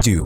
ചെയ്യൂ.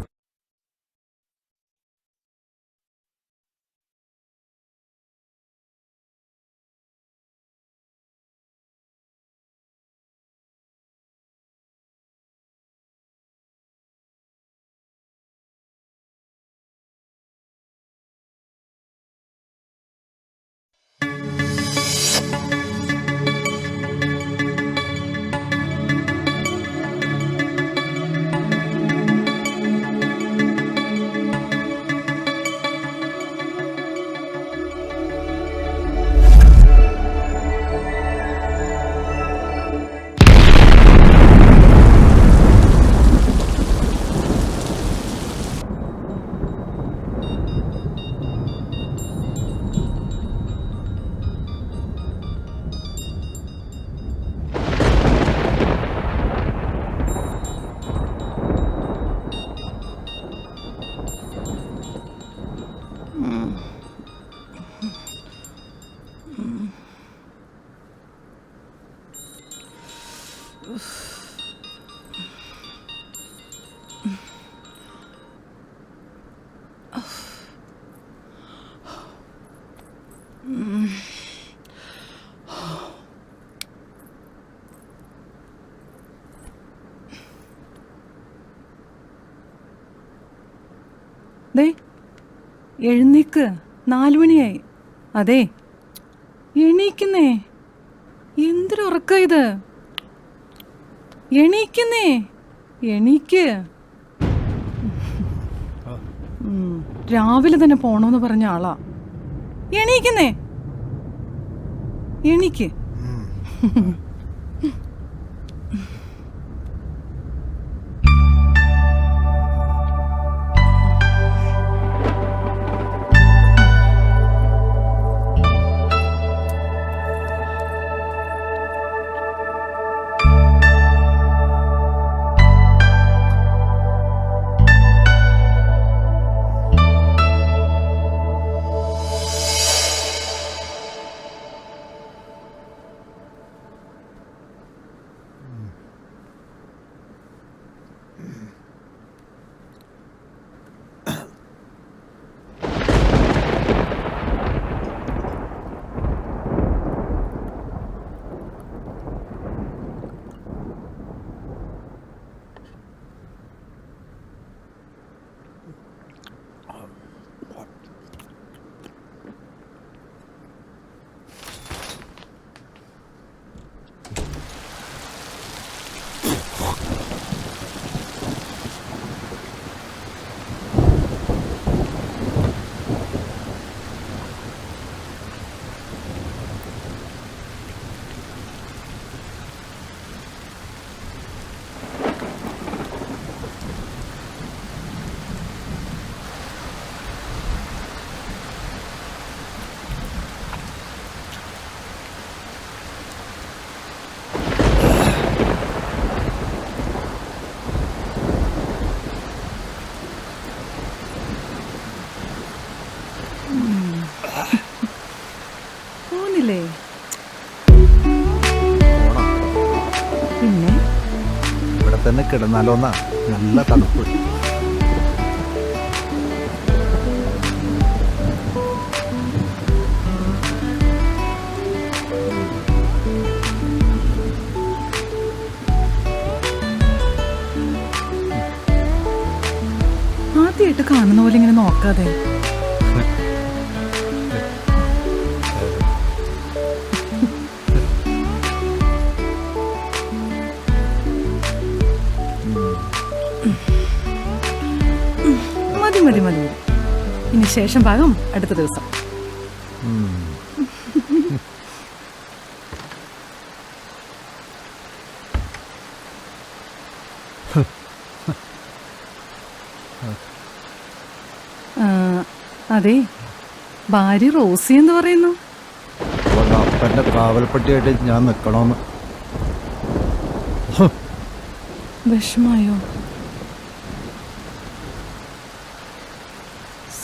എഴുന്നേക്ക്, 4 മണിയായി. അതെ, എണീക്കുന്നേ. എന്തൊരുറക്ക ഇത്? എണീക്കുന്നേ, എണീക്ക്. രാവിലെ തന്നെ പോണോന്ന് പറഞ്ഞ ആളാ. എണീക്കുന്നേ, എണീക്ക്. പോന്നില്ലേ? പിന്നെ ഇവിടെ തന്നെ കിടന്നാലോന്നാ, നല്ല തണുപ്പ്. ആദ്യമായിട്ട് കാണുന്ന പോലെ ഇങ്ങനെ നോക്കാതെ. മതി മതി മതി. ഇനി ശേഷം ഭാഗം അടുത്ത ദിവസം. അതെ, ഭാര്യ റോസി എന്ന് പറയുന്നു. അപ്പന്റെ കാവൽപ്പട്ടിയായിട്ട് ഞാൻ നിക്കണോന്ന്. വിഷമായോ?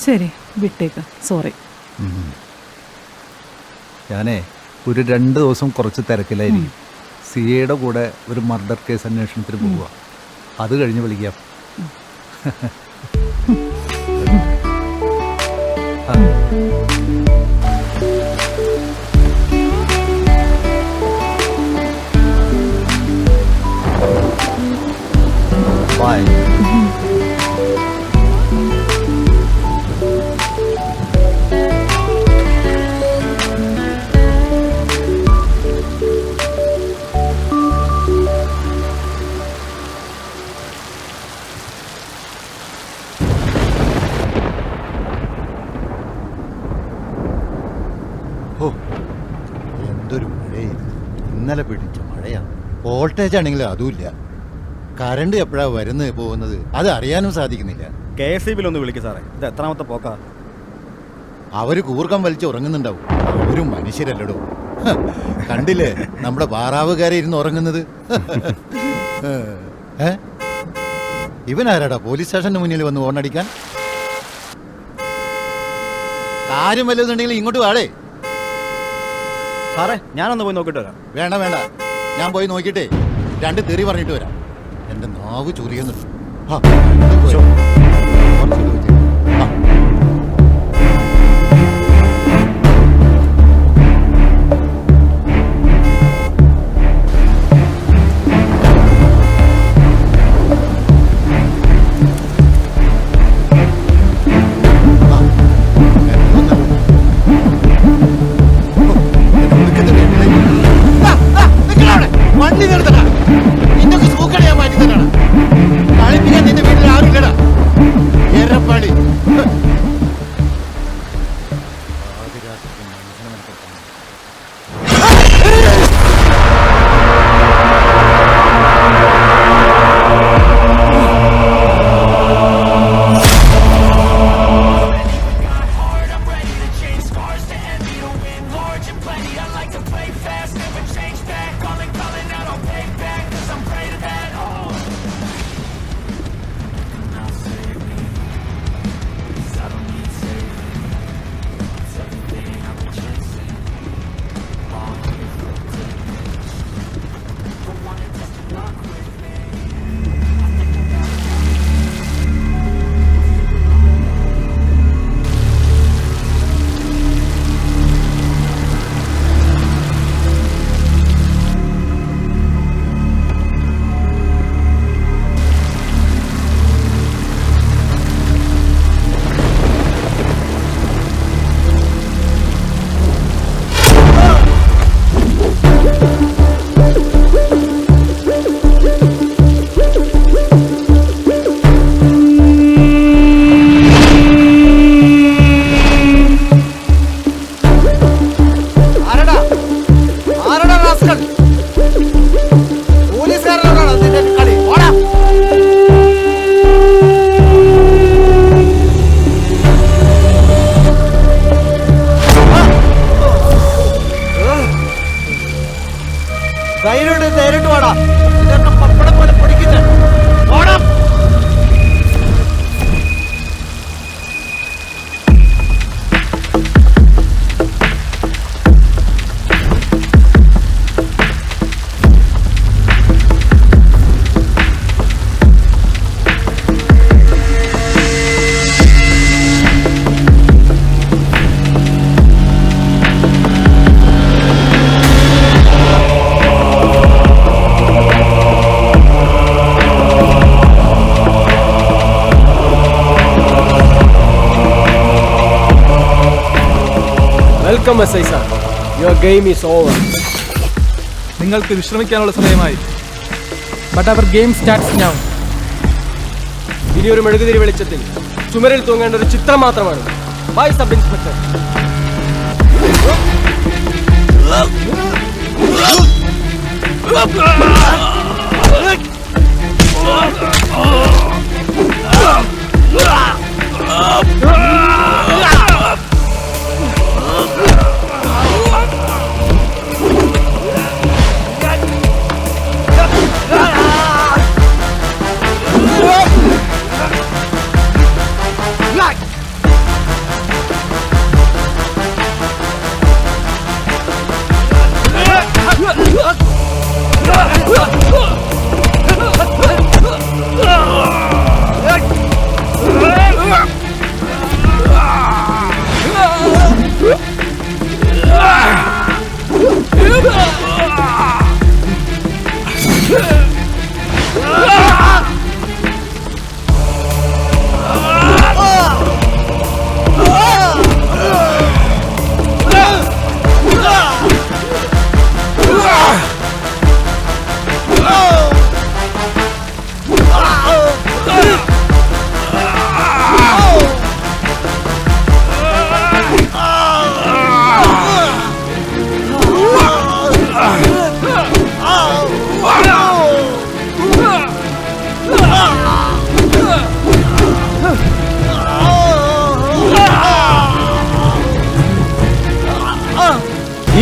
ശരി, വിട്ടേക്ക്. സോറി. ഞാനേ ഒരു 2 ദിവസം കുറച്ച് തിരക്കിലായിരിക്കും. സിഐയുടെ കൂടെ ഒരു മർഡർ കേസ് അന്വേഷണത്തിന് പോവുക. അത് കഴിഞ്ഞ് വിളിക്കാം. Bye. ഓ, എന്തൊരു മഴയായിരുന്നു. ഇന്നലെ പിടിച്ച മഴയാണ്. വോൾട്ടേജ് ആണെങ്കിലും അതുമില്ല. കറണ്ട് എപ്പോഴാ വരുന്നത് പോകുന്നത് അത് അറിയാനും സാധിക്കുന്നില്ല. KSEB ഒന്ന് വിളിക്കും സാറേ, ഇത് എത്രാമത്തെ പോക്കാ? അവര് കൂർക്കം വലിച്ച് ഉറങ്ങുന്നുണ്ടാവും. അവരും മനുഷ്യരല്ലടോ. ഹ, കണ്ടില്ലേ നമ്മുടെ പാറാവുകാരെ ഇരുന്ന് ഉറങ്ങുന്നത്. ഏ? ഇവനാരാടാ പോലീസ് സ്റ്റേഷന് മുന്നിൽ വന്ന് ഓണടിക്കാൻ? കാര്യം വല്ലതുണ്ടെങ്കിൽ ഇങ്ങോട്ട് വാടേ. സാറേ ഞാനൊന്ന് പോയി നോക്കിയിട്ട് വരാം. വേണ്ട വേണ്ട, ഞാൻ പോയി നോക്കിയിട്ടേ 2 തെറി പറഞ്ഞിട്ട് വരാം. എന്റെ നാവ് ചൊറിയുന്നുണ്ട്. ആ, കുറച്ച് ചോദിച്ചേ. ആ. വണ്ടി നിർത്തണ, നിന്നൊക്കെ സൂക്കടയാ മാറ്റി തരണം. കളിപ്പിക്കാൻ നിന്റെ വീട്ടിൽ ആരുമില്ലടാ. എരപ്പാളി നേരിട്ട് വാടാ. ഇതൊക്കെ പപ്പടം പോലെ പൊടിക്കുന്നത്. ഓടാം. Welcome, SI sir. Your game is over. നിങ്ങൾക്ക് വിശ്രമിക്കാനുള്ള സമയമായി. But our game starts now. ഇനി ഒരു മെഴുകുതിരി വെളിച്ചത്തിൽ ചുമരിൽ തൂങ്ങേണ്ട ഒരു ചിത്രം മാത്രമാണ്. By sub inspector.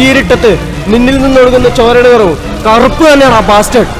ഈ ഇരുട്ടത്ത് നിന്നിൽ നിന്നൊഴുകുന്ന ചോരയുടെ നിറവും കറുപ്പ് തന്നെയാണ് ആ ബാസ്റ്റേഡ്.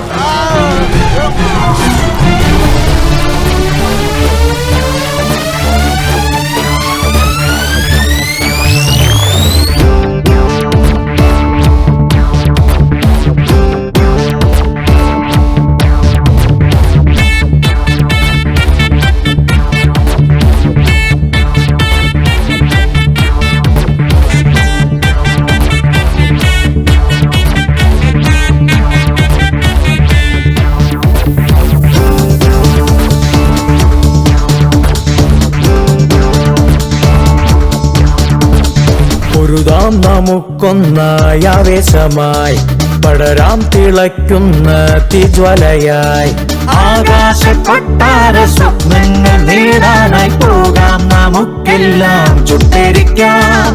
പൊരുതാം നമുക്കൊന്നായി ആവേശമായി പടരാം തിളയ്ക്കുന്ന തീജ്വലയായി ആകാശ കൊട്ടാര സ്വപ്നങ്ങൾ നേടാനായി പോകാം നമുക്കെല്ലാം ചുട്ടരിക്കാം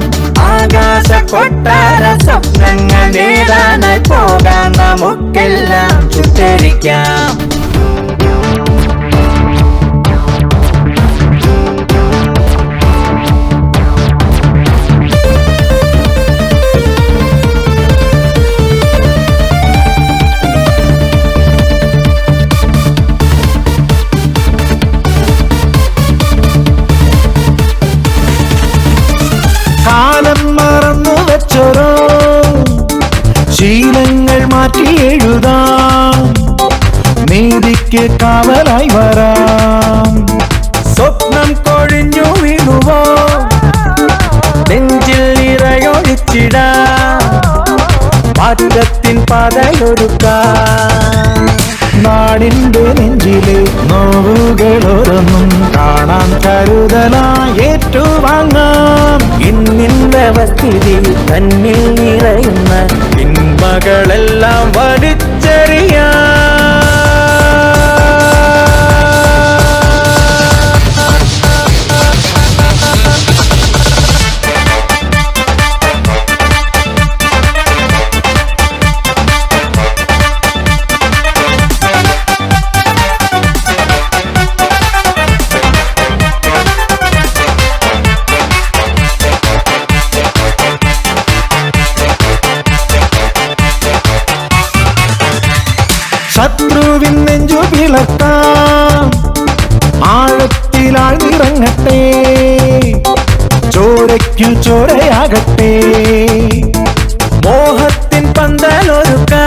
ആകാശ കൊട്ടാര സ്വപ്നങ്ങൾ നേടാനായി പോകാം നമുക്കെല്ലാം ചുട്ടരിക്കാം കാലം മറന്നു വെച്ചോരോ ശീലങ്ങൾ മാറ്റി എഴുതാം നീതിക്ക് കാവലായി വരാം സ്വപ്നം കൊഴിഞ്ഞു വീണുവോ നെഞ്ചിൽ നിറയൊഴിച്ചിടാം മാറ്റത്തിൻ പാതയൊരുക്കാം നാടിന്റെ നെഞ്ചിലെ നോവുകളോരൊന്നും കാണാൻ കരുതലായി ഏറ്റുവാങ്ങാം ഇന്നിൻ വ്യവസ്ഥിതി തന്നിൽ നിറയുന്ന തിന്മകളെല്ലാം വലിച്ചെറിയാം ശത്രുവിൻ നെഞ്ചു പിളർത്താം ആഴത്തിലാഴ്ന്നിറങ്ങട്ടെ ചോരയ്ക്കു ചോരയാകട്ടെ മോഹത്തിൻ പന്തലൊരുക്കാം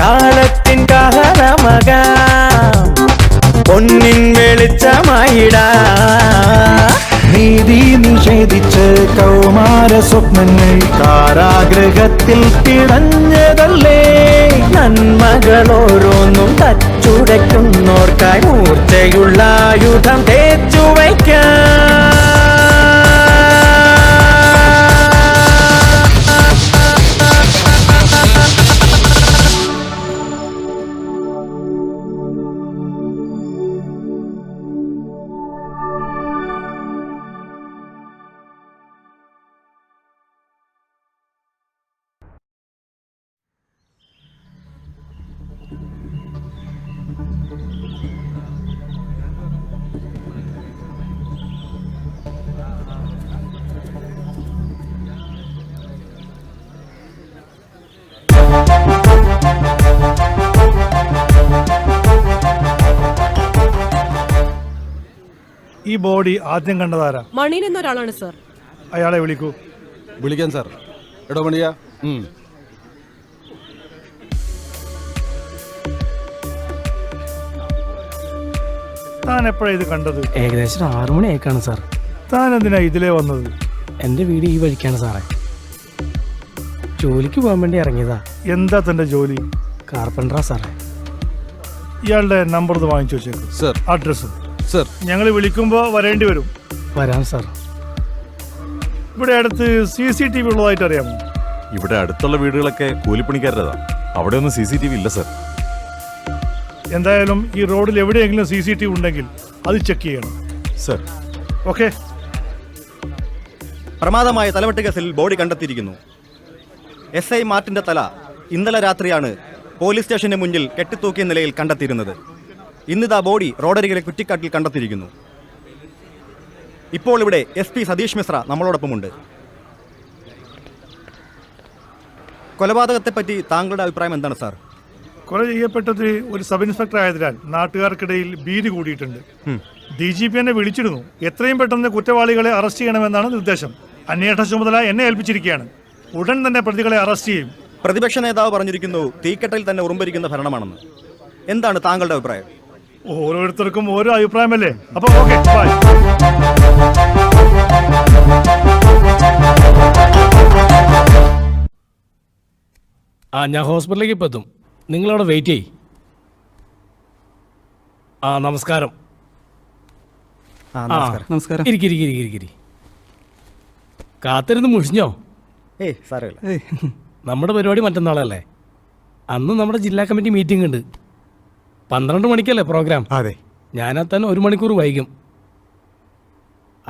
കാലത്തിൻ കാഹളമകാം പൊന്നിൻ വെളിച്ചമായിടാം നീതി നിഷേധിച്ച് കൗമാര സ്വപ്നങ്ങൾ കാരാഗ്രഹത്തിൽ പിടഞ്ഞതല്ലേ നന്മകളോരോന്നും തച്ചുടയ്ക്കുന്നോർക്കായി മൂർച്ചയുള്ള ആയുധം തേച്ചു വയ്ക്കാം ഈ ബോഡി ആദ്യം കണ്ടതാരാ? മണീൻ എന്നൊരാളാണ് സർ. അയാളെ വിളിക്കൂ. വിളിക്കാൻ സാർ. എടോ മണിയാ. താൻ എപ്പോഴാ ഇത് കണ്ടത്? ഏകദേശം 6 മണിയേക്കാണ് സാർ. താൻ എന്തിനാ ഇതിലേ വന്നത്? എൻ്റെ വീട് ഈ വഴിക്കാണ് സാറേ. ജോലിക്ക് പോകാൻ വേണ്ടി ഇറങ്ങിയതാ. എന്താ തന്റെ ജോലി? കാർപ്പൻറ്ററാ സാറേ. ഇയാളുടെ നമ്പർ ഒന്ന് വാങ്ങിച്ചു വെച്ചേക്കും സർ. അഡ്രസ്സും. സർ, ഞങ്ങൾ വിളിക്കുമ്പോൾ വരേണ്ടി വരും. വരാം സാർ. ഇവിടെ അടുത്ത് CCTV ഉള്ളതായിട്ട് അറിയാമോ? ഇവിടെ അടുത്തുള്ള വീടുകളൊക്കെ കൂലിപ്പണിക്കാരുടേതാ. അവിടെ ഒന്നും CCTV ഇല്ല സർ. എന്തായാലും ഈ റോഡിൽ എവിടെയെങ്കിലും CCTV ഉണ്ടെങ്കിൽ അത് ചെക്ക് ചെയ്യണം സർ. ഓക്കെ. പ്രമാദമായ തലവെട്ട് കേസിൽ ബോഡി കണ്ടെത്തിയിരിക്കുന്നു. SI മാർട്ടിന്റെ തല ഇന്നലെ രാത്രിയാണ് പോലീസ് സ്റ്റേഷന് മുന്നിൽ കെട്ടിത്തൂക്കിയ നിലയിൽ കണ്ടെത്തിയിരുന്നത്. ഇന്നിതാ ബോഡി റോഡരികിലെ കുറ്റിക്കാട്ടിൽ കണ്ടെത്തിയിരിക്കുന്നു. ഇപ്പോൾ ഇവിടെ SP സതീഷ് മിശ്ര നമ്മളോടൊപ്പമുണ്ട്. കൊലപാതകത്തെപ്പറ്റി താങ്കളുടെ അഭിപ്രായം എന്താണ് സാർ? കൊല ചെയ്യപ്പെട്ടത് ഒരു സബ് ഇൻസ്പെക്ടർ ആയതിനാൽ നാട്ടുകാർക്കിടയിൽ ഭീതി കൂടിയിട്ടുണ്ട്. DGP എന്നെ വിളിച്ചിരുന്നു. എത്രയും പെട്ടെന്ന് കുറ്റവാളികളെ അറസ്റ്റ് ചെയ്യണമെന്നാണ് നിർദ്ദേശം. അന്വേഷണ ചുമതല എന്നെ ഏൽപ്പിച്ചിരിക്കുകയാണ്. ഉടൻ തന്നെ പ്രതികളെ അറസ്റ്റ് ചെയ്യും. പ്രതിപക്ഷ നേതാവ് പറഞ്ഞിരിക്കുന്നു തീക്കെട്ടൽ തന്നെ ഉറുമ്പരിക്കുന്ന ഭരണമാണെന്ന്. എന്താണ് താങ്കളുടെ അഭിപ്രായം? ഓരോരുത്തർക്കും ഓരോ അഭിപ്രായമല്ലേ. അപ്പൊ ഓക്കെ, ബൈ. ഞാൻ ഹോസ്പിറ്റലിലേക്ക് ഇപ്പോൾ എത്തും. നിങ്ങളവിടെ വെയിറ്റ് ചെയ്യ്. നമസ്കാരം. നമസ്കാരം. ഇരിക്കിരി. കാത്തിരുന്ന് മുഷിഞ്ഞോ? ഏയ് സാരമില്ല. നമ്മുടെ പരിപാടി മറ്റന്നാളല്ലേ? അന്ന് നമ്മുടെ ജില്ലാ കമ്മിറ്റി മീറ്റിംഗ് ഉണ്ട്. 12 മണിക്കല്ലേ പ്രോഗ്രാം? അതെ. ഞാനെത്താൻ 1 മണിക്കൂർ വൈകും.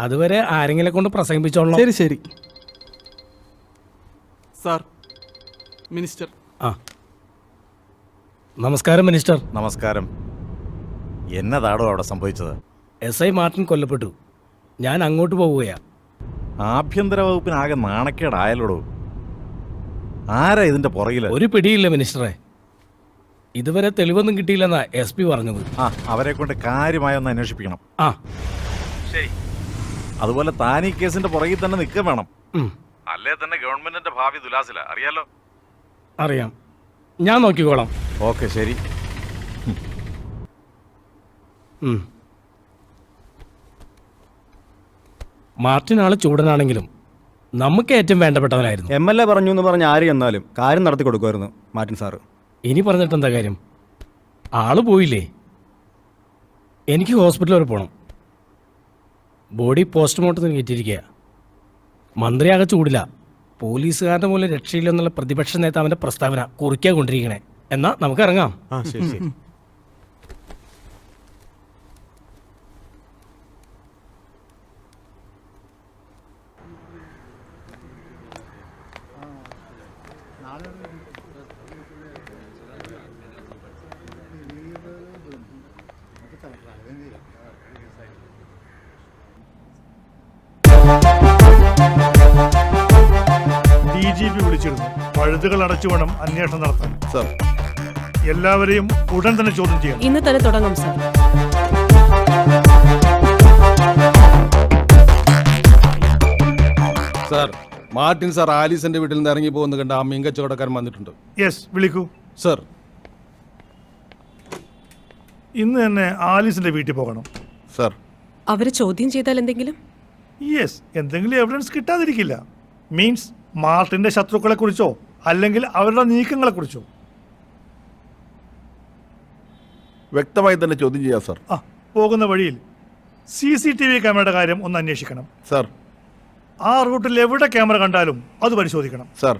അതുവരെ ആരെങ്കിലും കൊണ്ട് പ്രസംഗിപ്പിച്ചോളാം. ശരി. Sir, minister. നമസ്കാരം മിനിസ്റ്റർ. നമസ്കാരം. എന്നതാടോ അവിടെ സംഭവിച്ചത്? SI മാർട്ടിൻ കൊല്ലപ്പെട്ടു. ഞാൻ അങ്ങോട്ട് പോവുകയാ. ആഭ്യന്തര വകുപ്പിനാകെ നാണക്കേടായാലോടോ. ആരാ ഇതിന്റെ പുറകില്? ഒരു പിടിയില്ല മിനിസ്റ്ററെ. ഇതുവരെ തെളിവൊന്നും കിട്ടിയില്ലെന്നാ SP പറഞ്ഞത്. അവരെ കൊണ്ട് കാര്യമായൊന്ന് അന്വേഷിപ്പിക്കണം. ശരി. അതുപോലെ താൻ ഈ കേസിന്റെ പുറകിൽ തന്നെ നിൽക്കുക വേണം. അല്ലേ തന്നെ ഗവൺമെന്റിന്റെ ഭാവി ദുലാസില, അറിയാലോ? അറിയാം, ഞാൻ നോക്കിക്കോളാം. ഓക്കെ, ശരി. മാർട്ടിൻ ആള് ചൂടനാണെങ്കിലും നമുക്ക് ഏറ്റവും വേണ്ടപ്പെട്ടവനായിരുന്നു. MLA പറഞ്ഞു എന്ന് പറഞ്ഞ് ആര് എന്നാലും കാര്യം നടത്തി കൊടുക്കുമായിരുന്നു മാർട്ടിൻ സാറ്. ഇനി പറഞ്ഞിട്ട് എന്താ കാര്യം? ആള് പോയില്ലേ? എനിക്ക് ഹോസ്പിറ്റൽ വരെ പോകണം. ബോഡി പോസ്റ്റ്മോർട്ടത്തിന് കയറ്റിയിരിക്കുക. മന്ത്രിയാകെ ചൂടില്ല. പോലീസുകാരുടെ മൂലം രക്ഷയില്ലെന്നുള്ള പ്രതിപക്ഷ നേതാവിന്റെ പ്രസ്താവന കുറിക്കാൻ കൊണ്ടിരിക്കണേ. എന്നാ നമുക്ക് ഇറങ്ങാം. ശരി. DGP വിളിച്ചിരുന്നു. പഴുതുകൾ അടച്ചു വേണം അന്വേഷണം നടത്താൻ. സർ, എല്ലാവരെയും ഉടൻ തന്നെ ചോദ്യം ചെയ്യണം. ഇന്ന് തന്നെ തുടങ്ങും സാർ. സാർ, മാർട്ടിൻ സാർ ആലീസിന്റെ വീട്ടിൽ നിന്ന് ഇറങ്ങി പോകുന്ന കണ്ട ആ മീൻകച്ചവടക്കാരൻ വന്നിട്ടുണ്ട്. യെസ്, വിളിക്കൂ. സർ, ഇന്ന് തന്നെ ആലീസിന്റെ വീട്ടിൽ പോകണം. സർ. അവര് ചോദ്യം ചെയ്താൽ എന്തെങ്കിലും? യെസ്, എന്തെങ്കിലും എവിഡൻസ് കിട്ടാതിരിക്കില്ല. മീൻസ് മാർട്ടിന്റെ ശത്രുക്കളെ കുറിച്ചോ അല്ലെങ്കിൽ അവരുടെ നീക്കങ്ങളെ കുറിച്ചോ വ്യക്തമായി തന്നെ ചോദ്യം ചെയ്യാം സർ. പോകുന്ന വഴിയിൽ CCTV ക്യാമറയുടെ കാര്യം ഒന്ന് അന്വേഷിക്കണം. സർ. ആ റൂട്ടിൽ എവിടെ ക്യാമറ കണ്ടാലും അത് പരിശോധിക്കണം. സർ.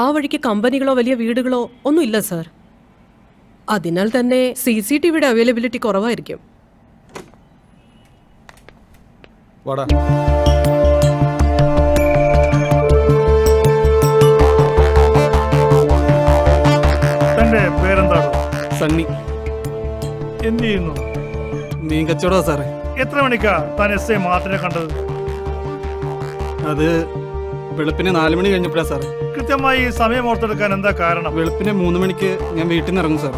ആ വഴിക്ക് കമ്പനികളോ വലിയ വീടുകളോ ഒന്നുമില്ല സാർ. അതിനാൽ തന്നെ CCTVയുടെ അവൈലബിലിറ്റി കുറവായിരിക്കും. വാടാ. തന്റെ പേരെന്താണോ? സണ്ണി. എന്ത് ചെയ്യുന്നു? മീൻ കച്ചവടമാ സാറേ. എത്ര മണിക്കാ താൻ SI മാർട്ടിനെ കണ്ടത്? അത് വെളുപ്പിന് 4 മണി കഴിഞ്ഞപ്പോഴാ സാറേ. കൃത്യമായി സമയം ഓർത്തെടുക്കാൻ എന്താ കാരണം? വെളുപ്പിന് 3 മണിക്ക് ഞാൻ വീട്ടിൽ നിന്ന് ഇറങ്ങും സാർ.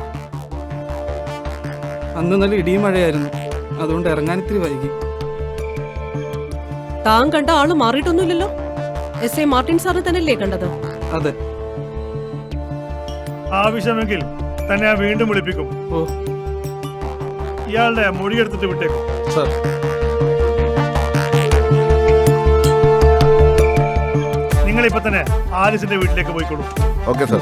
അന്ന് നല്ല ഇടിയും മഴയായിരുന്നു, അതുകൊണ്ട് ഇറങ്ങാൻ ഇത്തിരി വൈകി. താൻ കണ്ട ആള് മാറിയിട്ടൊന്നുമില്ലല്ലോ. SI മാർട്ടിൻ സാറിനെ തന്നെയല്ലേ കണ്ടത്? അതെ. ആവശ്യമെങ്കിൽ തന്നെ ഞാൻ വീണ്ടും വിളിപ്പിക്കും. ഓ. ഇയാളുടെ മൊഴിയെടുത്തിട്ട് വിട്ടേക്കും. സർ. നിങ്ങളിപ്പോ തന്നെ ആലിസിന്റെ വീട്ടിലേക്ക് പോയിക്കോളൂ. Okay sir.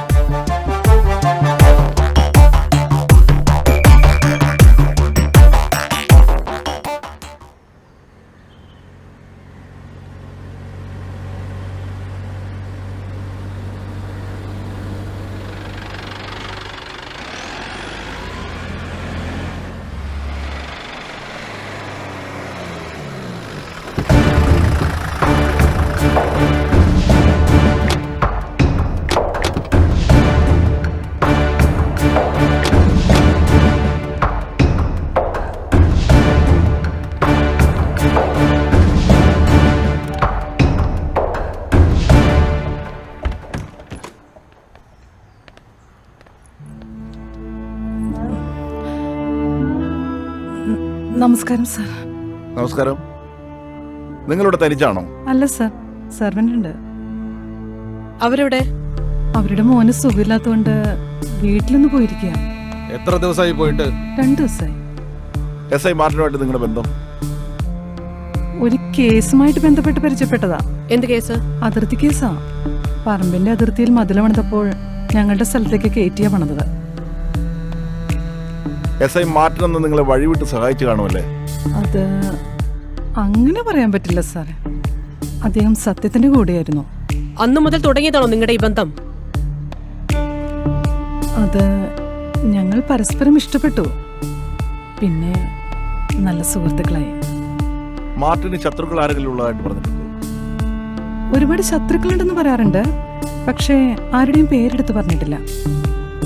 നമസ്കാരം സാർ. നമസ്കാരം. നിങ്ങളിവിടെ തനിച്ചാണോ? അല്ല സാർ, സെർവൻ്റ് ഉണ്ട്. അവരെവിടെ? അവരുടെ മോന് സുഖമില്ലാത്തതുകൊണ്ട് വീട്ടിലൊന്ന് പോയിരിക്കുക. എത്ര ദിവസമായി പോയിട്ട്? 2 ദിവസമായി. എസ് ഐ മാർട്ടിനുമായിട്ട് നിങ്ങളുടെ ബന്ധം? ഒരു കേസുമായിട്ട് ബന്ധപ്പെട്ട് പരിചയപ്പെട്ടതാ. എന്ത് കേസ്? അതിർത്തി കേസാ. പറമ്പിന്റെ അതിർത്തിയിൽ മതിൽ പണിതപ്പോൾ ഞങ്ങളുടെ സ്ഥലത്തേക്ക് കയറ്റിയാ പണിതത്. എസ് ഐ മാർട്ടിൻ എന്ന് നിങ്ങളെ വഴിവിട്ട് സഹായിച്ചു കാണുമല്ലേ? അത് അങ്ങനെ പറയാൻ പറ്റില്ല സാറേ. അദ്ദേഹം സത്യത്തിന്റെ കൂടെയായിരുന്നു. അന്നു മുതൽ തുടങ്ങിയതാണോ നിങ്ങളുടെ ഈ ബന്ധം? അത് ഞങ്ങൾ പരസ്പരം ഇഷ്ടപ്പെട്ടു. പിന്നെ നല്ല സുഹൃത്തുക്കളായി. മാർട്ടിന് ശത്രുക്കൾ ആരെങ്കിലും ഉള്ളതായിട്ട് പറഞ്ഞിട്ടുണ്ടോ? ഒരുപാട് ശത്രുക്കളുണ്ടെന്ന് പറയാറുണ്ട്, പക്ഷേ ആരുടെയും പേരെടുത്ത് പറഞ്ഞിട്ടില്ല.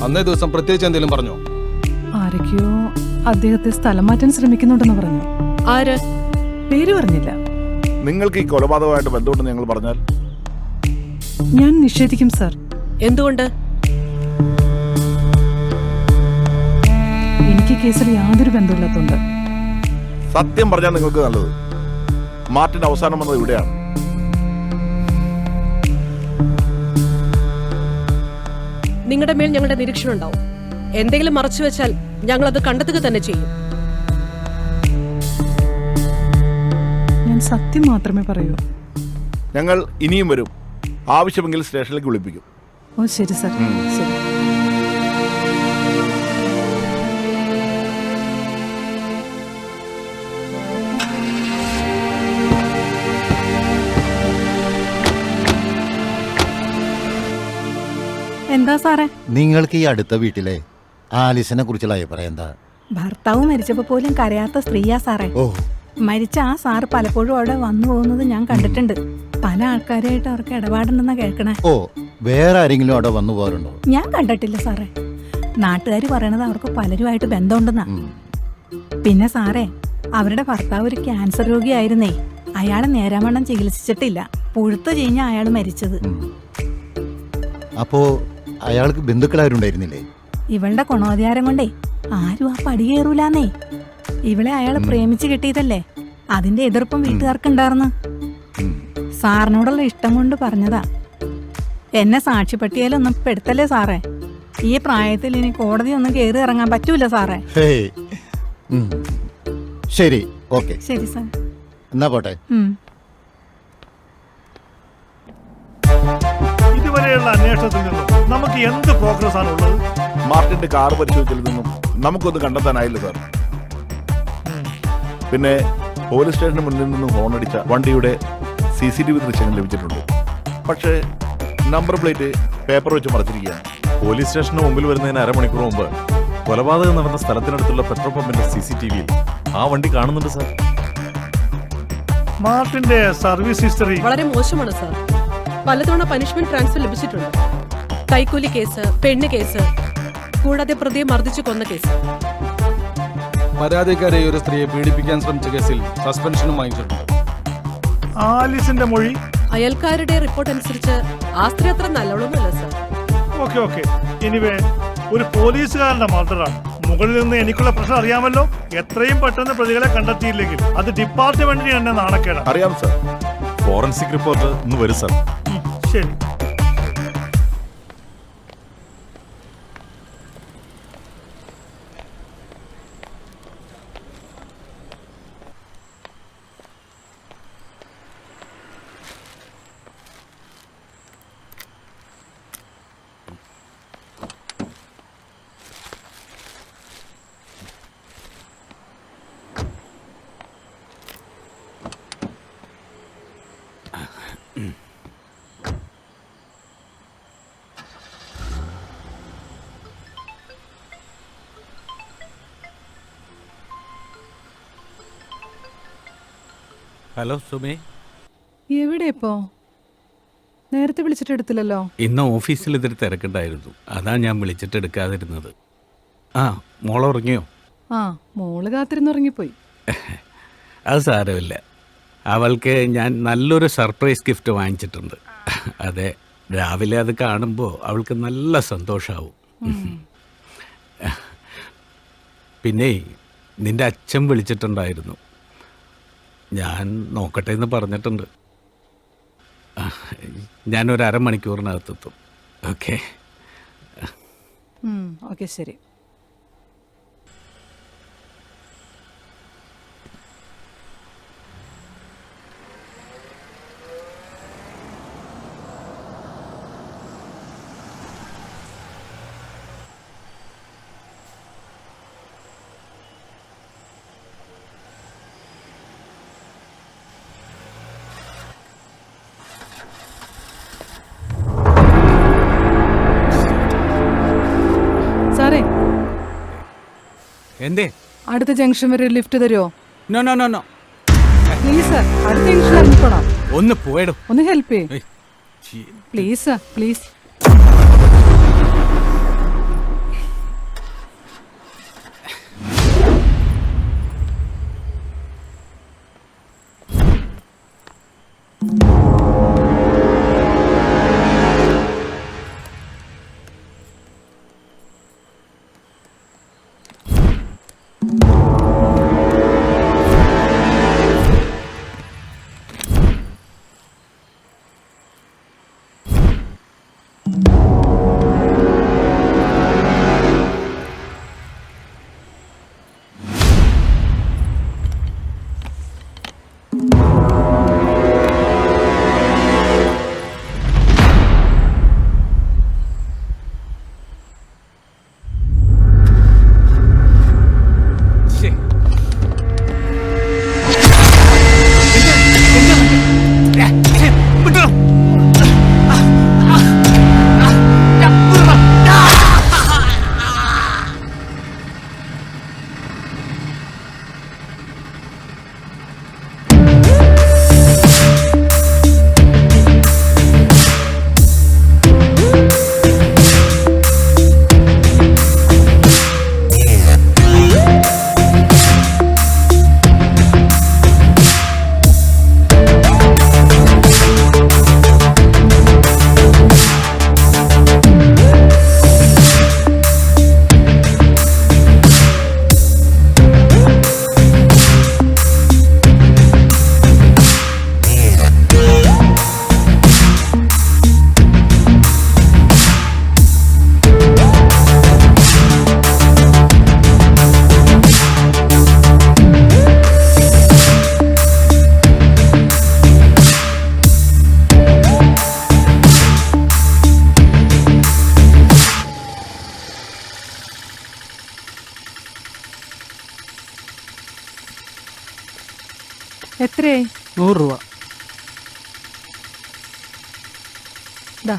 അന്നേ ദിവസം പ്രത്യേകിച്ച് എന്തെങ്കിലും പറഞ്ഞോ? ആരൊക്കെയോ അദ്ദേഹത്തെ സ്ഥലം മാറ്റാൻ ശ്രമിക്കുന്നുണ്ടെന്ന് പറഞ്ഞു. ആര്? പേര് പറഞ്ഞില്ല. നിങ്ങൾക്ക് ഈ കൊലപാതകമായിട്ട് ബന്ധമുണ്ടെന്ന് ഞങ്ങൾ പറഞ്ഞാൽ? ഞാൻ നിഷേധിക്കും സാർ. എന്തുകൊണ്ട്? എനിക്ക് കേസിൽ യാതൊരു ബന്ധമില്ലാത്തതുകൊണ്ട്. സത്യം പറഞ്ഞാൽ നിങ്ങൾക്ക് നല്ലത്. മാർട്ടിൻ അവസാനം വന്നത് ഇവിടെയാണ്. നിങ്ങളുടെ മേൽ ഞങ്ങളുടെ നിരീക്ഷണം ഉണ്ടാവും. എന്തെങ്കിലും മറച്ചു വെച്ചാൽ ഞങ്ങൾ അത് കണ്ടെത്തുക തന്നെ ചെയ്യും. ഞാൻ സത്യം മാത്രമേ പറയൂ. ഞങ്ങൾ ഇനിയും വരും. ആവശ്യമെങ്കിൽ സ്റ്റേഷനിലേക്ക് വിളിപ്പിക്കും. ഓ ശരി സാർ, ശരി. എന്താ സാറേ? നിങ്ങൾക്ക് ഈ അടുത്ത വീട്ടിലെ ആലിസിനെ കുറിച്ചുള്ള അഭിപ്രായം എന്താ? ഭർത്താവ് മരിച്ചപ്പോ പോലും കരയാത്ത സ്ത്രീയാ സാറേ. ഓ, മരിച്ച ആ സാറ് പലപ്പോഴും അവിടെ വന്നു പോകുന്നത് ഞാൻ കണ്ടിട്ടുണ്ട്. പല ആൾക്കാരായിട്ട് അവർക്ക് ഇടപാടുണ്ടെന്നാ കേൾക്കണേ. ഓ, വേറെ ആരെങ്കിലും അവിടെ വന്നു പോകാറുണ്ടോ? ഞാൻ കണ്ടിട്ടില്ല സാറേ. നാട്ടുകാർ പറയണത് അവർക്ക് പലരുമായിട്ട് ബന്ധമുണ്ടെന്നാ. പിന്നെ സാറേ, അവരുടെ ഭർത്താവ് ഒരു ക്യാൻസർ രോഗിയായിരുന്നേ. അയാളെ നേരാവണ്ണം ചികിത്സിച്ചിട്ടില്ല. പുഴുത്തു കഴിഞ്ഞ അയാൾ മരിച്ചത്. അപ്പോ അയാൾക്ക് ബന്ധുക്കളാരുണ്ടായിരുന്നില്ലേ? ഇവളുടെ ഗുണോദ്ധാരം കൊണ്ടേ ആരും ആ പടി കയറൂലാന്നേ. ഇവളെ അയാൾ പ്രേമിച്ച് കിട്ടിയതല്ലേ. അതിന്റെ എതിർപ്പും വീട്ടുകാർക്കുണ്ടായിരുന്നു. സാറിനോടുള്ള ഇഷ്ടം കൊണ്ട് പറഞ്ഞതാ. എന്നെ സാക്ഷിപ്പട്ടികയിലൊന്നും പെടുത്തല്ലേ സാറേ. ഈ പ്രായത്തിൽ ഇനി കോടതി ഒന്നും കയറി ഇറങ്ങാൻ പറ്റൂല സാറേ. ശരി, ഓക്കെ. ശരി സാർ, എന്നാ പോട്ടെ. ഇതുവരെയുള്ള അന്വേഷണത്തിൽ നിന്നും നമുക്ക് എന്ത് പ്രോഗ്രസ് ആണ് ഉള്ളത്? മാർട്ടിന്റെ കാർ പരിശോധിച്ചതിൽ നിന്നും നമുക്കൊന്നും കണ്ടെത്താനായില്ല സാർ. പിന്നെ പോലീസ് സ്റ്റേഷന് മുന്നിൽ നിന്നും ഹോണടിച്ച വണ്ടിയുടെ CCTV ദൃശ്യങ്ങൾ ലഭിച്ചിട്ടുണ്ട്. പക്ഷേ നമ്പർ പ്ലേറ്റ് പേപ്പർ വെച്ച് മറച്ചിരിക്കുകയാണ്. പോലീസ് സ്റ്റേഷന് മുമ്പിൽ വരുന്നതിന് അരമണിക്കൂർ മുമ്പ് കൊലപാതകം നടന്ന സ്ഥലത്തിനടുത്തുള്ള പെട്രോൾ പമ്പിന്റെ CCTV-യിൽ ആ വണ്ടി കാണുന്നുണ്ട് സാർ. മാർട്ടിന്റെ സർവീസ് ഹിസ്റ്ററി വളരെ മോശമാണ് സാർ. പലതവണ പനിഷ്മെന്റ് ട്രാൻസ്ഫർ ലഭിച്ചിട്ടുണ്ട്. കൈക്കൂലി കേസ്, പെണ്ണ് കേസ്, കൂടാതെ പ്രതിയെ മർദ്ദിച്ചു കൊന്ന കേസ്. പരാതിക്കാരെ ഒരു സ്ത്രീയെ പീഡിപ്പിക്കാൻ ശ്രമിച്ച കേസിൽ സസ്പെൻഷനും വാങ്ങിച്ചിട്ടുണ്ട്. ആലിസിന്റെ മൊഴി? അയൽക്കാരുടെ റിപ്പോർട്ട് അനുസരിച്ച് ആ സ്ത്രീ അത്ര നല്ലോണമല്ല സാർ. ഓക്കെ. എനിവേ, ഒരു പോലീസുകാരന്റെ മർഡറാണ്. മുകളിൽ നിന്ന് എനിക്കുള്ള പ്രശ്നം അറിയാമല്ലോ. എത്രയും പെട്ടെന്ന് പ്രതികളെ കണ്ടെത്തിയില്ലെങ്കിൽ അത് ഡിപ്പാർട്ട്മെന്റിന് തന്നെ നാണക്കേടാണ്. അറിയാം സാർ. ഫോറൻസിക് റിപ്പോർട്ട് ഇന്ന് വരും സാർ. ശരി. ഹലോ സുമേ. എവിടെ ഇപ്പോ? നേരത്തെ വിളിച്ചിട്ട് എടുത്തില്ലല്ലോ. ഇന്ന് ഓഫീസിൽ ഇതിൽ തിരക്കുണ്ടായിരുന്നു, അതാ ഞാൻ വിളിച്ചിട്ട് എടുക്കാതിരുന്നത്. ആ, മോളെ ഉറങ്ങിയോ? ആ, മോള് കാത്തിരുന്നുറങ്ങിപ്പോയി. അത് സാരമില്ല. അവൾക്ക് ഞാൻ നല്ലൊരു സർപ്രൈസ് ഗിഫ്റ്റ് വാങ്ങിച്ചിട്ടുണ്ട്. അതെ, രാവിലെ അത് കാണുമ്പോൾ അവൾക്ക് നല്ല സന്തോഷമാവും. പിന്നെ നിന്റെ അച്ഛൻ വിളിച്ചിട്ടുണ്ടായിരുന്നു. ഞാൻ നോക്കട്ടെ എന്ന് പറഞ്ഞിട്ടുണ്ട്. ഞാനൊരു അരമണിക്കൂറിനകത്തെത്തും. ഓക്കെ. ഓക്കെ, ശരി. സാറേ, എന്തേ? അടുത്ത ജംഗ്ഷൻ വരെ ഒരു ലിഫ്റ്റ് തരുമോ? No no no no, please sir, അടുത്ത ജംഗ്ഷൻ ഇറങ്ങിക്കോളാം. ഒന്ന് പോയിടും. ഒന്ന് ഹെൽപ്പ് ചെയ്യ് പ്ലീസ് സാർ, പ്ലീസ്. എത്രയായി? 100 രൂപ. ദാ.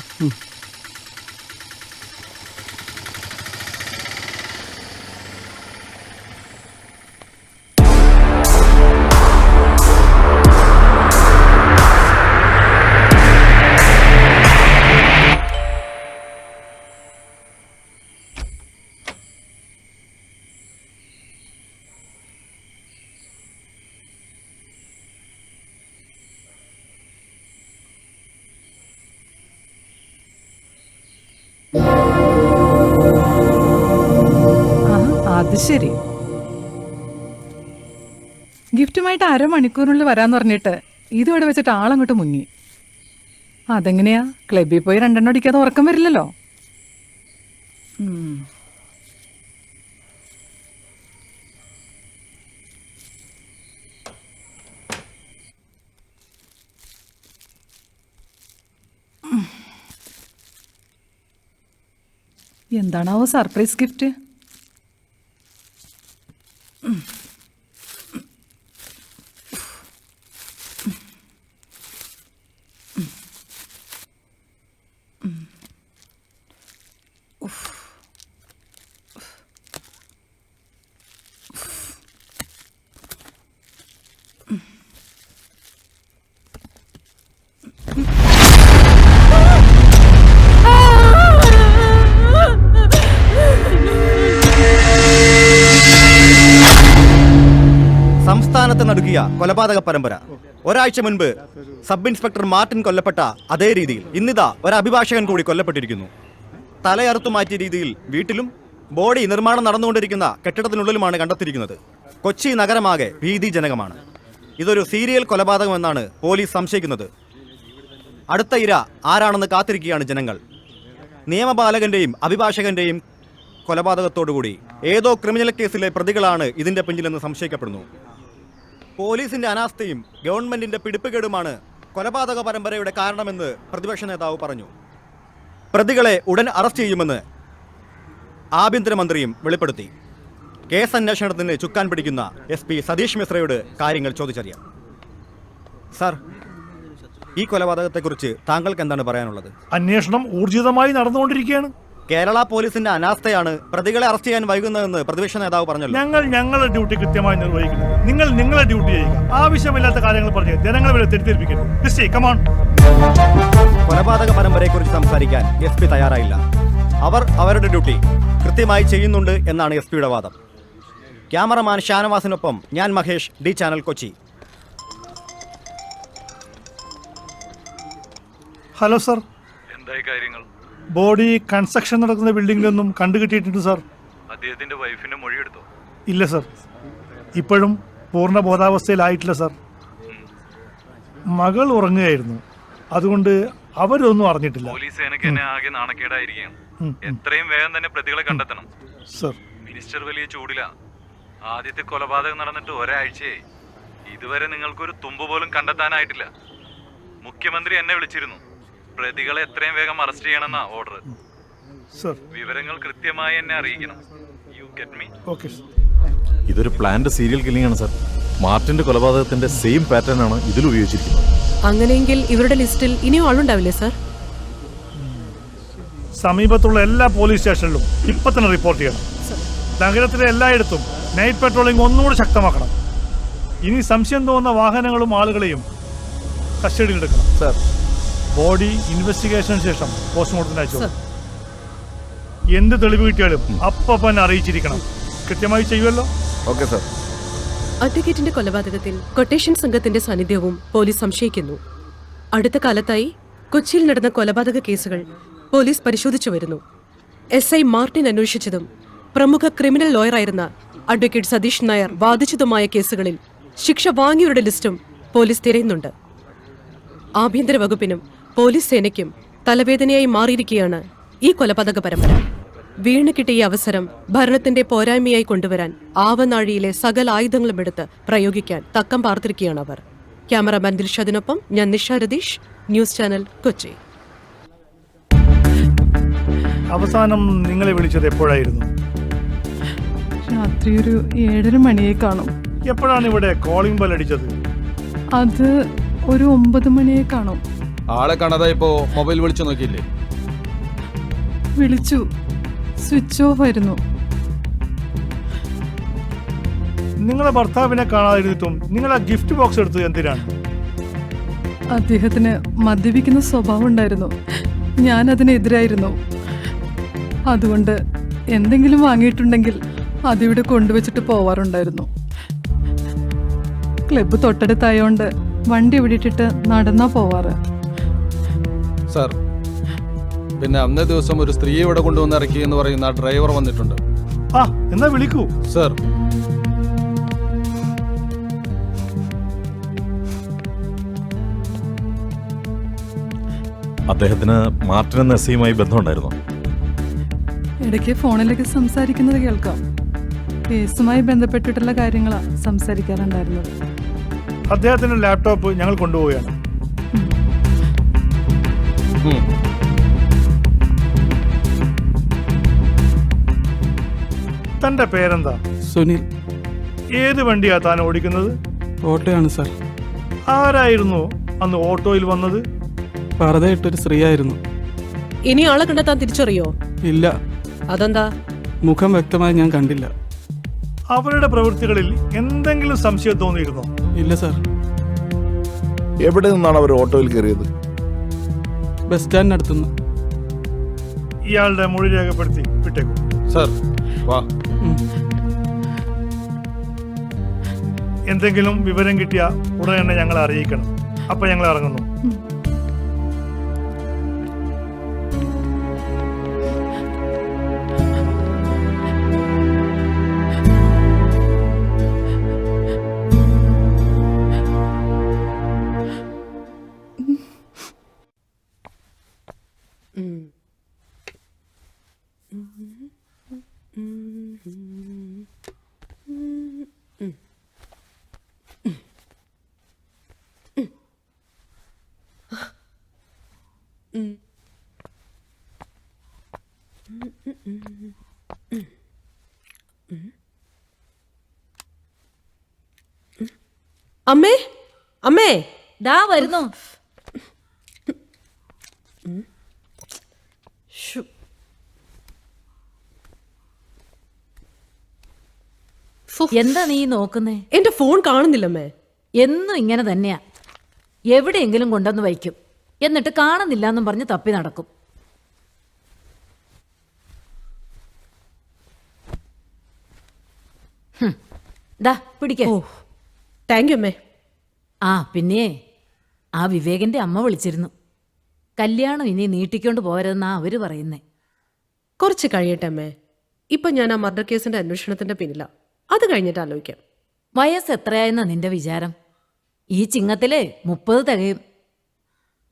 അത് ശരി. ഗിഫ്റ്റുമായിട്ട് അരമണിക്കൂറിനുള്ളിൽ വരാന്ന് പറഞ്ഞിട്ട് ഇതിവിടെ വെച്ചിട്ട് ആളങ്ങോട്ട് മുങ്ങി. അതെങ്ങനെയാ? ക്ലബിൽ പോയി 2 എണ്ണം അടിക്കാതെ ഉറക്കം വരില്ലല്ലോ. എന്താണാവോ സർപ്രൈസ് ഗിഫ്റ്റ്? സംസ്ഥാനത്ത് നടുക്കിയ കൊലപാതക പരമ്പര. ഒരാഴ്ച മുൻപ് സബ് ഇൻസ്പെക്ടർ മാർട്ടിൻ കൊല്ലപ്പെട്ട അതേ രീതിയിൽ ഇന്നിതാ ഒരു അഭിഭാഷകൻ കൂടി കൊല്ലപ്പെട്ടിരിക്കുന്നു. തലയറുത്തു മാറ്റിയ രീതിയിൽ വീട്ടിലും ബോഡി നിർമ്മാണം നടന്നുകൊണ്ടിരിക്കുന്ന കെട്ടിടത്തിനുള്ളിലുമാണ് കണ്ടെത്തിയിരിക്കുന്നത്. കൊച്ചി നഗരമാകെ ഭീതിജനകമാണ്. ഇതൊരു സീരിയൽ കൊലപാതകമെന്നാണ് പോലീസ് സംശയിക്കുന്നത്. അടുത്ത ഇര ആരാണെന്ന് കാത്തിരിക്കുകയാണ് ജനങ്ങൾ. നിയമപാലകന്റെയും അഭിഭാഷകന്റെയും കൊലപാതകത്തോടുകൂടി ഏതോ ക്രിമിനൽ കേസിലെ പ്രതികളാണ് ഇതിന്റെ പിന്നിലെന്ന് സംശയിക്കപ്പെടുന്നു. പോലീസിന്റെ അനാസ്ഥയും ഗവൺമെന്റിന്റെ പിടിപ്പുകേടുമാണ് കൊലപാതക പരമ്പരയുടെ കാരണമെന്ന് പ്രതിപക്ഷ നേതാവ് പറഞ്ഞു. പ്രതികളെ ഉടൻ അറസ്റ്റ് ചെയ്യുമെന്ന് ആഭ്യന്തരമന്ത്രിയും വെളിപ്പെടുത്തി. കേസ് അന്വേഷണത്തിന് ചുക്കാൻ പിടിക്കുന്ന SP സതീഷ് മിശ്രയോട് കാര്യങ്ങൾ ചോദിച്ചറിയാം. സാർ, ഈ കൊലപാതകത്തെക്കുറിച്ച് താങ്കൾക്ക് എന്താണ് പറയാനുള്ളത്? അന്വേഷണം ഊർജിതമായി നടന്നുകൊണ്ടിരിക്കുകയാണ്. കേരള പോലീസിന്റെ അനാസ്ഥയാണ് പ്രതികളെ അറസ്റ്റ് ചെയ്യാൻ വൈകുന്നതെന്ന് പ്രതിപക്ഷ നേതാവ് പറഞ്ഞല്ലോ. ഞങ്ങൾ ഞങ്ങളുടെ ഡ്യൂട്ടി കൃത്യമായി നിർവഹിക്കുന്നു. നിങ്ങൾ നിങ്ങളുടെ ഡ്യൂട്ടി ചെയ്യുക. ആവശ്യമില്ലാത്ത കാര്യങ്ങൾ പറഞ്ഞ് ജനങ്ങളെ വരെ തെറ്റിദ്ധരിപ്പിക്കരുത്. കമാൺ. കൊലപാതക പരമ്പരയെക്കുറിച്ച് സംസാരിക്കാൻ SP തയ്യാറായില്ല. അവർ അവരുടെ ഡ്യൂട്ടി കൃത്യമായി ചെയ്യുന്നുണ്ട് എന്നാണ് SPയുടെ വാദം. ക്യാമറമാൻ ഷാനവാസിനൊപ്പം ഞാൻ Mahesh, D channel, Kochi. Hello sir. എന്തായി കാര്യങ്ങൾ? ബോഡി കൺസ്ട്രക്ഷൻ നടക്കുന്ന ബിൽഡിംഗിലൊന്നും കണ്ടുകിട്ടിയിട്ടുണ്ട് സാർ. അദ്ദേഹത്തിന്റെ വൈഫിന്റെ മൊഴിയെടുത്തോ? ഇല്ല സർ, ഇപ്പോഴും പൂർണ്ണ ബോധാവസ്ഥയിലായിട്ടില്ല സർ. മകൾ ഉറങ്ങുകയായിരുന്നു, അതുകൊണ്ട് അവരൊന്നും അറിഞ്ഞിട്ടില്ല. പോലീസ് സേനയ്ക്ക് തന്നെ ആകെ നാണക്കേടായിരിക്കുകയാണ്. എത്രയും വേഗം തന്നെ പ്രതികളെ കണ്ടെത്തണം സർ. മിനിസ്റ്റർ വലിയ ചൂടില. ആദ്യത്തെ കൊലപാതകം നടന്നിട്ട് ഒരാഴ്ചയായി. ഇതുവരെ നിങ്ങൾക്കൊരു തുമ്പ് പോലും കണ്ടെത്താനായിട്ടില്ല. മുഖ്യമന്ത്രി എന്നെ വിളിച്ചിരുന്നു. പ്രതികളെ എത്രയും വേഗം അറസ്റ്റ് ചെയ്യണമെന്നാ ഓർഡർ. വിവരങ്ങൾ കൃത്യമായി എന്നെ അറിയിക്കണം. You get me? Okay sir. ഇതൊരു പ്ലാൻഡ് സീരിയൽ കില്ലിംഗ് ആണ് സർ. മാർട്ടിന്റെ കൊലപാതകത്തിന്റെ സെയിം പാറ്റേൺ ആണ് ഇതിൽ ഉപയോഗിച്ചിരിക്കുന്നത്. അങ്ങനെയെങ്കിൽ ഇവരുടെ ലിസ്റ്റിൽ ഇനിയും ആളുണ്ടാവില്ലേ സർ? സമീപത്തുള്ള എല്ലാ പോലീസ് സ്റ്റേഷനിലും ഇപ്പൊ തന്നെ റിപ്പോർട്ട് ചെയ്യണം. നഗരത്തിലെ എല്ലായിടത്തും നൈറ്റ് പെട്രോളിംഗ് ഒന്നുകൂടി ശക്തമാക്കണം. ഇനി സംശയം തോന്നുന്ന വാഹനങ്ങളും ആളുകളെയും കസ്റ്റഡിയിലെടുക്കണം സർ. ബോഡി ഇൻവെസ്റ്റിഗേഷന് ശേഷം പോസ്റ്റ്മോർട്ടത്തിന് അയച്ചു. എന്ത് തെളിവ് കിട്ടിയാലും അപ്പം അറിയിച്ചിരിക്കണം. കൃത്യമായി ചെയ്യുമല്ലോ? Okay sir. അഡ്വക്കേറ്റിന്റെ കൊലപാതകത്തിൽ കൊട്ടേഷൻ സംഘത്തിന്റെ സാന്നിധ്യവും പോലീസ് സംശയിക്കുന്നു. അടുത്ത കാലത്തായി കൊച്ചിയിൽ നടന്ന കൊലപാതക കേസുകൾ പോലീസ് പരിശോധിച്ചു വരുന്നു. SI മാർട്ടിൻ അന്വേഷിച്ചതും പ്രമുഖ ക്രിമിനൽ ലോയറായിരുന്ന അഡ്വക്കേറ്റ് സതീഷ് നായർ വാദിച്ചതുമായ കേസുകളിൽ ശിക്ഷ വാങ്ങിയവരുടെ ലിസ്റ്റും പോലീസ് തിരയുന്നുണ്ട്. ആഭ്യന്തര വകുപ്പിനും പോലീസ് സേനയ്ക്കും തലവേദനയായി മാറിയിരിക്കുകയാണ് ഈ കൊലപാതക പരമ്പര. വീണ് കിട്ടിയ അവസരം ഭരണത്തിന്റെ പോരായ്മയായി കൊണ്ടുവരാൻ ആവനാഴിയിലെ സകല ആയുധങ്ങളും എടുത്ത് പ്രയോഗിക്കാൻ തക്കം പാർത്തിരിക്കുകയാണ് അവർ. ക്യാമറാമാൻ ദിൽഷാദിനൊപ്പം ഞാൻ നിഷ രതീഷ്, ന്യൂസ് ചാനൽ, കൊച്ചി. അവസാനം നിങ്ങളെ വിളിച്ചത് എപ്പോഴായിരുന്നു? രാത്രി ഒരു 7:30 മണിയെ കാണും. എപ്പോഴാണ് ഇവിടെ കോളിംഗ് ബെൽ അടിച്ചത്? അത് ഒരു 9 മണിയെ കാണും. ആളെ കാണാതെ ഇപ്പോ മൊബൈൽ വിളിച്ചു നോക്കിയില്ലേ? വിളിച്ചു, സ്വിച്ച് ഓഫ് ആയിരുന്നു. നിങ്ങളെ ഭർത്താവിനെ കാണാതിരുന്നിട്ടും നിങ്ങൾ ആ ഗിഫ്റ്റ് ബോക്സ് എടുത്തത് എന്തിനാണ്? അദ്ദേഹത്തിന് മദ്യപിക്കുന്ന സ്വഭാവം ഉണ്ടായിരുന്നു. ഞാൻ അതിനെതിരായിരുന്നു. അതുകൊണ്ട് എന്തെങ്കിലും വാങ്ങിയിട്ടുണ്ടെങ്കിൽ അതിവിടെ കൊണ്ടുവച്ചിട്ട് പോവാറുണ്ടായിരുന്നു. ക്ലബ്ബ് തൊട്ടടുത്തായോണ്ട് വണ്ടി ഇവിടെ ഇട്ടിട്ട് നടന്നാ പോവാറ്. സർ, പിന്നെ അന്നേ ദിവസം ഒരു സ്ത്രീയെ ഇവിടെ കൊണ്ടുവന്ന് ഇറക്കി എന്ന് പറയുന്ന ആ ഡ്രൈവർ വന്നിട്ടുണ്ട്. ആ, എന്നാ വിളിക്കൂ സർ. അദ്ദേഹത്തിന് മാർട്ടിൻ എന്ന SIയുമായി ബന്ധമുണ്ടായിരുന്നു. ഇടയ്ക്ക് ഫോണിലേക്ക് സംസാരിക്കുന്നത് കേൾക്കാം. കേസുമായി ബന്ധപ്പെട്ടിട്ടുള്ള കാര്യങ്ങളാണ് സംസാരിക്കാറുണ്ടായിരുന്നത്. അദ്ദേഹത്തിന്റെ ലാപ്ടോപ്പ് ഞങ്ങൾ കൊണ്ടുപോവുകയാണ്. തന്റെ പേരെന്താ? സുനിൽ. ഏത് വണ്ടിയാ താൻ ഓടിക്കുന്നത്? ഓട്ടോയാണ് സാർ. ആരായിരുന്നു അന്ന് ഓട്ടോയിൽ വന്നത്? പർദ്ദയിട്ടൊരു സ്ത്രീയായിരുന്നു. ഇനി ആളെ കണ്ടെത്താൻ തിരിച്ചറിയോ? ഇല്ല. അതെന്താ? മുഖം വ്യക്തമായി ഞാൻ കണ്ടില്ല. അവരുടെ പ്രവൃത്തികളിൽ എന്തെങ്കിലും സംശയം തോന്നിയിരുന്നോ? ഇല്ല സാർ. എവിടെ നിന്നാണ് അവർ ഓട്ടോയിൽ കയറിയത്? ബസ് സ്റ്റാൻഡിനടുത്തുനിന്ന്. ഇയാളുടെ മൊഴി രേഖപ്പെടുത്തി വിട്ടേക്കും. സർ, വാ. എന്തെങ്കിലും വിവരം കിട്ടിയ ഉടനെ തന്നെ ഞങ്ങളെ അറിയിക്കണം. അപ്പൊ ഞങ്ങൾ ഇറങ്ങുന്നു. അമ്മേ അമ്മേ ദാ വരുന്നു. ശ്ശോ. ഫു. എന്താ നീ നോക്കുന്നേ? എന്റെ ഫോൺ കാണുന്നില്ലമ്മേ. എന്നും ഇങ്ങനെ തന്നെയാ. എവിടെയെങ്കിലും കൊണ്ടുവന്ന് വയ്ക്കും, എന്നിട്ട് കാണുന്നില്ല എന്നും പറഞ്ഞ് തപ്പി നടക്കും. ദാ പിടിക്ക. ഓ താങ്ക് യു അമ്മേ. ആ പിന്നെ ആ വിവേകിന്റെ അമ്മ വിളിച്ചിരുന്നു. കല്യാണം ഇനി നീട്ടിക്കൊണ്ട് പോരുതെന്നാ അവര് പറയുന്നേ. കുറച്ച് കഴിയട്ടെ അമ്മേ. ഇപ്പൊ ഞാൻ ആ മർഡർ കേസിന്റെ അന്വേഷണത്തിന്റെ പിന്നില. അത് കഴിഞ്ഞിട്ട് ആലോചിക്കാം. വയസ്സ് എത്രയായെന്നാ നിന്റെ വിചാരം? ഈ ചിങ്ങത്തിലെ 30 തികയും.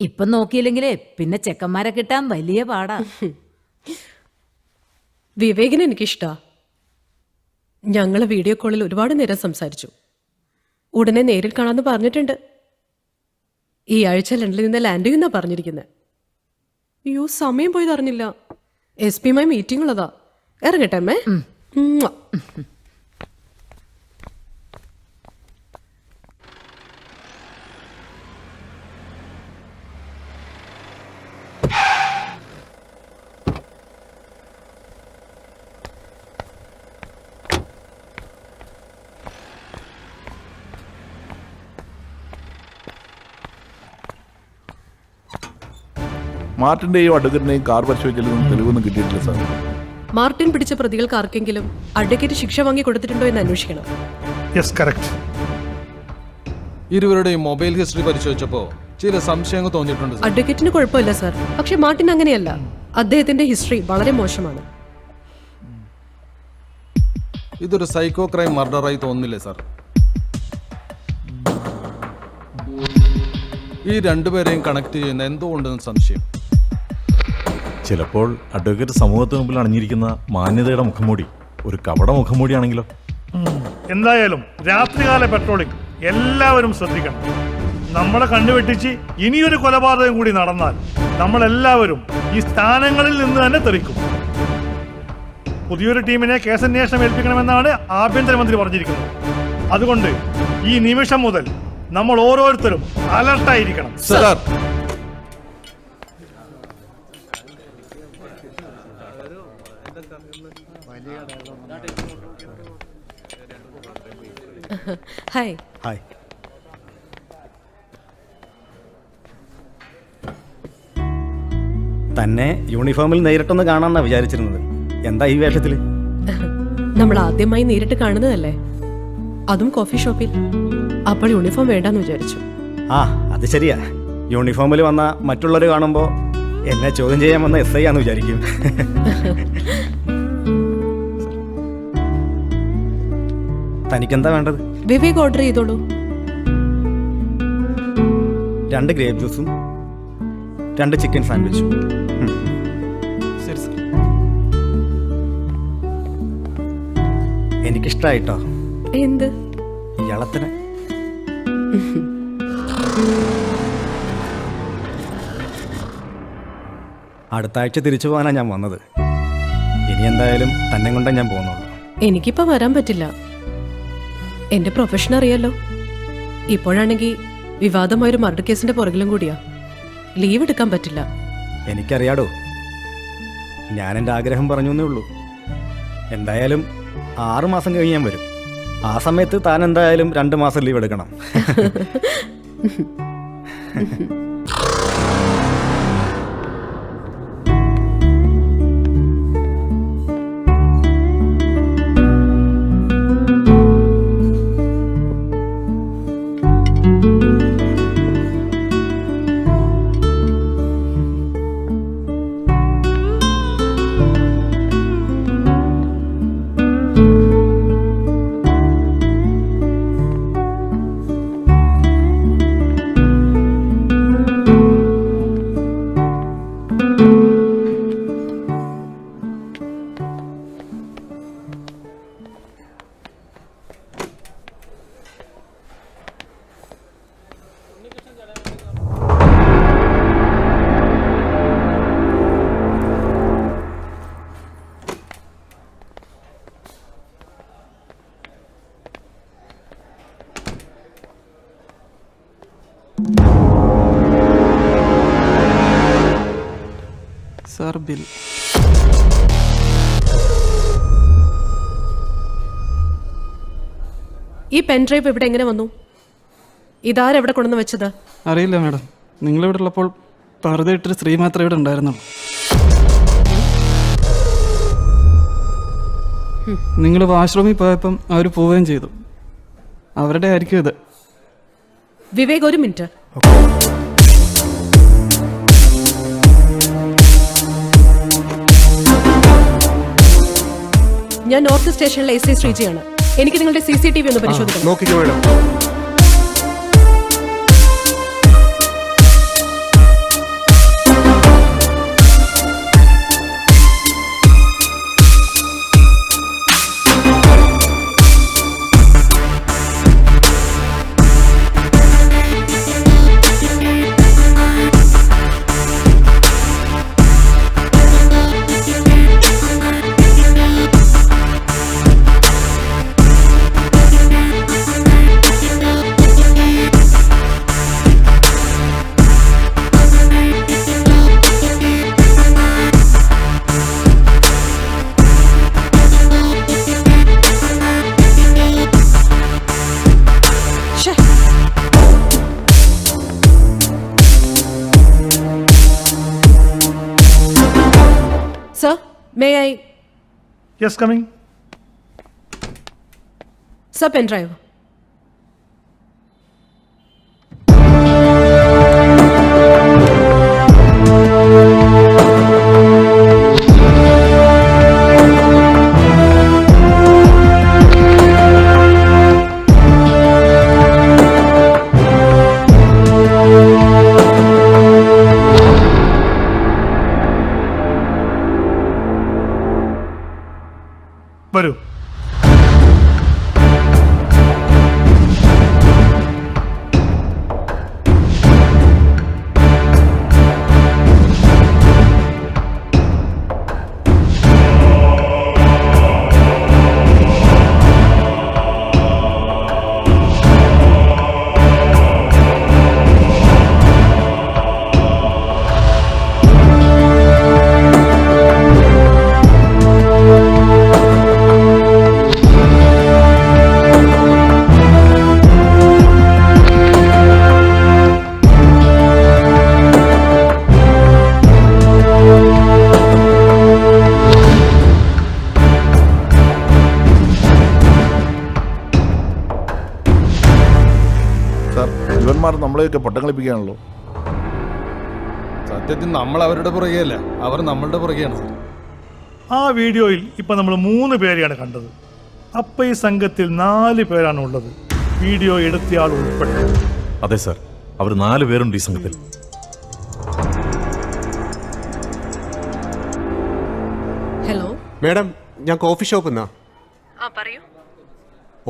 ഇപ്പം നോക്കിയില്ലെങ്കിലേ പിന്നെ ചെക്കന്മാരെ കിട്ടാൻ വലിയ പാടാ. വിവേകിനെ എനിക്കിഷ്ടാ. ഞങ്ങള് വീഡിയോ കോളിൽ ഒരുപാട് നേരം സംസാരിച്ചു. ഉടനെ നേരിൽ കാണാമെന്ന് പറഞ്ഞിട്ടുണ്ട്. ഈ ആഴ്ച ലണ്ടനിൽ നിന്ന് ലാൻഡ് ചെയ്യുന്നാ പറഞ്ഞിരിക്കുന്നത്. അയ്യോ സമയം പോയത് അറിഞ്ഞില്ല. SP യുമായി മീറ്റിംഗ് ഉള്ളതാ. ഇറങ്ങട്ടെ അമ്മേ. ഉമ്മുവ. മാർട്ടിന്റെയും അഡ്വക്കേറ്റിന്റെയും കാർ പരിശോധിച്ചാലും തെളിവൊന്നും കിട്ടിയിട്ടില്ല സാർ. മാർട്ടിൻ പിടിച്ച പ്രതികൾക്ക് ആർക്കെങ്കിലും അഡ്വക്കേറ്റ് ശിക്ഷ വാങ്ങി കൊടുത്തിട്ടുണ്ടോ എന്ന് അന്വേഷിക്കണം. Yes correct. ഇരുവരുടെയും മൊബൈൽ ഹിസ്റ്ററി പരിശോധിച്ചപ്പോൾ ചില സംശയങ്ങൾ തോന്നിയിട്ടുണ്ട് സാർ. അഡ്വക്കേറ്റിന് കുഴപ്പമില്ല സാർ. പക്ഷെ മാർട്ടിൻ അങ്ങനെയല്ല. അദ്ദേഹത്തിന്റെ ഹിസ്റ്ററി വളരെ മോശമാണ്. ഇതൊരു സൈക്കോ ക്രൈം മർഡറായി തോന്നുന്നില്ലേ സാർ? ഈ രണ്ടുപേരെയും കണക്ട് ചെയ്യുന്ന എന്തോ ഉണ്ടെന്ന് സംശയം. ചിലപ്പോൾ അഡ്വക്കേറ്റ് സമൂഹത്തിന് മുമ്പിൽ അണിഞ്ഞിരിക്കുന്ന മാന്യതയുടെ മുഖംമൂടി ഒരു കപട മുഖംമൂടിയാണെങ്കിലോ? എന്തായാലും രാത്രികാല പെട്രോളിംഗ് എല്ലാവരും ശ്രദ്ധിക്കണം. നമ്മളെ കണ്ടുവെട്ടിച്ച് ഇനിയൊരു കൊലപാതകം കൂടി നടന്നാൽ നമ്മളെല്ലാവരും ഈ സ്ഥാനങ്ങളിൽ നിന്ന് തന്നെ തെറിക്കും. പുതിയൊരു ടീമിനെ കേസന്വേഷണം ഏൽപ്പിക്കണമെന്നാണ് ആഭ്യന്തരമന്ത്രി പറഞ്ഞിരിക്കുന്നത്. അതുകൊണ്ട് ഈ നിമിഷം മുതൽ നമ്മൾ ഓരോരുത്തരും അലർട്ടായിരിക്കണം. Sir, hi. ഹായ്. തന്നെ യൂണിഫോമിൽ നേരിട്ടൊന്ന് കാണാമെന്നാ വിചാരിച്ചിരുന്നത്. എന്താ ഈ വേഷത്തില്? നമ്മൾ ആദ്യമായി നേരിട്ട് കാണുന്നതല്ലേ, അതും കോഫി ഷോപ്പിൽ. അപ്പോൾ യൂണിഫോം വേണ്ടെന്ന് വിചാരിച്ചു. ആ അത് ശരിയാ. യൂണിഫോമിൽ വന്ന മറ്റുള്ളവർ കാണുമ്പോൾ എന്നെ ചോദ്യം ചെയ്യാൻ വന്ന SI ആണെന്ന് വിചാരിക്കും. തനിക്കെന്താ വേണ്ടത്? വിവേക് ഓർഡർ ചെയ്തോളൂ. 2 ഗ്രേപ്പ് ജ്യൂസും 2 ചിക്കൻ സാൻഡ്വിച്ചും. ശരി സാർ. എനിക്കിഷ്ടായിട്ടോ എന്ത്? ഇളത്തിന്. അടുത്ത ആഴ്ച തിരിച്ചു പോകാനാണ് ഞാൻ വന്നത്. ഇനി എന്തായാലും തന്നെ കൊണ്ടേ ഞാൻ പോകുന്നുള്ളൂ. എനിക്കിപ്പോ വരാൻ പറ്റില്ല. എന്റെ പ്രൊഫഷൻ അറിയാലോ. ഇപ്പോഴാണെങ്കിൽ വിവാദമായൊരു മർഡർ കേസിന്റെ പുറകിലും കൂടിയാ. ലീവ് എടുക്കാൻ പറ്റില്ല. എനിക്കറിയാടോ. ഞാൻ എൻ്റെ ആഗ്രഹം പറഞ്ഞു എന്നേ ഉള്ളൂ. എന്തായാലും 6 മാസം കഴിഞ്ഞ് ഞാൻ വരും. ആ സമയത്ത് താൻ എന്തായാലും 2 മാസം ലീവ് എടുക്കണം. ബിൽ. ഈ പെൻഡ്രൈവ് ഇവിടെ എങ്ങനെ വന്നു? ഇതാരെവിടെ കൊണ്ടുവന്ന് വെച്ചത്? അറിയില്ല മാഡം. നിങ്ങളിവിടെ ഉള്ളപ്പോൾ പറുതയിട്ടൊരു സ്ത്രീ മാത്രമേ ഇവിടെ ഉണ്ടായിരുന്നുള്ളൂ. നിങ്ങൾ വാഷ്റൂമിൽ പോയപ്പം അവർ പോവുകയും ചെയ്തു. അവരുടെ ആയിരിക്കും ഇത്. വിവേക്, ഒരു മിനിറ്റ്. ഞാൻ നോർത്ത് സ്റ്റേഷനിലെ എസ് ഐ ശ്രീജിയാണ്. എനിക്ക് നിങ്ങളുടെ CCTV ഒന്ന് പരിശോധിക്കണം. നോക്കിക്കോ madam. Sir, may I? Yes, coming. Sir, pen drive. വരൂ. ഇവന്മാർ നമ്മളെയൊക്കെ പട്ടം കളിപ്പിക്കുകയാണല്ലോ. സത്യത്തിൽ നമ്മൾ അവരുടെ പുറകെയല്ല, അവർ നമ്മളുടെ പുറകെയാണ് സാർ. ആ വീഡിയോയിൽ ഇപ്പം നമ്മൾ 3 പേരെയാണ് കണ്ടത്. അപ്പം ഈ സംഘത്തിൽ 4 പേരാണ് ഉള്ളത്, വീഡിയോ എടുത്തയാൾ ഉൾപ്പെടെ. അതെ സാർ, അവർ 4 പേരുണ്ട് ഈ സംഘത്തിൽ. ഹലോ മാഡം, ഞാൻ കോഫി ഷോപ്പിൽ നിന്നാ. പറയൂ.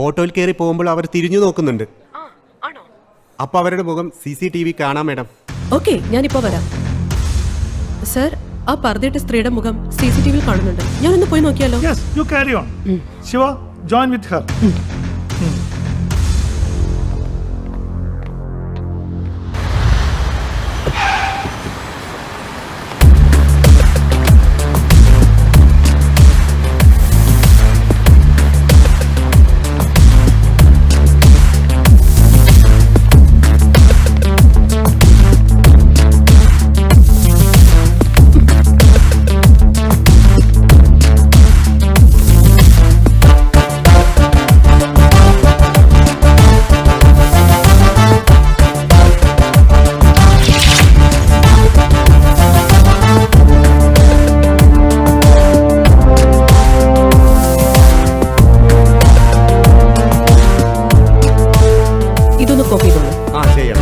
ഓട്ടോയിൽ കയറി പോകുമ്പോൾ അവർ തിരിഞ്ഞു നോക്കുന്നുണ്ട്. ആണോ? അപ്പൊ അവരുടെ മുഖം CCTV കാണാം മാഡം. ഓക്കെ, ഞാനിപ്പോ വരാം. സർ, ആ പർദ്ദയിട്ട സ്ത്രീയുടെ മുഖം CCTV കാണുന്നുണ്ട്. ഞാനൊന്ന് പോയി നോക്കിയാലോ? Yes, you carry on. Shiva, join with her. ഇതൊന്ന് കോപ്പി ചെയ്തോളൂ. ആ ചെയ്യാം.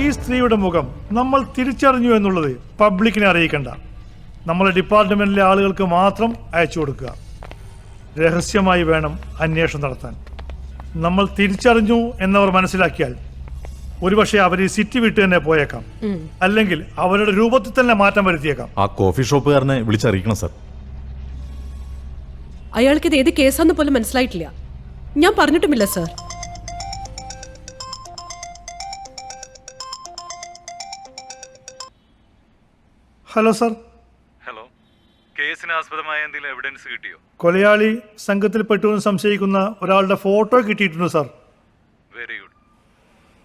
ഈ സ്ത്രീയുടെ മുഖം നമ്മൾ തിരിച്ചറിഞ്ഞു എന്നുള്ളത് പബ്ലിക്കിനെ അറിയിക്കണ്ട. നമ്മളെ ഡിപ്പാർട്ട്മെന്റിലെ ആളുകൾക്ക് മാത്രം അയച്ചു കൊടുക്കുക. രഹസ്യമായി വേണം അന്വേഷണം നടത്താൻ. നമ്മൾ തിരിച്ചറിഞ്ഞു എന്നവർ മനസ്സിലാക്കിയാൽ ഒരുപക്ഷെ അവർ സിറ്റി വിട്ട് തന്നെ പോയേക്കാം, അല്ലെങ്കിൽ അവരുടെ രൂപത്തിൽ തന്നെ മാറ്റം വരുത്തിയേക്കാം. ആ കോഫി ഷോപ്പുകാരനെ വിളിച്ചറിയിക്കണം സർ. അയാൾക്ക് ഇത് ഏത് കേസാന്ന് പോലും മനസ്സിലായിട്ടില്ല. ഞാൻ പറഞ്ഞിട്ടുമില്ല സർ. Hello sir. ഹലോ, കേസിന് ആസ്പദമായ എന്തെങ്കിലും എവിഡൻസ് കിട്ടിയോ? കൊലയാളി സംഘത്തിൽ പെട്ടുവെന്ന് സംശയിക്കുന്ന ഒരാളുടെ ഫോട്ടോ കിട്ടിയിട്ടുണ്ട് സർ. Very good.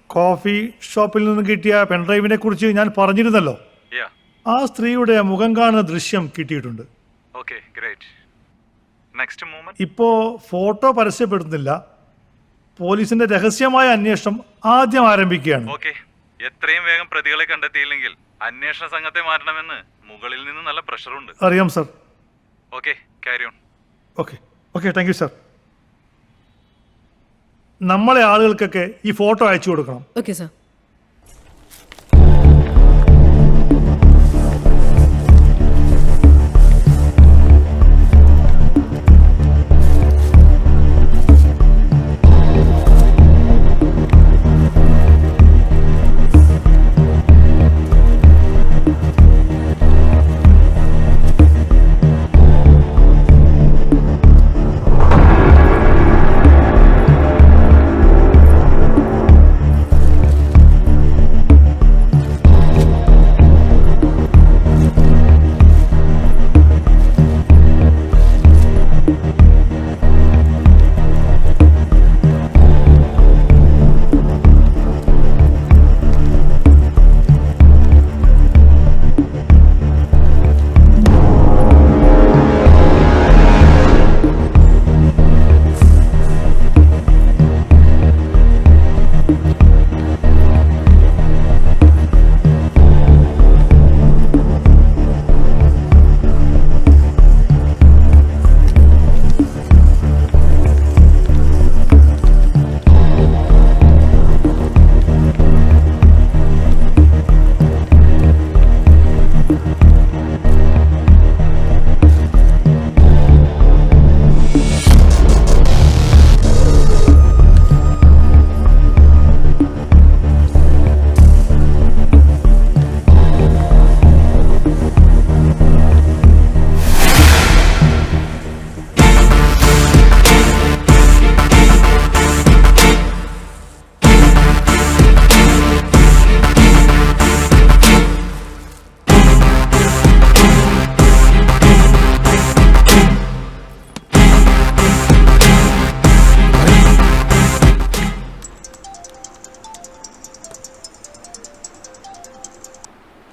കോഫി ഷോപ്പിൽ നിന്ന് കിട്ടിയ പെൻഡ്രൈവിനെ കുറിച്ച് ഞാൻ പറഞ്ഞിരുന്നല്ലോ. യാ. ആ സ്ത്രീയുടെ മുഖം കാണുന്ന ദൃശ്യം കിട്ടിയിട്ടുണ്ട്. Okay, great. Next movement. ഇപ്പോ ഫോട്ടോ പരസ്യപ്പെടുന്നില്ല. പോലീസിന്റെ രഹസ്യമായ അന്വേഷണം ആദ്യം ആരംഭിക്കുകയാണ്. ഓക്കെ, എത്രയും വേഗം പ്രതികളെ കണ്ടെത്തിയില്ലെങ്കിൽ അന്വേഷണ സംഘത്തെ മാറ്റണമെന്ന് മുകളിൽ നിന്ന് നല്ല പ്രഷറുണ്ട്. അറിയാം sir. Okay, carry on. Okay okay, thank you sir. നമ്മളെ ആളുകൾക്കൊക്കെ ഈ ഫോട്ടോ അയച്ചു കൊടുക്കണം. Okay sir.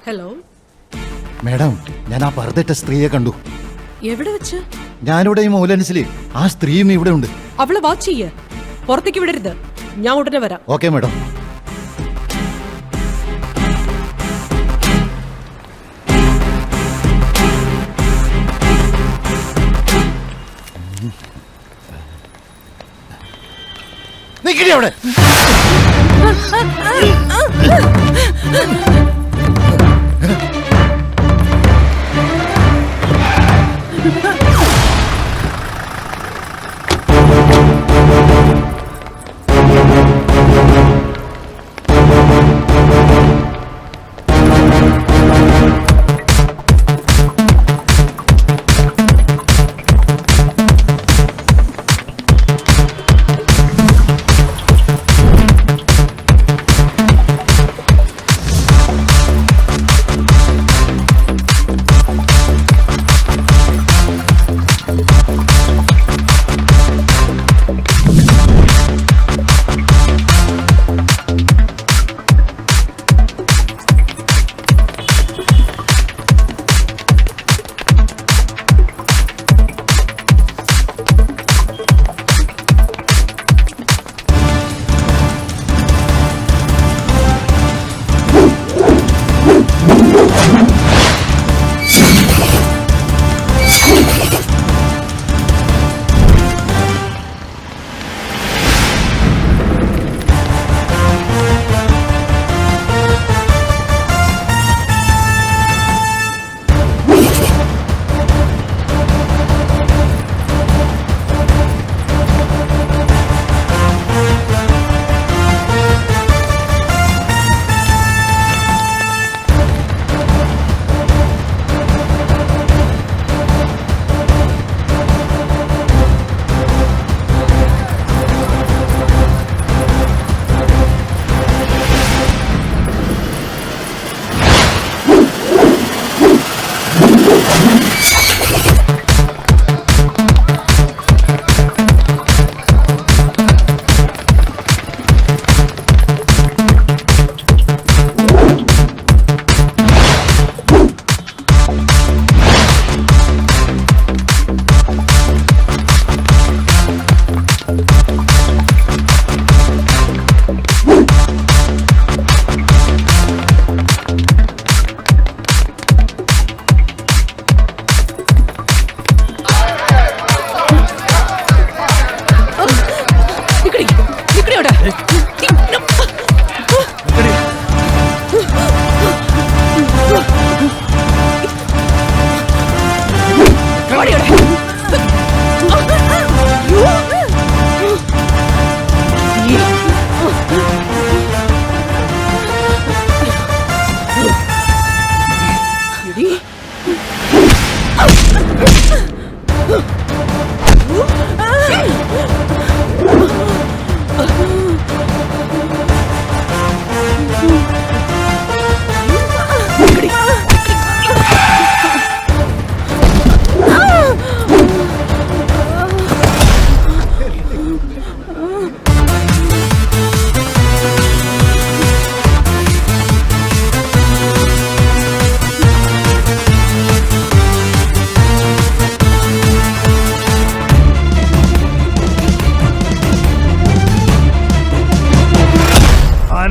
ഹലോ മേഡം, ഞാൻ ആ പർദ്ദയിട്ട സ്ത്രീയെ കണ്ടു. എവിടെ വെച്ച്? ഞാനിവിടെ ഈ മൂലൻസില്. ആ സ്ത്രീയും ഇവിടെ ഉണ്ട്. അവളെ വാച്ച് ചെയ്യ, പുറത്തേക്ക് വിടരുത്. ഞാൻ ഉടനെ വരാം. Okay madam. നിക്കടി അവിടെ.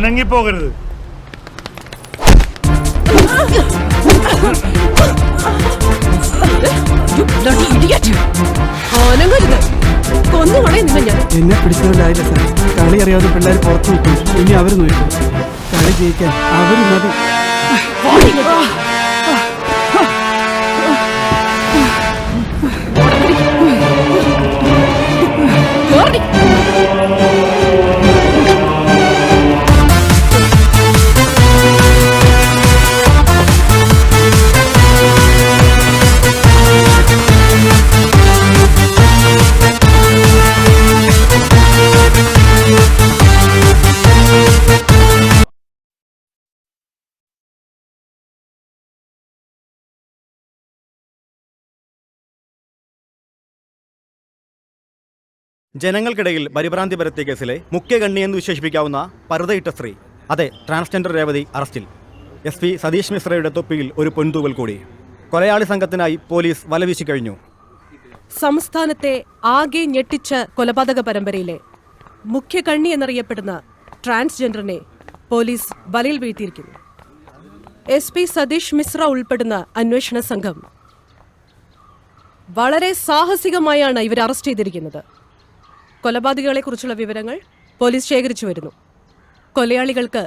അനങ്ങിപ്പോകരുത്. എന്നെ പിടിച്ചതുകൊണ്ടായില്ല സാർ. കളി അറിയാതെ പിള്ളേർ പുറത്തു വിട്ടു. ഇനി അവർ നോക്കും. കളി ജയിക്കാൻ അവർ മതി. ജനങ്ങൾക്കിടയിൽ പരിഭ്രാന്തി പരത്തിയ കേസിലെ മുഖ്യകണ്ണി എന്ന് വിശേഷിപ്പിക്കാവുന്ന പർദ്ദയിട്ട സ്ത്രീ, അതെ, ട്രാൻസ്ജെൻഡർ രേവതി അറസ്റ്റിൽ. SP സതീഷ് മിശ്രയുടെ തൊപ്പിയിൽ ഒരു പൊൻതൂവൽ കൂടി. കൊലയാളി സംഘത്തിനായി പോലീസ് വലവീശി കഴിഞ്ഞു. സംസ്ഥാനത്തെ ആകെ ഞെട്ടിച്ച കൊലപാതക പരമ്പരയിലെ മുഖ്യകണ്ണി എന്നറിയപ്പെടുന്ന ട്രാൻസ്ജെൻഡറിനെ പോലീസ് വലയിൽ വീഴ്ത്തിയിരിക്കുന്നു. SP സതീഷ് മിശ്ര ഉൾപ്പെടുന്ന അന്വേഷണ സംഘം വളരെ സാഹസികമായാണ് ഇവർ അറസ്റ്റ് ചെയ്തിരിക്കുന്നത്. കൊലപാതകളെക്കുറിച്ചുള്ള വിവരങ്ങൾ പോലീസ് ശേഖരിച്ചു വരുന്നു. കൊലയാളികൾക്ക്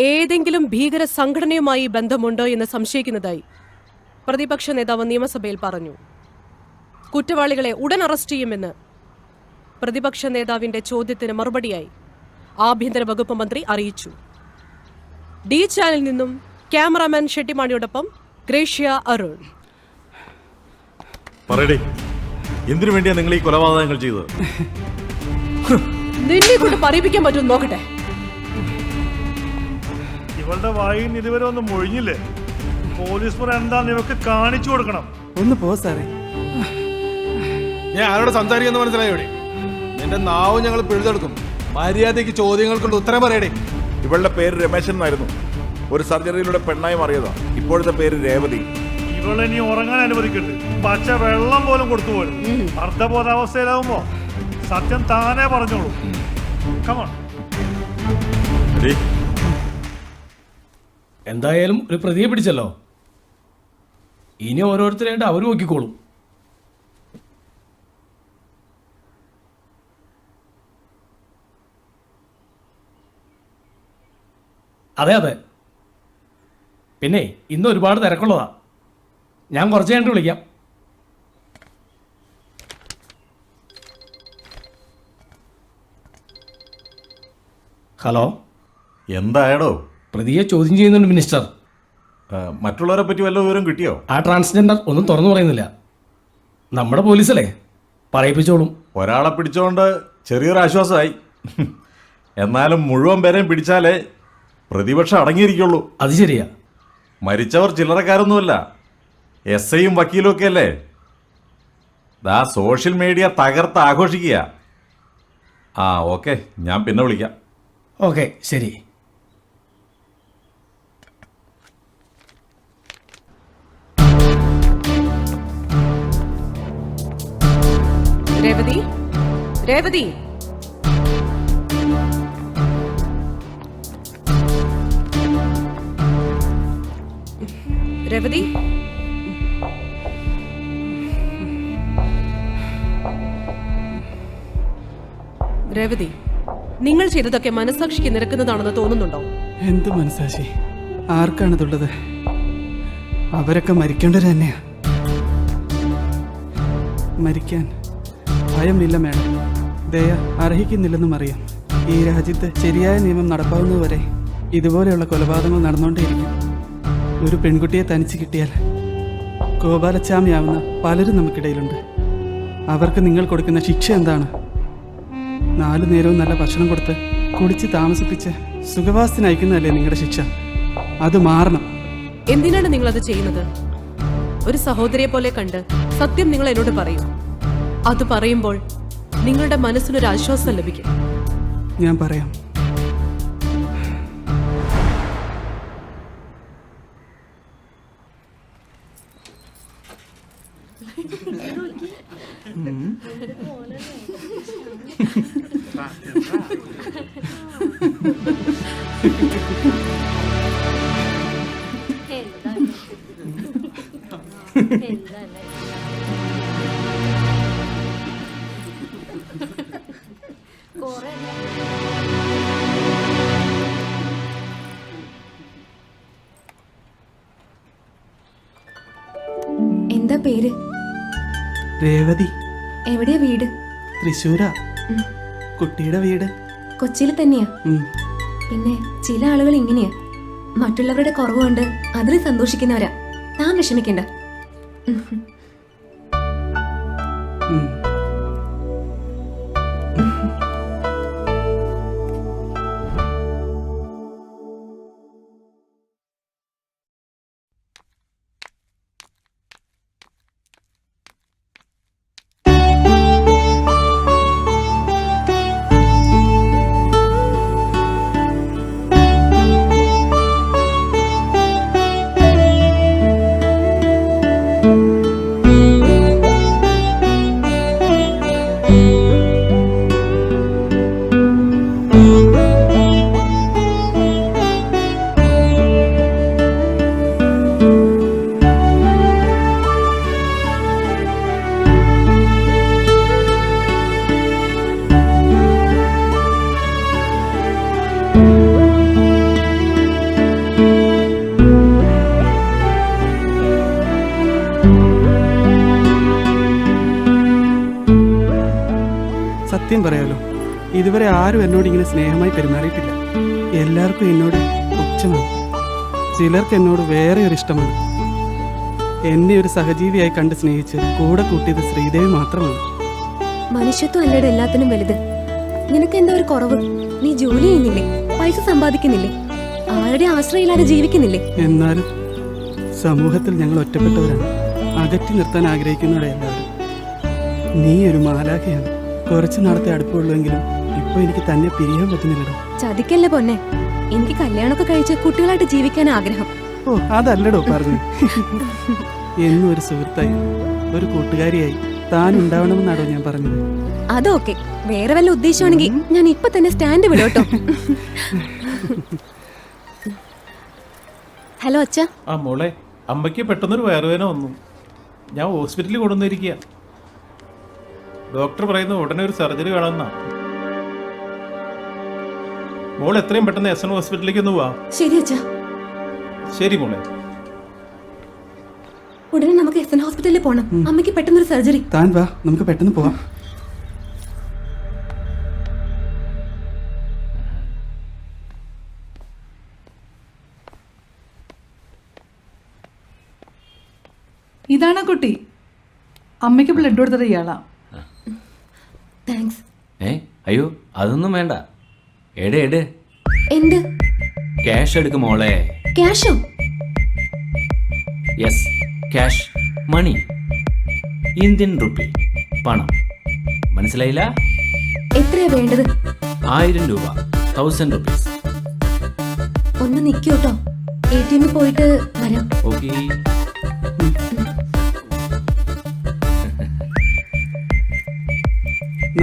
ഏതെങ്കിലും ഭീകര സംഘടനയുമായി ബന്ധമുണ്ടോ എന്ന് സംശയിക്കുന്നതായി പ്രതിപക്ഷ നേതാവ് നിയമസഭയിൽ പറഞ്ഞു. കുറ്റവാളികളെ ഉടൻ അറസ്റ്റ് ചെയ്യുമെന്ന് പ്രതിപക്ഷ നേതാവിന്റെ ചോദ്യത്തിന് മറുപടിയായി ആഭ്യന്തര വകുപ്പ് മന്ത്രി അറിയിച്ചു. ഡി ചാനലിൽ നിന്നും ക്യാമറാമാൻ ഷെട്ടിമാണിയോടൊപ്പം ഗ്രേഷ്യ അരുൺ. പറയടേ, എന്തിനു വേണ്ടിയാ നിങ്ങൾ ഈ കൊലപാതകങ്ങൾ ചെയ്തത്? നിന്നെ കൊണ്ട് പറയിപ്പിക്കാൻ പറ്റും നോക്കട്ടെ. ഇവളുടെ വായിൽ നിന്ന് ഇതുവരെ ഒന്നും മൊഴിഞ്ഞില്ലേ? പോലീസ് പറ എന്താന്ന് ഇവർക്ക് കാണിച്ചു കൊടുക്കണം. ഒന്ന് പോ സാറേ. ഞാൻ ആരോട് സംസാരിക്കുന്ന മനസ്സിലായോടെ? നിന്റെ നാവും ഞങ്ങൾ പിഴുതെടുക്കും. മര്യാദയ്ക്ക് ചോദ്യങ്ങൾക്കുള്ള ഉത്തരം പറയടേ. ഇവളുടെ പേര് രമേശൻ എന്നായിരുന്നു. ഒരു സർജറിയിലൂടെ പെണ്ണായി മാറിയതാ. ഇപ്പോഴത്തെ പേര് രേവതി. ഇവളിനി ഉറങ്ങാൻ അനുവദിക്കരുത്. പച്ച വെള്ളം പോലും കൊടുത്തു പോലും. അർദ്ധബോധാവസ്ഥയിലാവുമ്പോ സത്യം താനേ പറഞ്ഞോളൂ. കമോൺ. എന്തായാലും ഒരു പ്രതിയെ പിടിച്ചല്ലോ. ഇനി ഓരോരുത്തരായിട്ട് അവർ നോക്കിക്കോളും. അതെ അതെ. പിന്നെ ഇന്ന് ഒരുപാട് തിരക്കുള്ളതാ. ഞാൻ കുറച്ച് കഴിഞ്ഞിട്ട് വിളിക്കാം. ഹലോ, എന്തായടോ? പ്രതിയെ ചോദ്യം ചെയ്യുന്നുണ്ട് മിനിസ്റ്റർ. മറ്റുള്ളവരെ പറ്റി വല്ല വിവരം കിട്ടിയോ? ആ ട്രാൻസ്ജെൻഡർ ഒന്നും തുറന്നു പറയുന്നില്ല. നമ്മുടെ പോലീസല്ലേ, പറയിപ്പിച്ചോളും. ഒരാളെ പിടിച്ചോണ്ട് ചെറിയൊരു ആശ്വാസമായി. എന്നാലും മുഴുവൻ പേരെയും പിടിച്ചാലേ പ്രതിപക്ഷം അടങ്ങിയിരിക്കുള്ളൂ. അത് ശരിയാ. മരിച്ചവർ ചില്ലറക്കാരൊന്നുമല്ല, SIയും വക്കീലും ഒക്കെ അല്ലേ. ദാ സോഷ്യൽ മീഡിയ തകർത്ത് ആഘോഷിക്കുക. ഓക്കെ, ഞാൻ പിന്നെ വിളിക്കാം. ഓക്കെ, ശരി. രേവതി, രേവതി, രേവതി, രേവതി, നിങ്ങൾ ചെയ്തതൊക്കെ മനസാക്ഷിക്ക് നിരക്കുന്നതാണെന്ന് തോന്നുന്നുണ്ടോ? എന്ത് മനസാക്ഷി? ആർക്കാണിതുള്ളത്? അവരൊക്കെ മരിക്കേണ്ടത് തന്നെയാ. മരിക്കാൻ ഭയമില്ല മേഡം. ദയ അർഹിക്കുന്നില്ലെന്നും അറിയാം. ഈ രാജ്യത്ത് ശരിയായ നിയമം നടപ്പാവുന്നതുവരെ ഇതുപോലെയുള്ള കൊലപാതകങ്ങൾ നടന്നുകൊണ്ടേയിരിക്കും. ഒരു പെൺകുട്ടിയെ തനിച്ച് കിട്ടിയാൽ ഗോപാലച്ചാമിയാവുന്ന പലരും നമുക്കിടയിലുണ്ട്. അവർക്ക് നിങ്ങൾ കൊടുക്കുന്ന ശിക്ഷ എന്താണ്? 4 നേരവും നല്ല ഭക്ഷണം കൊടുത്ത് കുടിച്ച് താമസിപ്പിച്ച് സുഖവാസത്തിനയക്കുന്നതല്ലേ നിങ്ങളുടെ ശിക്ഷ? അത് മാറണം. എന്തിനാണ് നിങ്ങൾ അത് ചെയ്യുന്നത്? ഒരു സഹോദരിയെ പോലെ കണ്ട് സത്യം നിങ്ങൾ എന്നോട് പറയൂ. അത് പറയുമ്പോൾ നിങ്ങളുടെ മനസ്സിനൊരു ആശ്വാസം ലഭിക്കും. ഞാൻ പറയാം. എന്താ പേര്? രേവതി. എവിടെയാ വീട്? തൃശ്ശൂരാ. കുട്ടിയുടെ വീട് കൊച്ചിയിൽ തന്നെയാ. പിന്നെ ചില ആളുകൾ ഇങ്ങനെയാ, മറ്റുള്ളവരുടെ കുറവുകൊണ്ട് അതിൽ സന്തോഷിക്കുന്നവരാ. താൻ വിഷമിക്കണ്ട. സത്യം പറയാലോ, ഇതുവരെ ആരും എന്നോട് ഇങ്ങനെ സ്നേഹമായി പെരുമാറിയിട്ടില്ല. എല്ലാവർക്കും എന്നോട് പുച്ഛമാണ്. ചിലർക്ക് എന്നോട് വേറെ ഒരു ഇഷ്ടമാണ്. എന്നെ ഒരു സഹജീവിയായി കണ്ട് സ്നേഹിച്ച് കൂടെ കൂട്ടിയത് ശ്രീദേവി മാത്രമാണ്. മനുഷ്യത്വം അല്ലയുടെ എല്ലാത്തിനും വലുത്. നിനക്ക് എന്താ ഒരു കുറവ്? നീ ജോലി ചെയ്യുന്നില്ലേ? പൈസ സമ്പാദിക്കുന്നില്ലേ? ആരുടെ ആശ്രയമില്ലാതെ ജീവിക്കുന്നില്ലേ? എന്നാലും സമൂഹത്തിൽ ഞങ്ങൾ ഒറ്റപ്പെട്ടവരാണ്. അകറ്റി നിർത്താൻ ആഗ്രഹിക്കുന്നവരെ എല്ലാവരും. നീ ഒരു മാലാഖയാണ്. കുറച്ച് നാളത്തെ അടുപ്പമുള്ളെങ്കിലും ഇപ്പൊ എനിക്ക് തന്നെ പിരിയാൻ പറ്റുന്നില്ലടോ. ചതിക്കല്ലേ പൊന്നെ. എനിക്ക് കല്യാണമൊക്കെ കഴിച്ച് കുട്ടികളായിട്ട് ജീവിക്കാൻ ആഗ്രഹം. ഓ, അതല്ലടോ പറഞ്ഞു. എന്നും ഒരു സുഹൃത്തായി, ഒരു കൂട്ടുകാരിയായി താൻ ഉണ്ടാവണമെന്നാണോ ഞാൻ പറഞ്ഞത്. അതൊക്കെ വേറെ വല്ല ഉദ്ദേശമാണെങ്കിൽ ഞാൻ ഇപ്പൊ തന്നെ സ്റ്റാൻഡ് വിടോട്ടോ. ഹലോ അച്ഛ. ആ മോളെ, അമ്മയ്ക്ക് പെട്ടെന്നൊരു വയറുവേദന വന്നു. ഞാൻ ഹോസ്പിറ്റലിൽ കൊണ്ടുവന്നിരിക്കുക. ഡോക്ടർ പറയുന്നത് ഉടനെ ഒരു സർജറി വേണമെന്നാ. മോൾ എത്രയും പെട്ടെന്ന് എസ് എൻ ഹോസ്പിറ്റലിലേക്ക് ഒന്ന് പോവാ. ശരി അച്ഛ. ശരി മോളെ. ഉടനെ നമുക്ക് എസ് എൻ ഹോസ്പിറ്റലിൽ പോണം. അമ്മയ്ക്ക് പെട്ടെന്നൊരു സർജറി. താൻ വാ, നമുക്ക് പെട്ടെന്ന് പോവാം. ഇതാണ് കുട്ടി. അമ്മയ്ക്ക് ബ്ലഡ് കൊടുത്തത് ഇയാളാ. താങ്ക്സ്. അയ്യോ അതൊന്നും വേണ്ട. എട് എന്ത്? ക്യാഷ് എടുക്കും മോളെ. ക്യാഷോ? Yes, cash money, Indian rupee, പണം. മനസ്സിലായില്ല? എത്രയാ വേണ്ടത്? 1000 രൂപ, 1000 റുപ്പീസ്. ഒന്ന് നിൽക്കൂട്ടോ, ATM പോയിട്ട് വരാം. ഓക്കേ.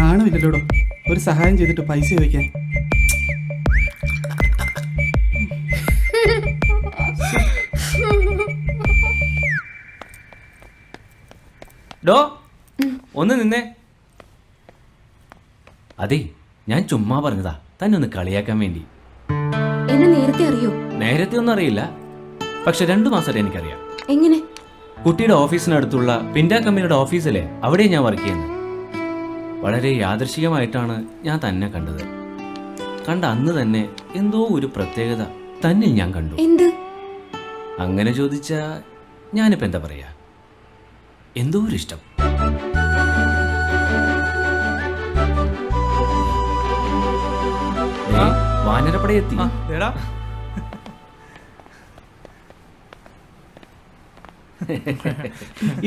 നാണമില്ലല്ലോടോ ഒരു സഹായം ചെയ്തിട്ട് പൈസ ചോദിക്കാൻ. ഡോ ഒന്ന് നിന്നേ. അതെ, ഞാൻ ചുമ്മാ പറഞ്ഞതാ, തന്നെ ഒന്ന് കളിയാക്കാൻ വേണ്ടി. എന്നെ നേരത്തെ അറിയോ? നേരത്തെ ഒന്നും അറിയില്ല, പക്ഷെ 2 മാസമായിട്ട് എനിക്കറിയാം. എങ്ങനെ? കുട്ടിയുടെ ഓഫീസിനടുത്തുള്ള പിൻഡ കമ്പനിയുടെ ഓഫീസിലെ അവിടെ ഞാൻ വർക്ക് ചെയ്യുന്നു. വളരെ യാദൃശികമായിട്ടാണ് ഞാൻ തന്നെ കണ്ടത്. കണ്ട അന്ന് തന്നെ എന്തോ ഒരു പ്രത്യേകത തന്നിൽ ഞാൻ കണ്ടു. എന്ത്? അങ്ങനെ ചോദിച്ചാ ഞാനിപ്പോ എന്താ പറയാ, എന്തോ ഒരു ഇഷ്ടം. വാനരപ്പട എത്തി.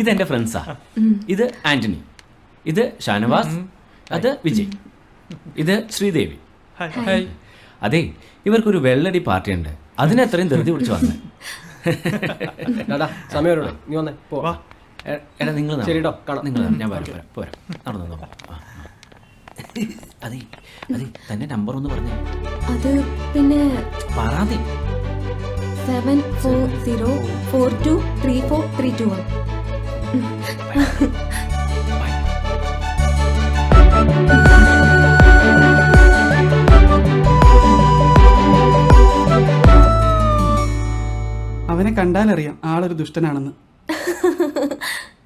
ഇതെന്റെ ഫ്രണ്ട്സാ. ഇത് ആന്റണി, ഇത് ഷാനവാസ്, അത് വിജയ്, ഇത് ശ്രീദേവി. അതെ, ഇവർക്കൊരു വെള്ളടി പാർട്ടി ഉണ്ട്. അതിനെത്രയും ധൃതി പിടിച്ചു വന്നേ. എടാ നിങ്ങൾ ഞാൻ പോരാ നടന്നു. അതെ അതെ, തന്റെ നമ്പർ ഒന്ന് പറഞ്ഞേ. അത് പിന്നെ പറയാതെ 7404234321. കണ്ടാലറിയാം ആളൊരു ദുഷ്ടനാണെന്ന്.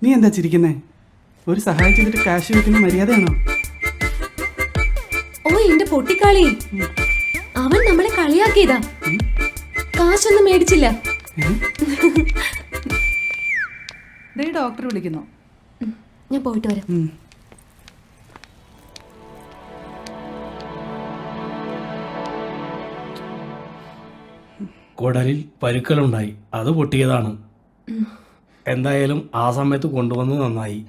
നീ എന്താ ചിരിക്കുന്നേ? ഒരു സഹായം ചെയ്തിട്ട് കാശ് വെക്കുന്ന മര്യാദയാണോ? ഓ എന്റെ പൊട്ടിക്കാളി, അവൻ നമ്മളെ കളിയാക്കിയതാ. കാശൊന്നും മേടിച്ചില്ല. ഡോക്ടർ വിളിക്കുന്നു. ഞാൻ പോയിട്ട് വരാം. കുടലിൽ പരുക്കലുണ്ടായി, അത് പൊട്ടിയതാണ്. എന്തായാലും ആ സമയത്ത് കൊണ്ടുവന്ന് നന്നായി.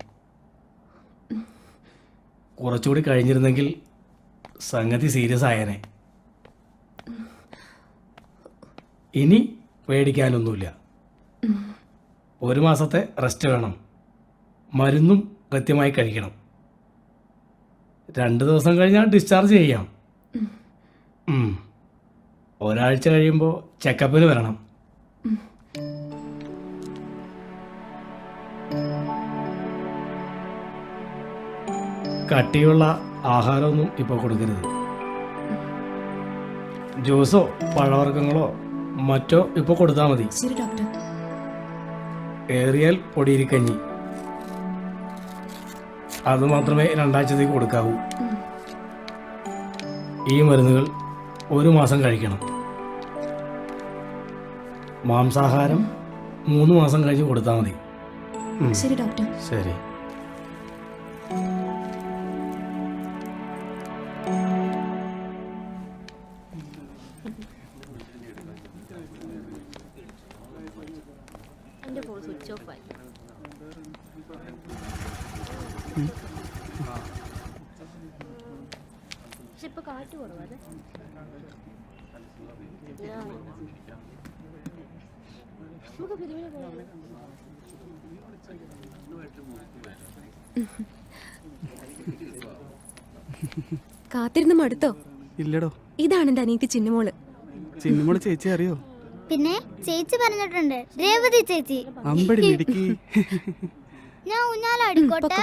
കുറച്ചുകൂടി കഴിഞ്ഞിരുന്നെങ്കിൽ സംഗതി സീരിയസ് ആയേനെ. ഇനി പേടിക്കാനൊന്നുമില്ല. 1 മാസത്തെ റെസ്റ്റ് വേണം. മരുന്നും കൃത്യമായി കഴിക്കണം. 2 ദിവസം കഴിഞ്ഞാൽ ഡിസ്ചാർജ് ചെയ്യാം. ഒരാഴ്ച കഴിയുമ്പോൾ ചെക്കപ്പിന് വരണം. കട്ടിയുള്ള ആഹാരമൊന്നും ഇപ്പോൾ കൊടുക്കരുത്. ജ്യൂസോ പഴവർഗ്ഗങ്ങളോ മറ്റോ ഇപ്പോൾ കൊടുത്താൽ മതി. ശരി ഡോക്ടർ. ഏറിയാൽ പൊടിയിരിക്കഞ്ഞി, അത് മാത്രമേ 2 ആഴ്ചത്തേക്ക് കൊടുക്കാവൂ. ഈ മരുന്നുകൾ 1 മാസം കഴിക്കണം. മാംസാഹാരം 3 മാസം കഴിഞ്ഞ് കൊടുത്താൽ മതി. ശരി ഡോക്ടർ. ശരി. കാത്തിരുന്ന് മടുത്തോ? ഇല്ലടോ. ഇതാണ് എന്റെ അനിയത്തി ചിന്നുമോള്. ചിന്നുമോള് ചേച്ചി അറിയോ? പിന്നെ ചേച്ചി പറഞ്ഞിട്ടുണ്ട്, രേവതി ചേച്ചി. അമ്പടി മിടുക്കി. ഞാൻ ഊഞ്ഞാലാടിക്കോട്ടെ?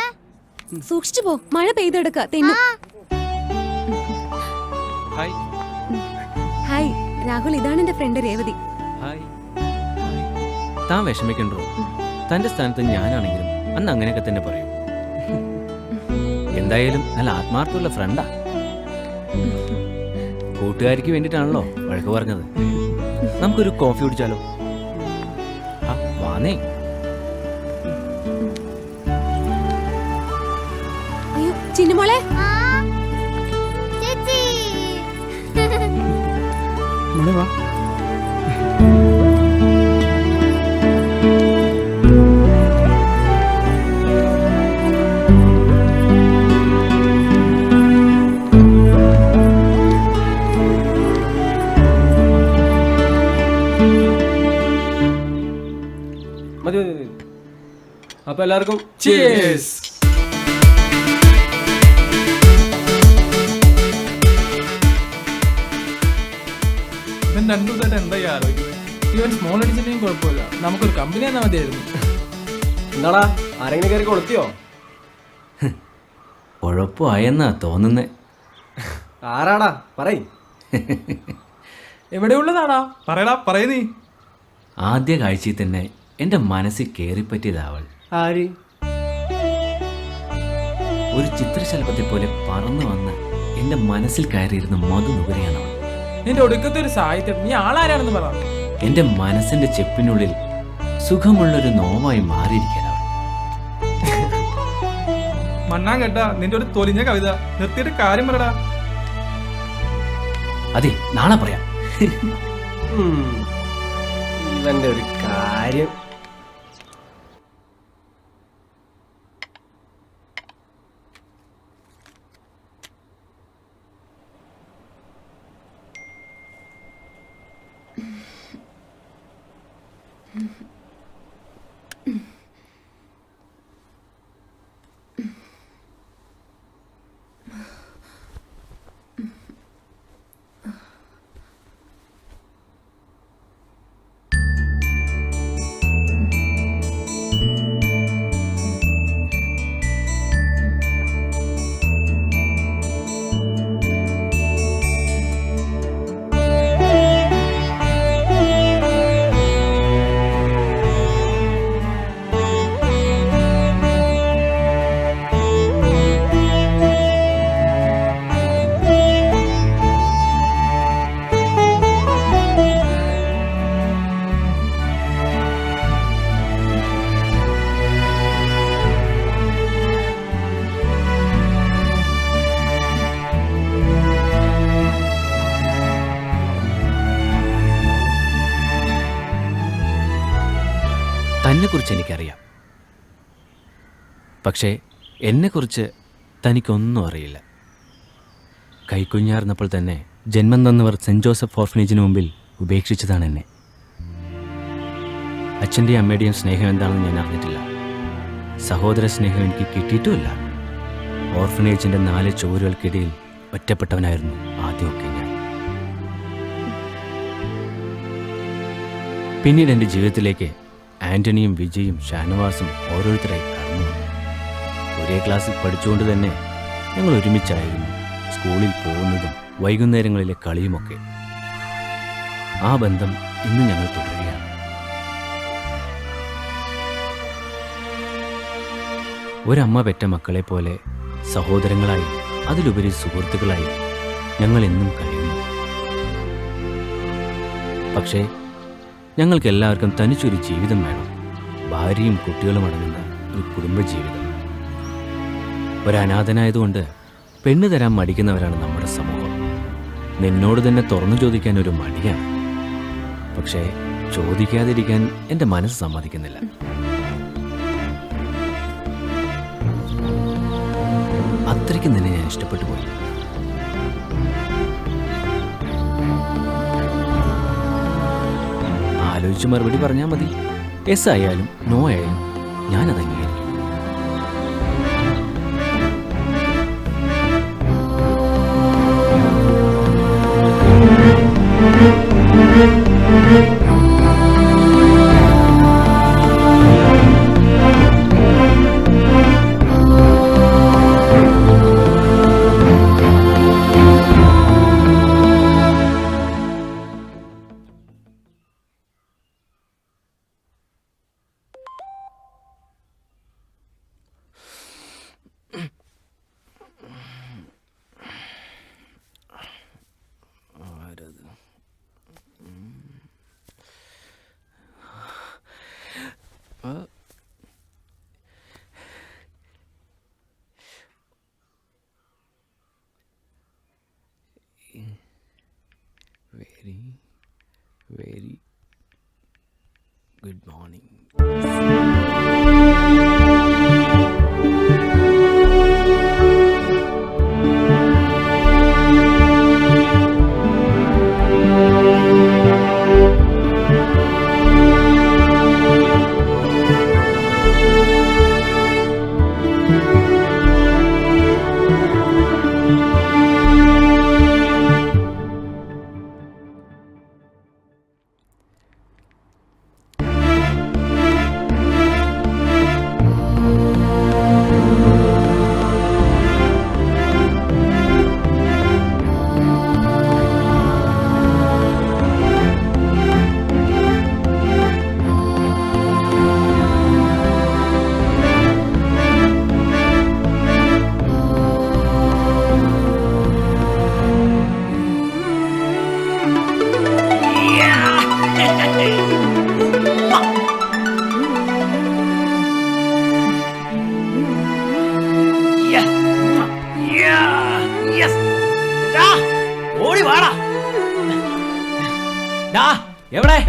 സൂക്ഷിച്ചു പോ, മഴ പെയ്തെടുക്ക തെന്നു. ഹായ് രാഹുൽ, ഇതാണ് എന്റെ ഫ്രണ്ട് രേവതി. താൻ വിഷമിക്കണ്ടോ? തന്റെ സ്ഥാനത്ത് ഞാനാണെങ്കിലും അന്ന് അങ്ങനെയൊക്കെ തന്നെ പറയും. എന്തായാലും നല്ല ആത്മാർത്ഥമുള്ള ഫ്രണ്ടാ. കൂട്ടുകാരിക്ക് വേണ്ടിയിട്ടാണല്ലോ വഴക്ക് പറഞ്ഞത്. നമുക്കൊരു കോഫി കുടിച്ചാലോ? വാന്നേ. അയ്യോ ചിന്നുമോളെ. ചേച്ചി മോളെ വാ. അപ്പൊ എല്ലാവർക്കും ഇവൻ 2 ദിവസമായിട്ട് എന്തായി ആലോചിക്കുന്നത്? ഇവൻ സ്മോൾ അടിച്ചിട്ടുണ്ടെങ്കിൽ കുഴപ്പമില്ല, നമുക്കൊരു കമ്പനി തന്നെ മതിയായിരുന്നു. എന്താടാ, ആരെങ്കിലും കയറി കൊളുത്തിയോ? ഉഴപ്പായെന്നാ തോന്നുന്നേ. ആരാടാ പറയ്. എവിടെയുള്ളതാടാ? പറയടാ, പറയ നീ. ആദ്യ കാഴ്ചയിൽ തന്നെ എന്റെ മനസ്സിൽ കയറിപ്പറ്റിയതാവൾ. ആര്? ഒരു ചിത്രശലഭത്തെ പോലെ പറന്നു വന്ന് എന്റെ മനസ്സിൽ കയറിയിരുന്ന മധുനുകരയാണ് അവൾ. നിന്റെ ഒടുക്കത്തെ ഒരു സാഹിത്യം. നീ ആളാരാണെന്ന് പറ. എന്റെ മനസ്സിന്റെ ചെപ്പിനുള്ളിൽ സുഖമുള്ളൊരു നോവായി മാറിയിരിക്കാൻ അവൾ. മണ്ണാൻ കേട്ടാ നിന്റെ ഒരു തൊലിഞ്ഞ കവിത നിർത്തിയിട്ട് കാര്യം പറടാ. അതെ, നാളെ പറയാം. ഇവന്റെ ഒരു കാര്യം. അതിനെക്കുറിച്ച് എനിക്കറിയാം. പക്ഷേ എന്നെക്കുറിച്ച് തനിക്കൊന്നും അറിയില്ല. കൈക്കുഞ്ഞാർന്നപ്പോൾ തന്നെ ജന്മം തന്നവർ സെൻറ് ജോസഫ് ഓർഫനേജിന് മുമ്പിൽ ഉപേക്ഷിച്ചതാണ് എന്നെ. അച്ഛൻ്റെയും അമ്മയുടെയും സ്നേഹം എന്താണെന്ന് ഞാൻ അറിഞ്ഞിട്ടില്ല. സഹോദര സ്നേഹം എനിക്ക് കിട്ടിയിട്ടുമില്ല. ഓർഫനേജിൻ്റെ 4 ചുവരുകൾക്കിടയിൽ ഒറ്റപ്പെട്ടവനായിരുന്നു ആദ്യമൊക്കെ ഞാൻ. പിന്നീട് എൻ്റെ ജീവിതത്തിലേക്ക് ആൻ്റണിയും വിജയും ഷാനവാസും ഓരോരുത്തരായി കടന്നു വന്നു. ഒരേ ക്ലാസ്സിൽ പഠിച്ചുകൊണ്ട് തന്നെ ഞങ്ങൾ ഒരുമിച്ചായിരുന്നു സ്കൂളിൽ പോകുന്നതും വൈകുന്നേരങ്ങളിലെ കളിയുമൊക്കെ. ആ ബന്ധം ഇന്ന് ഞങ്ങൾ തുടരുകയാണ്. ഒരമ്മ പെറ്റ മക്കളെ പോലെ സഹോദരങ്ങളായി, അതിലുപരി സുഹൃത്തുക്കളായി ഞങ്ങൾ എന്നും കഴിയുന്നു. പക്ഷേ ഞങ്ങൾക്ക് എല്ലാവർക്കും തനിച്ചൊരു ജീവിതം വേണം. ഭാര്യയും കുട്ടികളും അടങ്ങുന്ന ഒരു കുടുംബജീവിതം. ഒരനാഥനായതുകൊണ്ട് പെണ്ണ് തരാൻ മടിക്കുന്നവരാണ് നമ്മുടെ സമൂഹം. നിന്നോട് തന്നെ തുറന്നു ചോദിക്കാൻ ഒരു മടിയാണ്. പക്ഷേ ചോദിക്കാതിരിക്കാൻ എൻ്റെ മനസ്സ് സമ്മതിക്കുന്നില്ല. അത്രയ്ക്ക് നിന്നെ ഞാൻ ഇഷ്ടപ്പെട്ടു പോയി. ആലോചിച്ച് മറുപടി പറഞ്ഞാൽ മതി. യെസ് ആയാലും നോ ആയാലും ഞാനത് അംഗീകരിക്കും. Very good morning.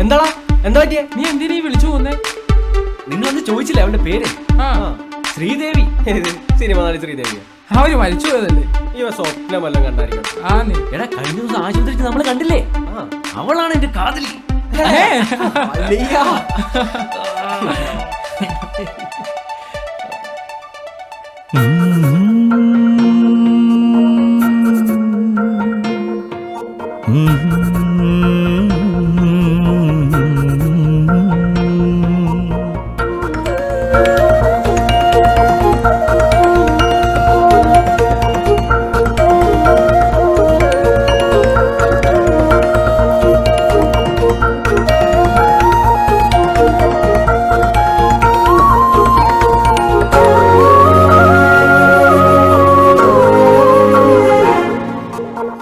എന്താടാ എന്താ പറ്റിയ? നീ എന്തിനാ വിളിച്ചു പോന്നേ? നിങ്ങളൊന്ന് ചോദിച്ചില്ലേ അവന്റെ പേര്? ശ്രീദേവി. സിനിമ നടി ശ്രീദേവി. അവര് മരിച്ചു പോയതല്ലേ? ഇവ സ്വപ്നമെല്ലാം കണ്ടായിരിക്കും. എടാ കഴിഞ്ഞ ദിവസം ആശുപത്രിക്ക് നമ്മള് കണ്ടില്ലേ? അവളാണ് എന്റെ കാതലി.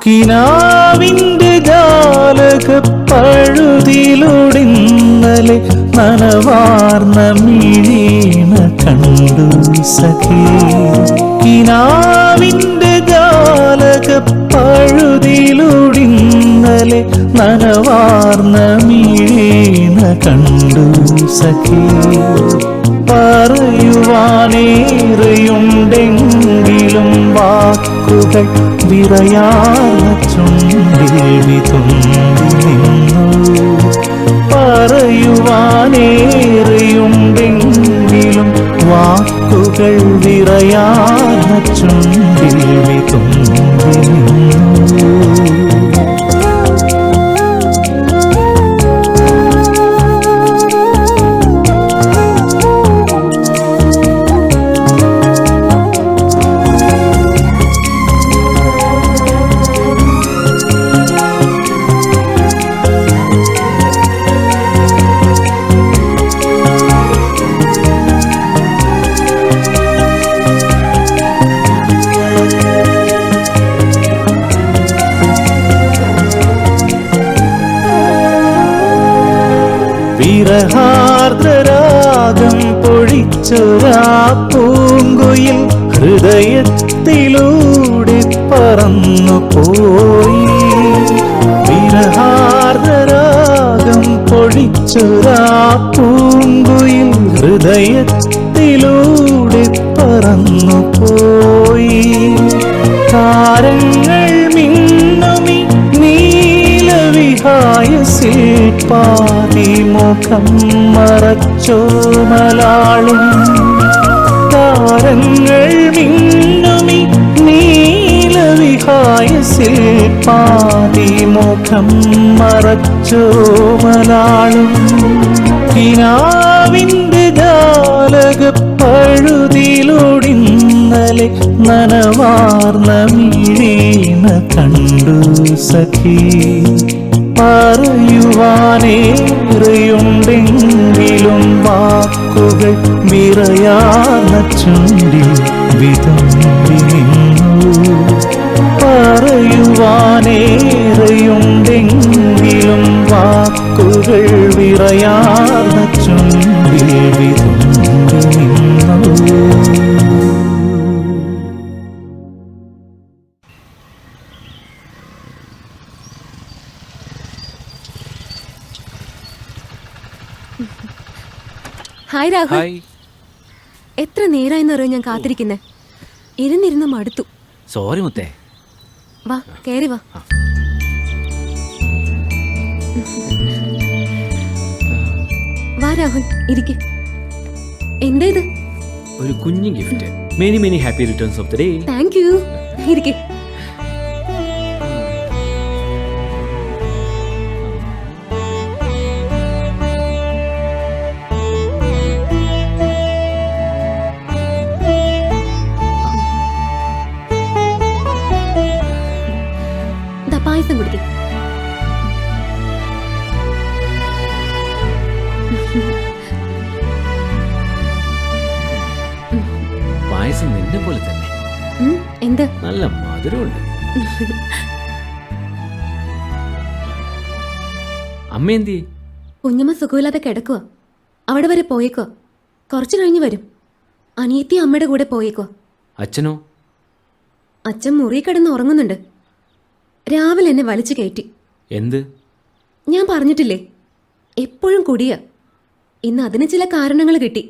കിനാവിന്റെ ജാലക പഴുതിലൂടിന്നലെ നനവാർന്ന മിഴീണ കണ്ടു സഖി. കിനാവിന്റെ ജാലക പഴുതിലൂടിന്നലെ നനവാർന്ന മിഴീണ കണ്ടു സഖി. പറയുവാനേറെയുണ്ടെങ്കിലും വാക്കുകൾ വിറയാർന്ന ചുണ്ടിൽ വിതുമ്പി നിന്നു. പറയുവാനേറെയുണ്ടെങ്കിലും വാക്കുകൾ വിറയാർന്ന ചുണ്ടിൽ വിതുമ്പി നിന്നു. വിരഹാർദ്രരാഗം പൊഴിച്ചൊരാ പൂങ്കുയിൽ ഹൃദയത്തിലൂടെ പറന്നു പോയി. വിരഹാർദ്രരാഗം പൊഴിച്ചൊരാ പൂങ്കുയിൽ ഹൃദയത്തിലൂടെ പറന്നു പോയി. താരങ്ങൾ മിന്നുമി നീലവിഹായസിൽ പാതിമുഖം മറച്ചോമലാളും. താരങ്ങൾ മിന്നുമി നീലവിഹായസിൽ പാതിമുഖം മറച്ചോമലാളും. കിനാവിൻ്റെ ജാലകപ്പഴുതിലൊടിന്നലെ നനവാർന്ന മിഴീണ കണ്ടു സഖി. പറയുവാനേറെയുണ്ടെങ്കിലും വാക്കുകൾ വിറയാർന്ന ചുണ്ടിൽ വിതുമ്പി നിന്നു. പറയുവാനേറെയുണ്ടെങ്കിലും വാക്കുകൾ വിറയാർന്ന ചുണ്ടിൽ വിതുമ്പി നിന്നു. ഹായ് രാഹുൽ. എത്ര നേരായെന്നറിയോ ഞാൻ കാത്തിരിക്കുന്നേ. ഇരുന്നിരുന്ന് മടുത്തു. സോറി മുത്തേ. വാ കേറി വാ. വാ രാഹുൽ ഇരിക്ക്. എന്താ ഇത്? ഒരു കുഞ്ഞു gift. Many many happy returns of the day. Thank you. ഇരിക്ക്. പായസം കുടിക്കും. പായസം നിന്നെ പോലെ തന്നെ. എന്താ? നല്ല മധുരമുണ്ട്. അമ്മ എന്തി? കുഞ്ഞമ്മ സുഖമില്ലാതെ കിടക്കുക. അവിടെ വരെ പോയേക്കുക. കുറച്ചു കഴിഞ്ഞ് വരും. അനിയത്തി അമ്മയുടെ കൂടെ പോയേക്കുക. അച്ഛനോ? അച്ഛൻ മുറി കിടന്ന് ഉറങ്ങുന്നുണ്ട്. രാവിലെ എന്നെ വലിച്ചു കയറ്റി. എന്ത്? ഞാൻ പറഞ്ഞിട്ടില്ലേ, എപ്പോഴും കുടിയാ. ഇന്ന് അതിന് ചില കാരണങ്ങൾ കിട്ടി.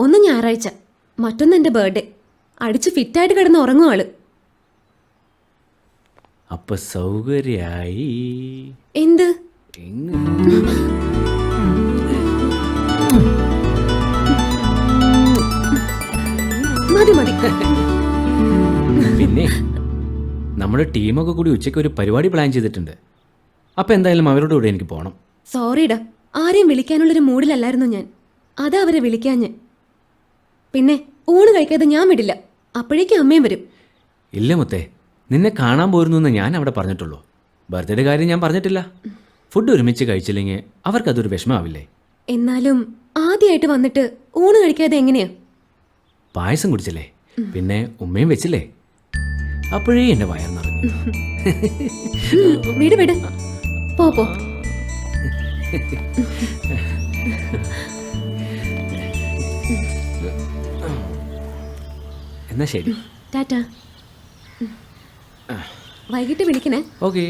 ഒന്ന് ഞായറാഴ്ച, മറ്റൊന്ന് എൻ്റെ ബർത്ത്ഡേ. അടിച്ച് ഫിറ്റായിട്ട് കിടന്ന് ഉറങ്ങും ആള്. അപ്പൊ സൗകര്യായി. എന്ത്? മതി മതി. പിന്നെ നമ്മുടെ ടീമൊക്കെ കൂടി ഉച്ചയ്ക്ക് ഒരു പരിപാടി പ്ലാൻ ചെയ്തിട്ടുണ്ട്. അപ്പം എന്തായാലും അവരുടെ കൂടെ എനിക്ക് പോകണം. സോറിടാ, ആരെയും വിളിക്കാനുള്ളൊരു മൂഡിലല്ലായിരുന്നു ഞാൻ. അതാ അവരെ വിളിക്കാഞ്ഞ്. പിന്നെ ഊണ് കഴിക്കാതെ ഞാൻ വിടില്ല. അപ്പോഴേക്കും അമ്മയും വരും. ഇല്ല മുത്തേ, നിന്നെ കാണാൻ പോരുന്നു എന്ന് ഞാൻ അവിടെ പറഞ്ഞിട്ടുള്ളൂ. ബർത്ത്ഡേ കാര്യം ഞാൻ പറഞ്ഞിട്ടില്ല. ഫുഡ് ഒരുമിച്ച് കഴിച്ചില്ലെങ്കിൽ അവർക്കതൊരു വിഷമാവില്ലേ? എന്നാലും ആദ്യമായിട്ട് വന്നിട്ട് ഊണ് കഴിക്കാതെ എങ്ങനെയാ? പായസം കുടിച്ചില്ലേ, പിന്നെ ഉമ്മയും വെച്ചില്ലേ, അപ്പോഴേ എൻ്റെ വയർ നിറഞ്ഞു. വിട് വിട്, പോ പോ. എന്നാ ശരി, ടാറ്റാ. വൈകിട്ട് വിളിക്കണേ. ഓക്കേ.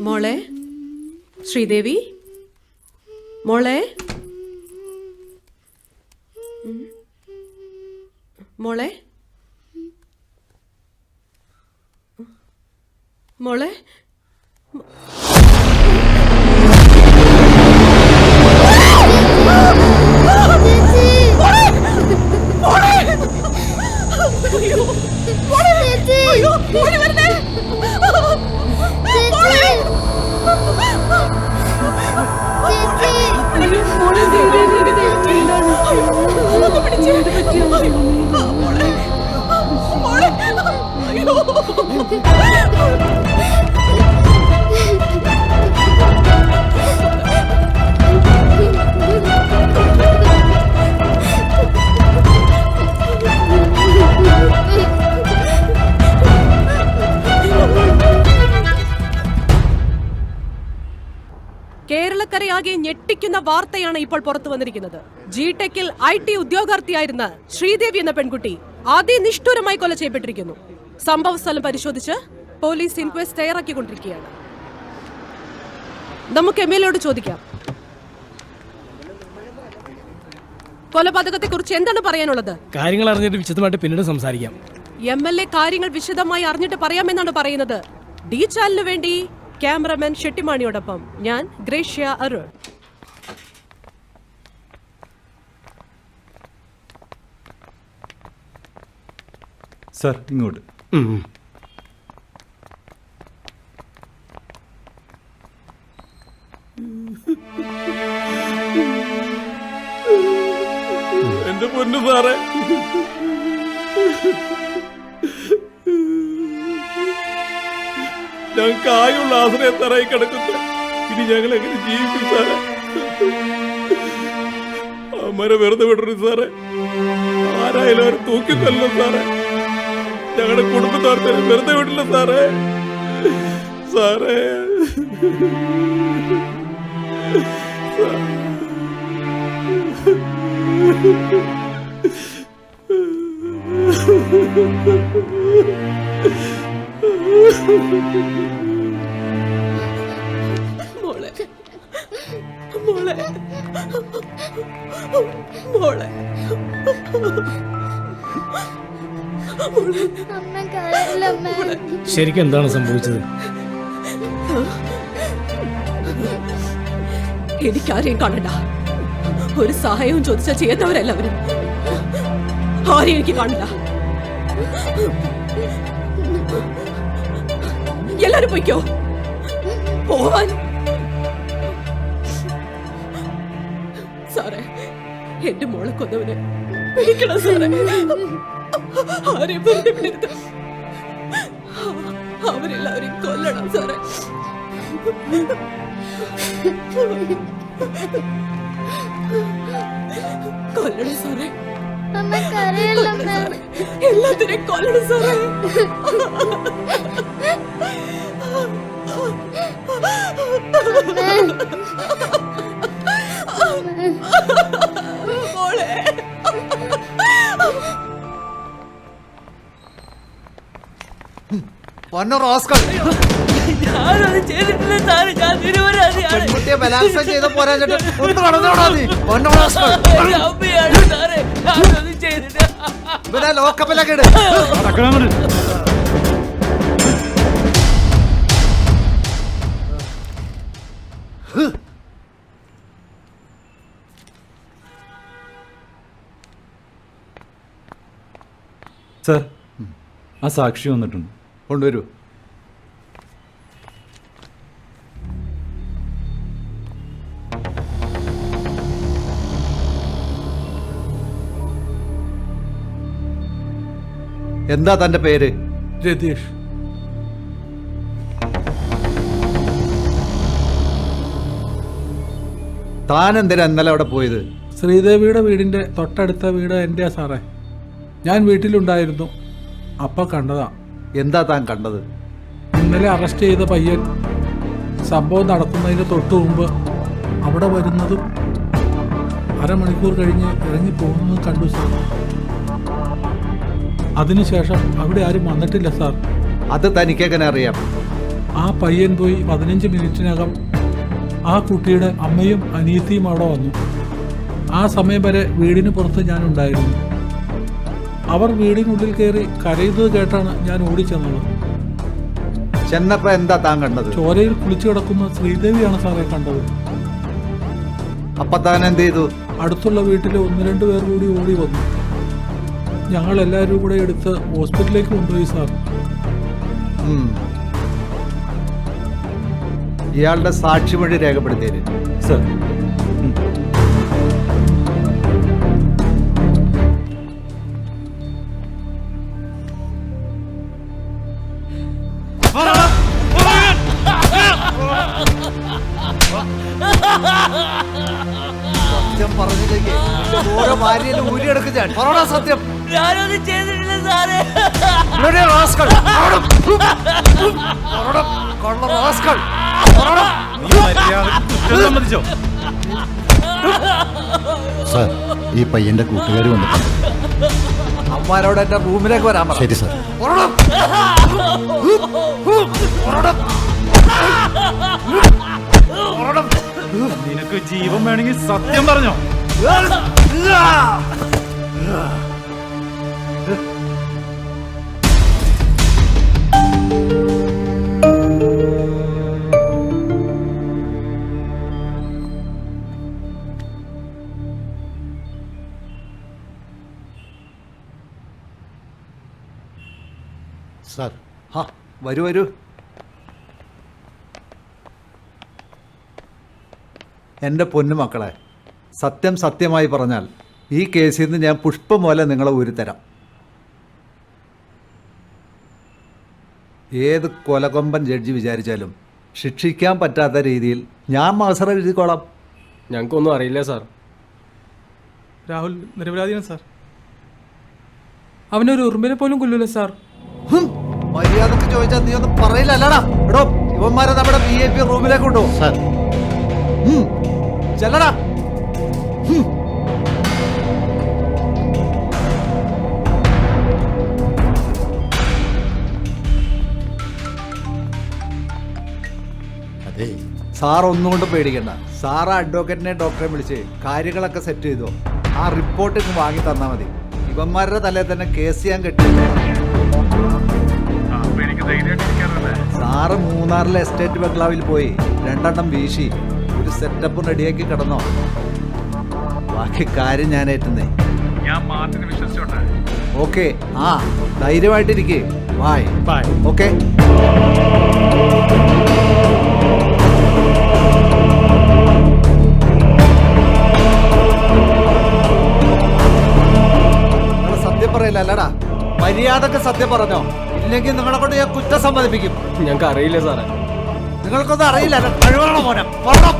മോളെ ശ്രീദേവി, മോളെ മോളെ മോളെ കേരളക്കരയാകെ ഞെട്ടിക്കുന്ന വാർത്തയാണ് ഇപ്പോൾ പുറത്തു വന്നിരിക്കുന്നത്. ജിടെക്കിൽ IT ഉദ്യോഗാർത്ഥിയായിരുന്ന ശ്രീദേവി എന്ന പെൺകുട്ടി അതിനിഷ്ഠുരമായി കൊല ചെയ്യപ്പെട്ടിരിക്കുന്നു. സംഭവ സ്ഥലം പരിശോധിച്ച് പോലീസ് ഇൻക്വസ്റ്റ് തയ്യാറാക്കിക്കൊണ്ടിരിക്കുകയാണ്. നമുക്ക് MLA യോട് ചോദിക്കാം, കൊലപാതകത്തെ കുറിച്ച് എന്താണ് പറയാനുള്ളത്? കാര്യങ്ങൾ അറിഞ്ഞിട്ട് വിശദമായിട്ട് പിന്നീട് സംസാരിക്കാം. MLA കാര്യങ്ങൾ വിശദമായി അറിഞ്ഞിട്ട് പറയാമെന്നാണ് പറയുന്നത്. D ചാനലിന് വേണ്ടി ക്യാമറമാൻ ഷെട്ടിമാണിയോടൊപ്പം ഞാൻ ഗ്രേഷ്യ അരുൺ. സർ ഇങ്ങോട്ട്. എന്റെ പൊന്നു സാറേ, ഞങ്ങൾക്ക് ആയുള്ള ആശ്രയത്തറായി കിടക്കുന്നു. ഇനി ഞങ്ങൾ എങ്ങനെ ജീവിക്കും സാറേ? അമ്മരെ വെറുതെ വിടരുത് സാറേ. ആരായാലും അവർ തൂക്കിക്കൊല്ലോ സാറേ. ഞങ്ങളുടെ കുടുംബത്തോർത്തെ വെറുതെ വിടില്ല സാറേ. സാറേ മോളെ മോളെ മോളെ ശരിക്കും എന്താണ് സംഭവിച്ചത്? എനിക്കാരെയും കാണണ്ട. ഒരു സഹായവും ചോദിച്ചാൽ ചെയ്യാത്തവരെല്ലാവരും. ആരെയും എനിക്ക് കാണണ്ട. എല്ലാരും പോയിക്കോ. പോവാൻ സാറേ, എന്റെ മോളെ കൊന്നവനെ പിടിക്കണം സാറേ. ആരെയും വെറുതെ വിടരുത്. അവരെല്ലാവരെയും കൊല്ലണം സാറേ. കൊല്ലണം സാറേ. എല്ലാത്തിനെയും കൊല്ലണം സാറേ. മോളെ പെൺകുട്ടിയെ ബലാത്സംഗം ചെയ്ത പോരാഞ്ഞിട്ട് ഒന്ന് കടന്നോടാ നീ. ഇവനെ ലോക്കപ്പിലൊക്കെ ഇട്. സർ, ആ സാക്ഷി വന്നിട്ടുണ്ട്. കൊണ്ടുവരൂ. എന്താ തന്റെ പേര്? രതീഷ്. താൻ എന്തിനാ ഇന്നലെ അവിടെ പോയത്? ശ്രീദേവിയുടെ വീടിന്റെ തൊട്ടടുത്ത വീട് എന്റെയാ സാറേ. ഞാൻ വീട്ടിലുണ്ടായിരുന്നു. അപ്പ കണ്ടതാ. എന്താ താൻ കണ്ടത്? ഇന്നലെ അറസ്റ്റ് ചെയ്ത പയ്യൻ സംഭവം നടത്തുന്നതിന് തൊട്ടു മുമ്പ് അവിടെ വരുന്നതും അരമണിക്കൂർ കഴിഞ്ഞ് ഇറങ്ങി പോകുന്നത് കണ്ടു സാർ. അതിനുശേഷം അവിടെ ആരും വന്നിട്ടില്ല സാർ. അത് തനിക്കെങ്ങനെ അറിയാം? ആ പയ്യൻ പോയി 15 മിനിറ്റിനകം ആ കുട്ടിയുടെ അമ്മയും അനിയത്തിയും അവിടെ വന്നു. ആ സമയം വരെ വീടിന് പുറത്ത് ഞാനുണ്ടായിരുന്നു. അവർ വീടിനുള്ളിൽ കയറി കരയുന്നത് കേട്ടാണ് ഞാൻ ഓടിച്ചെന്നത്. ചെന്നപ്പോ എന്താ താൻ കണ്ടത്? ചോരയിൽ കുളിച്ചു കിടക്കുന്ന ശ്രീദേവിയാണ് സാറേ കണ്ടത്. അപ്പൊ താൻ എന്ത് ചെയ്തു? അടുത്തുള്ള വീട്ടിലെ 1-2 പേർ കൂടി ഓടി വന്നു. ഞങ്ങൾ എല്ലാവരും കൂടെ എടുത്ത് ഹോസ്പിറ്റലിലേക്ക് കൊണ്ടുപോയി സാർ. ഇയാളുടെ സാക്ഷിമൊഴി രേഖപ്പെടുത്തിയത് സാർ. സത്യം പറഞ്ഞില്ലെങ്കിൽ ഓരോ ഭാര്യയിലും ഊരിയെടുക്കും ഞാൻ. പറയണ സത്യം. ഞാനൊന്നും ചെയ്തിട്ടില്ല സാറേ. ഇവിടെ റാസ്കൾ. കൊള്ള റാസ്കൾ. സാർ, ഈ പയ്യന്റെ കൂട്ടുകാർ വന്നിട്ടുണ്ട്. അമ്മാരോട് എന്റെ റൂമിലേക്ക് വരാൻ പറ. ശരി സാർ. നിനക്ക് ജീവൻ വേണമെങ്കിൽ സത്യം പറഞ്ഞോ? സാർ, വരൂ വരൂ. എൻ്റെ പൊന്നു മക്കളെ, സത്യം സത്യമായി പറഞ്ഞാൽ ഈ കേസിൽ നിന്ന് ഞാൻ പുഷ്പം പോലെ നിങ്ങളെ ഊരിത്തരാം. ഏത് കൊലകൊമ്പൻ ജഡ്ജി വിചാരിച്ചാലും ശിക്ഷിക്കാൻ പറ്റാത്ത രീതിയിൽ ഞാൻ അവസരം എഴുതിക്കോളാം. ഞങ്ങൾക്കൊന്നും അറിയില്ല സാർ. രാഹുൽ നിരപരാധിയാണ് സാർ. അവനൊരു ഉറുമ്പിനെ പോലും കൊല്ലൂല സാർ. മര്യാദക്ക് ചോദിച്ചാൽ നീ ഒന്നും പറയില്ല അല്ലടാ. എടോ, ഇവന്മാരെ നമ്മുടെ VIP റൂമിലേക്ക് കൊണ്ടുപോകും. സാർ, ചെല്ലടാ. അതെ, സാർ ഒന്നുകൊണ്ട് പേടിക്കണ്ട. സാർ ആ അഡ്വക്കേറ്റിനെ ഡോക്ടറെ വിളിച്ച് കാര്യങ്ങളൊക്കെ സെറ്റ് ചെയ്തോ. ആ റിപ്പോർട്ട് ഇങ്ങ് വാങ്ങി തന്നാൽ മതി. ഇവന്മാരുടെ തലയിൽ തന്നെ കേസ് ചെയ്യാൻ കെട്ടില്ല. സാറ് മൂന്നാറിലെ എസ്റ്റേറ്റ് ബംഗ്ലാവിൽ പോയി 2 എണ്ണം വീശി ഒരു സെറ്റപ്പ് റെഡിയാക്കി കിടന്നോ. ബാക്കി കാര്യം ഞാൻ ഏറ്റുന്നേ. ഓക്കെ, ആ ധൈര്യമായിട്ടിരിക്കേ. Bye bye. ഓക്കെ. സത്യം പറയില്ല അല്ലടാ. മര്യാദക്ക് സത്യം പറഞ്ഞോ, ഇല്ലെങ്കിൽ നിങ്ങളെ കൊണ്ട് ഞാൻ കുറ്റം സമ്മതിപ്പിക്കും. ഞങ്ങൾക്ക് അറിയില്ല സാറേ. നിങ്ങൾക്കൊന്നും അറിയില്ല. കഴിവണോ മോനെ? പറയണം.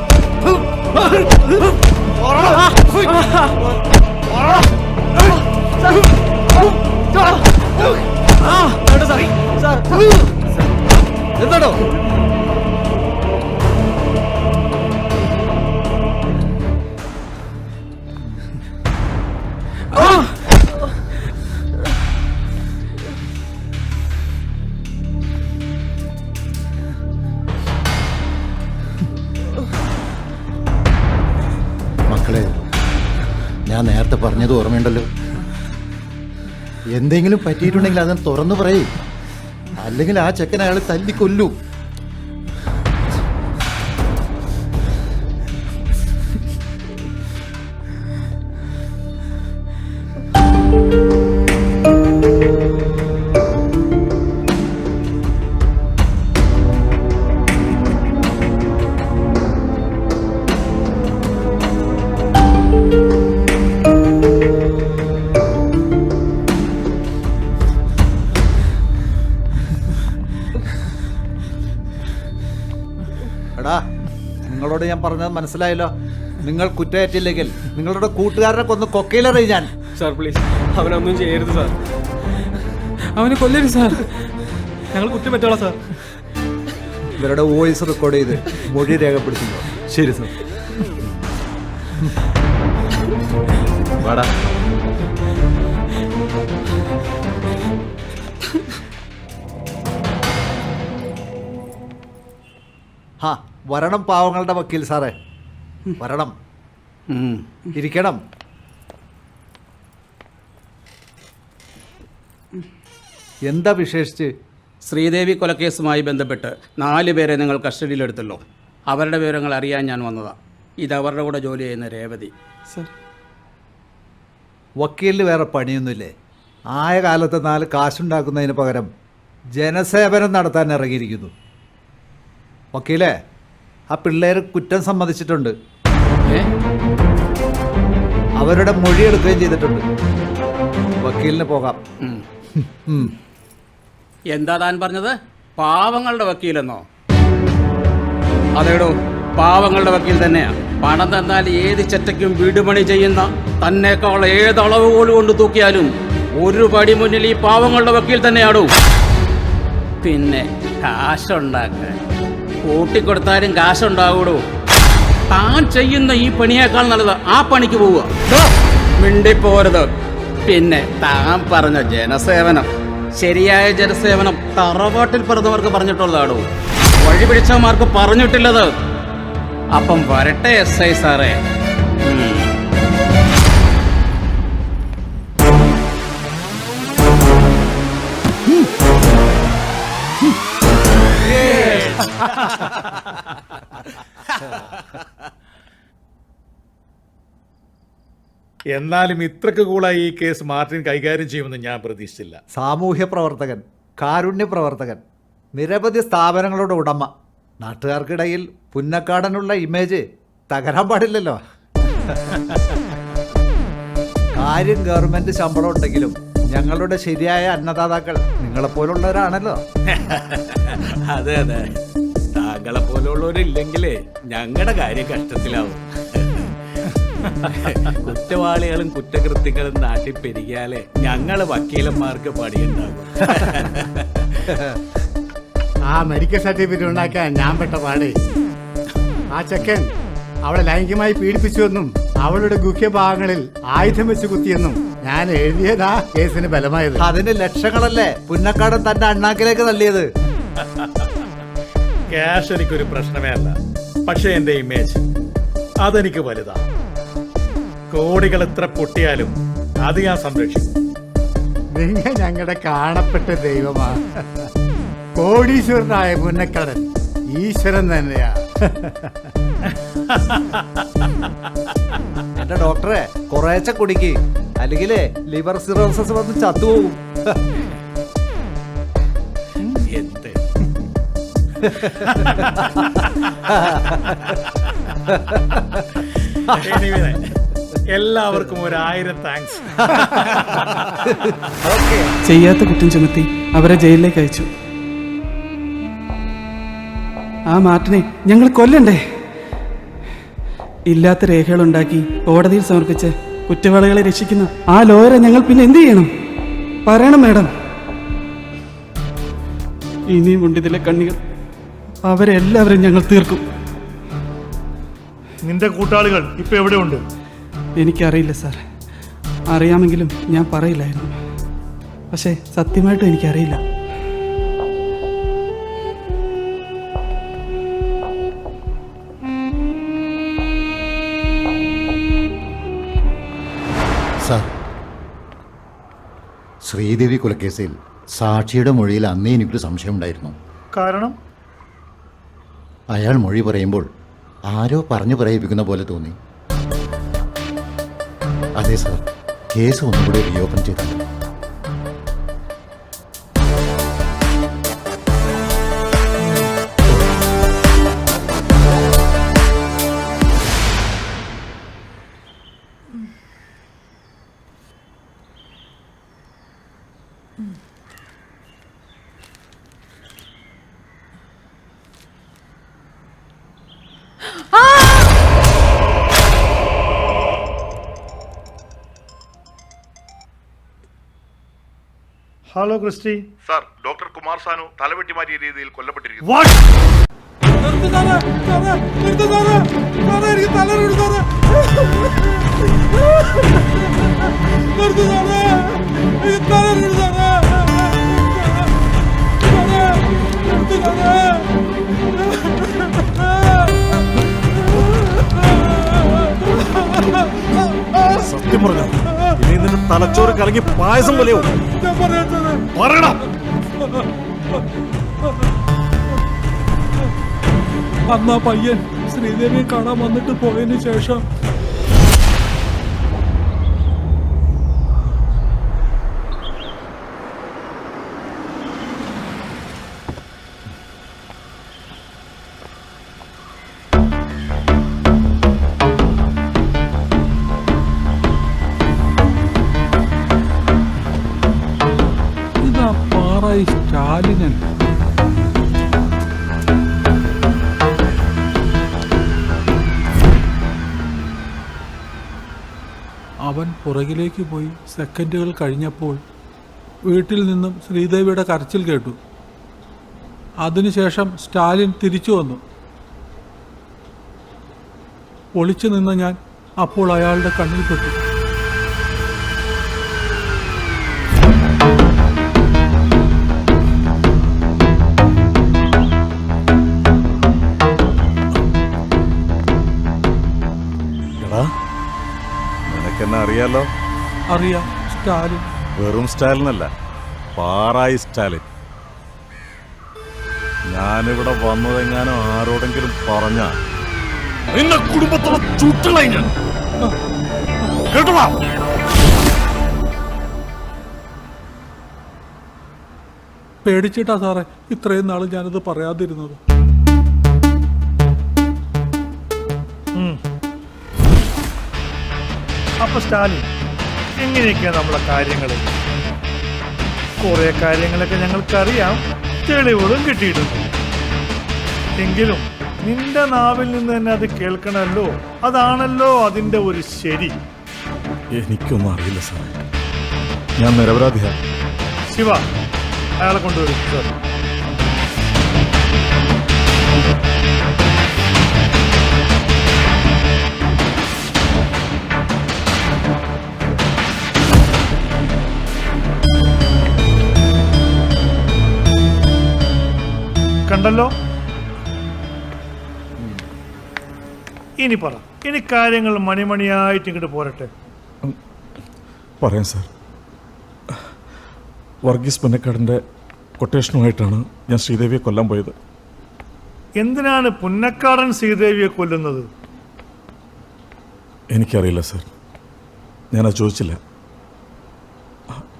എന്താടോ? മക്കളെ, ഞാൻ നേരത്തെ പറഞ്ഞത് ഓർമ്മയുണ്ടല്ലോ. എന്തെങ്കിലും പറ്റിയിട്ടുണ്ടെങ്കിൽ അതിന് തുറന്നു പറയേ, അല്ലെങ്കിൽ ആ ചെക്കൻ അയാൾ തല്ലിക്കൊല്ലൂ. എടാ, നിങ്ങളോട് ഞാൻ പറഞ്ഞത് മനസ്സിലായല്ലോ. നിങ്ങൾ കുറ്റേറ്റില്ലെങ്കിൽ നിങ്ങളുടെ കൂട്ടുകാരനെ കൊന്ന് കൊക്കയിലെറിയും ഞാൻ. സാർ പ്ലീസ്, അവനൊന്നും ചെയ്യരുത് സാർ. അവനെ കൊല്ലരുത് സാർ. ഞങ്ങൾ കുറ്റം പറ്റോളാം സാർ. ഇവരുടെ വോയിസ് റെക്കോർഡ് ചെയ്ത് മൊഴി രേഖപ്പെടുത്തുന്നു. ശരി സാർ. വാടാ. ഹാ വരണം പാവങ്ങളുടെ വക്കീൽ സാറേ, വരണം, ഇരിക്കണം. എന്താ വിശേഷിച്ച്? ശ്രീദേവി കൊലക്കേസുമായി ബന്ധപ്പെട്ട് 4 പേരെ നിങ്ങൾ കസ്റ്റഡിയിലെടുത്തല്ലോ. അവരുടെ വിവരങ്ങൾ അറിയാൻ ഞാൻ വന്നതാണ്. ഇത് അവരുടെ കൂടെ ജോലി ചെയ്യുന്ന രേവതി. സർ, വക്കീലിന് വേറെ പണിയൊന്നുമില്ലേ? ആയ കാലത്ത് 4 കാശുണ്ടാക്കുന്നതിന് പകരം ജനസേവനം നടത്താൻ ഇറങ്ങിയിരിക്കുന്നു. വക്കീലേ, ആ പിള്ളേർ കുറ്റം സമ്മതിച്ചിട്ടുണ്ട്, അവരുടെ മൊഴിയെടുക്കുകയും ചെയ്തിട്ടുണ്ട്. വക്കീലിന് പോകാം. എന്താ താൻ പറഞ്ഞത്? പാവങ്ങളുടെ വക്കീലെന്നോ? അതേടോ, പാവങ്ങളുടെ വക്കീൽ തന്നെയാ. പണം തന്നാൽ ഏത് ചെറ്റയ്ക്കും വീടുപണി ചെയ്യുന്ന തന്നേക്കാൾ ഏതളവ് പോലും കൊണ്ട് തൂക്കിയാലും ഒരു പടി മുന്നിൽ ഈ പാവങ്ങളുടെ വക്കീൽ തന്നെയാണോ. പിന്നെ കാശുണ്ടാക്കാൻ കൂട്ടിക്കൊടുത്താലും കാശുണ്ടാകൂടോ. താൻ ചെയ്യുന്ന ഈ പണിയേക്കാൾ നല്ലത് ആ പണിക്ക് പോവുക. മിണ്ടിപ്പോരുത്. പിന്നെ താൻ പറഞ്ഞ ജനസേവനം, ശരിയായ ജനസേവനം തറവാട്ടിൽ പിറന്നവർക്ക് പറഞ്ഞിട്ടുള്ളതാണോ? വഴിപിടിച്ചവന്മാർക്ക് പറഞ്ഞിട്ടില്ലത്. അപ്പം വരട്ടെ SI സാറേ. എന്നാലും ഇത്രക്ക് കൂളായി ഈ കേസ് മാർട്ടിൻ കൈകാര്യം ചെയ്യുമെന്ന് ഞാൻ പ്രതീക്ഷിച്ചില്ല. സാമൂഹ്യ പ്രവർത്തകൻ, കാരുണ്യ പ്രവർത്തകൻ, നിരവധി സ്ഥാപനങ്ങളുടെ ഉടമ. നാട്ടുകാർക്കിടയിൽ പുന്നക്കാടനുള്ള ഇമേജ് തകരാൻ പാടില്ലല്ലോ. കാര്യം ഗവൺമെന്റ് ശമ്പളം ഉണ്ടെങ്കിലും ഞങ്ങളുടെ ശരിയായ അന്നദാതാക്കൾ നിങ്ങളെപ്പോലുള്ളവരാണല്ലോ. അതെ അതെ, താങ്കളെ പോലുള്ളവരില്ലെങ്കിലേ ഞങ്ങളുടെ കാര്യം കഷ്ടത്തിലാവും. കുറ്റവാളികളും കുറ്റകൃത്യങ്ങളും നാട്ടിൽ പെരുകിയാലേ ഞങ്ങള് വക്കീലന്മാർക്ക് പണിയുണ്ടാകും. ആ മെഡിക്കൽ സർട്ടിഫിക്കറ്റ് ഉണ്ടാക്കാൻ ഞാൻ പെട്ട പാടേ. ആ ചെക്കൻ അവളെ ലൈംഗികമായി പീഡിപ്പിച്ചുവെന്നും അവളുടെ ഗുഹ്യഭാഗങ്ങളിൽ ആയുധം വെച്ച് കുത്തിയെന്നും ഞാൻ എഴുതിയതാ കേസിന് ബലമായത്. അതിന് ലക്ഷങ്ങളല്ലേ പുന്നക്കാടൻ തന്റെ അണ്ണാക്കിലേക്ക് തള്ളിയത്. ക്യാഷ് എനിക്കൊരു പ്രശ്നമേ അല്ല, പക്ഷെ എന്റെ ഇമേജ് അതെനിക്ക് വലുതാ. കോടികൾ എത്ര പൊട്ടിയാലും അത് ഞാൻ സംരക്ഷിക്കും. നിങ്ങൾ ഞങ്ങളുടെ കാണപ്പെട്ട ദൈവമാ. കോടീശ്വരനായ പുന്നക്കടൻ ഈശ്വരൻ തന്നെയാ. എന്റെ ഡോക്ടറെ കുറേശ്ശെ കുടിക്ക്, അല്ലെങ്കിലേ ലിവർ സിറോസിസ് വന്ന് ചത്തുപോകും. എന്ത് എല്ലാവർക്കും 1000 താങ്ക്സ്. ചെയ്യാത്ത കുറ്റം ചുമത്തി അവരെ ജയിലിലേക്ക് അയച്ചു. ആ മാർട്ടിനെ ഞങ്ങൾ കൊല്ലണ്ടേ? ഇല്ലാത്ത രേഖകളുണ്ടാക്കി കോടതിയിൽ സമർപ്പിച്ച് കുറ്റവാളികളെ രക്ഷിക്കുന്ന ആ ലോയറെ ഞങ്ങൾ പിന്നെ എന്ത് ചെയ്യണം? പറയണം മാഡം. ഇനിയും ഉണ്ട് ഇതിലെ കണ്ണികൾ. അവരെ എല്ലാവരും ഞങ്ങൾ തീർക്കും. നിന്റെ കൂട്ടാളികൾ ഇപ്പൊ എവിടെയുണ്ട്? എനിക്കറിയില്ല സാർ. അറിയാമെങ്കിലും ഞാൻ പറയില്ലായിരുന്നു. പക്ഷേ സത്യമായിട്ടും എനിക്കറിയില്ല. സാർ, ശ്രീദേവി കൊലക്കേസിൽ സാക്ഷിയുടെ മൊഴിയിൽ അന്നേ എനിക്കൊരു സംശയമുണ്ടായിരുന്നു. കാരണം അയാൾ മൊഴി പറയുമ്പോൾ ആരോ പറഞ്ഞു പറയിപ്പിക്കുന്ന പോലെ തോന്നി. അതെ സാർ, കേസ് ഒന്നുകൂടി റീഓപ്പൺ ചെയ്തു. Hello Christy. Sir, doctor Kumar Sanu തലവെട്ടി മാറ്റിയ രീതിയിൽ കൊല്ലപ്പെട്ടിരിക്കുന്നു. എനിക്ക് തല സത്യം പറഞ്ഞ ഇനി നിന്റെ തലച്ചോറ് കലങ്ങി പായസം പോലെയോ പറയണം. അന്നാ പയ്യൻ ശ്രീദേവിയെ കാണാൻ വന്നിട്ട് പോയതിനു ശേഷം ഇതാ പാറായി സ്റ്റാലിനൻ. അവൻ പുറകിലേക്ക് പോയി സെക്കൻഡുകൾ കഴിഞ്ഞപ്പോൾ വീട്ടിൽ നിന്നും ശ്രീദേവിയുടെ കരച്ചിൽ കേട്ടു. അതിനുശേഷം സ്റ്റാലിൻ തിരിച്ചു വന്നു. ഒളിച്ചു നിന്ന ഞാൻ അപ്പോൾ അയാളുടെ കണ്ണിൽപ്പെട്ടു. എടാ, നിനക്കെന്നെ അറിയാലോ? അറിയാം, സ്റ്റാലിൻ. വെറും സ്റ്റാലിനല്ല, പാറായി സ്റ്റാലിൻ. ഞാനിവിടെ വന്നതെങ്ങാനും ആരോടെങ്കിലും പറഞ്ഞ നിന്നെ കുടുംബത്തോടെ ചുട്ടുകളായി ഞാൻ. കേട്ടോളാ. പേടിച്ചിട്ടാ സാറേ ഇത്രയും നാൾ ഞാനത് പറയാതിരുന്നത്. അപ്പൊ സ്റ്റാലിൻ, എങ്ങനെയൊക്കെയാ നമ്മളെ കാര്യങ്ങൾ? കുറെ കാര്യങ്ങളൊക്കെ ഞങ്ങൾക്കറിയാം, തെളിവുകളും കിട്ടിയിട്ടുണ്ട്. എങ്കിലും നിന്റെ നാവിൽ നിന്ന് തന്നെ അത് കേൾക്കണമല്ലോ, അതാണല്ലോ അതിന്റെ ഒരു ശരി. എനിക്കൊന്നും അറിയില്ല സാറേ, ഞാൻ നിരപരാധിയാണ്. ശിവ, അയാളെ കൊണ്ടുവരും. സാർ, കണ്ടല്ലോ. ഇനി പറ, ഇനി കാര്യങ്ങൾ മണിമണിയായിട്ട് ഇങ്ങോട്ട് പോരട്ടെ. പറയാം സാർ. വർഗീസ് പുന്നക്കാടിൻ്റെ കൊട്ടേഷനുമായിട്ടാണ് ഞാൻ ശ്രീദേവിയെ കൊല്ലാൻ പോയത്. എന്തിനാണ് പുന്നക്കാടൻ ശ്രീദേവിയെ കൊല്ലുന്നത്? എനിക്കറിയില്ല സാർ, ഞാനത് ചോദിച്ചില്ല.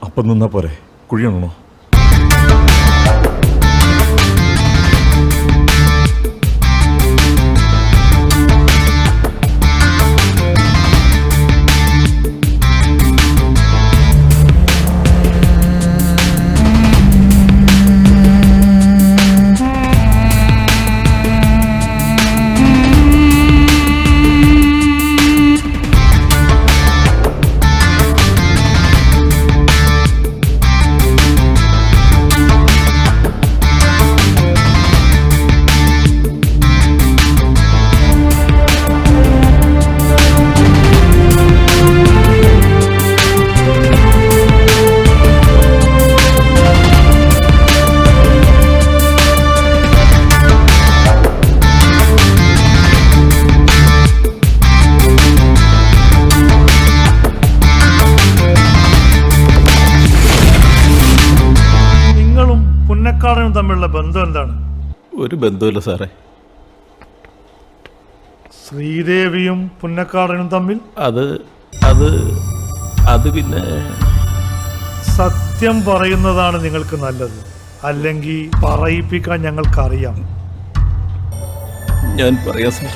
അപ്പം നിന്നാ പോരെ, കുഴിയണോ? പുന്നക്കാടനും തമ്മിലുള്ള ബന്ധം എന്താണ്? ഒരു ബന്ധമില്ല സാറേ. ശ്രീദേവിയും പുന്നക്കാടനും തമ്മിൽ അത് പിന്നെ സത്യം പറയുന്നതാണ് നിങ്ങൾക്ക് നല്ലത്, അല്ലെങ്കിൽ പറയിപ്പിക്കാൻ ഞങ്ങൾക്കറിയാം. ഞാൻ പറയാം സാർ.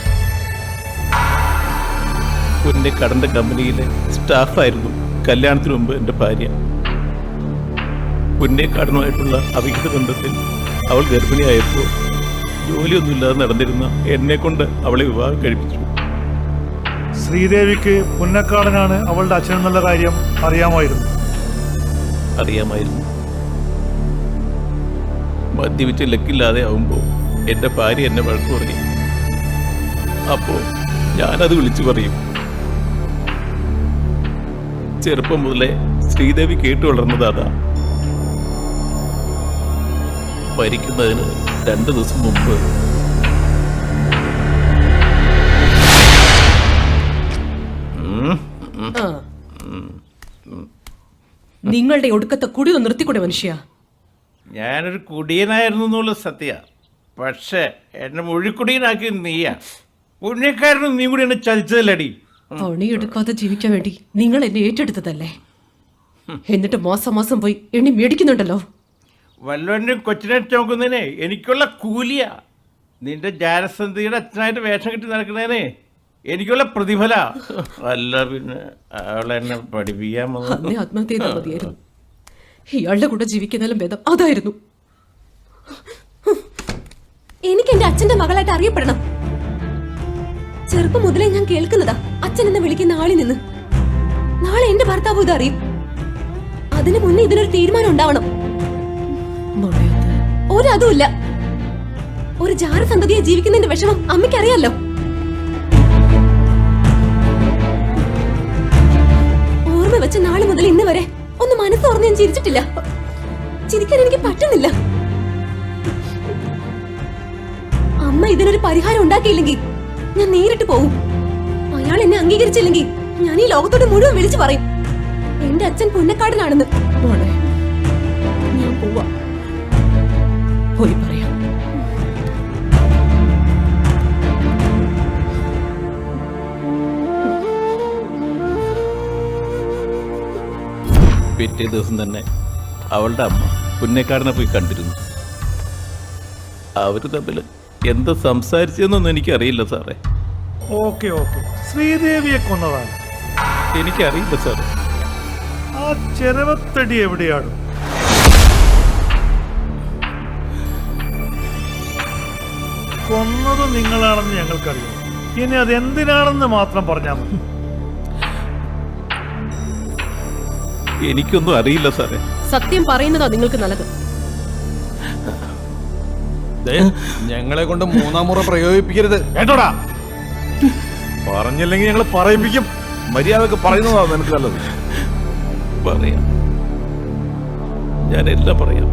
പുന്നക്കാടൻ്റെ കമ്പനിയിലെ സ്റ്റാഫായിരുന്നു കല്യാണത്തിന് മുമ്പ് എൻ്റെ ഭാര്യ. പുന്നക്കാടനുമായിട്ടുള്ള അവിഹിത ബന്ധത്തിൽ അവൾ ഗർഭിണിയായപ്പോൾ ജോലിയൊന്നുമില്ലാതെ നടന്നിരുന്ന എന്നെ കൊണ്ട് അവളെ വിവാഹം കഴിപ്പിച്ചു. ശ്രീദേവിക്ക് പുന്നക്കാടനാണ് അവളുടെ അച്ഛനെന്നുള്ള കാര്യം അറിയാമായിരുന്നു. മദ്യപിച്ച് ലക്കില്ലാതെ ആവുമ്പോൾ എൻ്റെ ഭാര്യ എന്നെ വഴക്ക് പറയും. അപ്പോൾ ഞാനത് വിളിച്ചു പറയും. ചെറുപ്പം മുതലേ ശ്രീദേവി കേട്ടു വളർന്നത് അതാ. മരിക്കുന്നതിന് 2 ദിവസം മുമ്പ് നിങ്ങളുടെ ഒടുക്കത്തെ കുടി ഒന്ന് നിർത്തിക്കൂടെ മനുഷ്യ? ഞാനൊരു കുടിയനായിരുന്നു എന്നുള്ള സത്യ, പക്ഷേ എന്നെ മൊഴിക്കുടിയനാക്കി നീയാ. പുണ്യക്കാരനും നീ കൂടി എന്നെ ചതിച്ചതല്ലടി. പണിയെടുക്കാതെ ജീവിക്കാൻ വേണ്ടി നിങ്ങൾ എന്നെ ഏറ്റെടുത്തതല്ലേ? എന്നിട്ട് മാസം മാസം പോയി എണ്ണി മേടിക്കുന്നുണ്ടല്ലോ. വല്ലവൻ്റെ കൊച്ചിനെ നോക്കുന്നതിനെ എനിക്കുള്ള കൂലിയാ. നിന്റെ ജാരസന്ധിയുടെ അച്ഛനായിട്ട് വേഷം കെട്ടി നടക്കുന്നതിനെ എനിക്കുള്ള പ്രതിഫല. അല്ല പിന്നെ അവളെന്നെ പഠിപ്പിക്കാൻ അന്നേ ആത്മഹത്യ ചെയ്താൽ മതിയായിരുന്നു. ഇയാളുടെ കൂടെ ജീവിക്കുന്നതിലും ഭേദം അതായിരുന്നു. എനിക്ക് എന്റെ അച്ഛന്റെ മകളായിട്ട് അറിയപ്പെടണം. ചെറുപ്പം മുതലേ ഞാൻ കേൾക്കുന്നതാ അച്ഛൻ എന്ന് വിളിക്കുന്ന ആളിൽ നിന്ന്. നാളെ എന്റെ ഭർത്താവ് ഇത് അറിയും. അതിനു മുന്നേ ഇതിനൊരു തീരുമാനം ഉണ്ടാവണം. ഒരതുമില്ല. ഒരു ജാരസന്തതിയെ ജീവിക്കുന്നതിന്റെ വിഷമം അമ്മയ്ക്കറിയാലോ. ഓർമ്മ വെച്ച നാളെ മുതൽ ഇന്ന് വരെ ഒന്ന് മനസ്സോർന്ന് ഞാൻ ചിരിച്ചിട്ടില്ല. ചിരിക്കാൻ എനിക്ക് പറ്റുന്നില്ല. അമ്മ ഇതിനൊരു പരിഹാരം ഉണ്ടാക്കിയില്ലെങ്കിൽ ഞാൻ നേരിട്ട് പോവും. അയാൾ എന്നെ അംഗീകരിച്ചില്ലെങ്കിൽ ഞാൻ ഈ ലോകത്തോട് മുഴുവൻ വിളിച്ചു പറയും എന്റെ അച്ഛൻ പുന്നക്കാടിലാണെന്ന്. ഞാൻ പോവാ, പോയി പറയാം. പിറ്റേ ദിവസം തന്നെ അവളുടെ അമ്മ പുന്നേക്കാടിനെ പോയി കണ്ടിരുന്നു. അവര് തമ്മിൽ എന്ത് സംസാരിച്ചെന്നൊന്നും എനിക്കറിയില്ല സാറേ. ഓക്കെ ശ്രീദേവിയെ കൊന്നതാണ്. എനിക്കറിയില്ല സാറേ. ആ ചെരവത്തടി എവിടെയാണ്? കൊന്നത് നിങ്ങളാണെന്ന് ഞങ്ങൾക്കറിയാം. ഇനി അതെന്തിനാണെന്ന് മാത്രം പറഞ്ഞാൽ മതി. എനിക്കൊന്നും അറിയില്ല സാറേ. സത്യം പറയുന്നതാ നിങ്ങൾക്ക് നല്ലത്. ഞങ്ങളെ കൊണ്ട് 3-ാം മുറ പ്രയോഗിപ്പിക്കരുത് കേട്ടോടാ. പറഞ്ഞില്ലെങ്കിൽ ഞങ്ങൾ പറയിപ്പിക്കും. മര്യാദക്ക് പറയുന്നതാണ് നിനക്ക് നല്ലത്. പറയാം, ഞാനെല്ലാം പറയാം.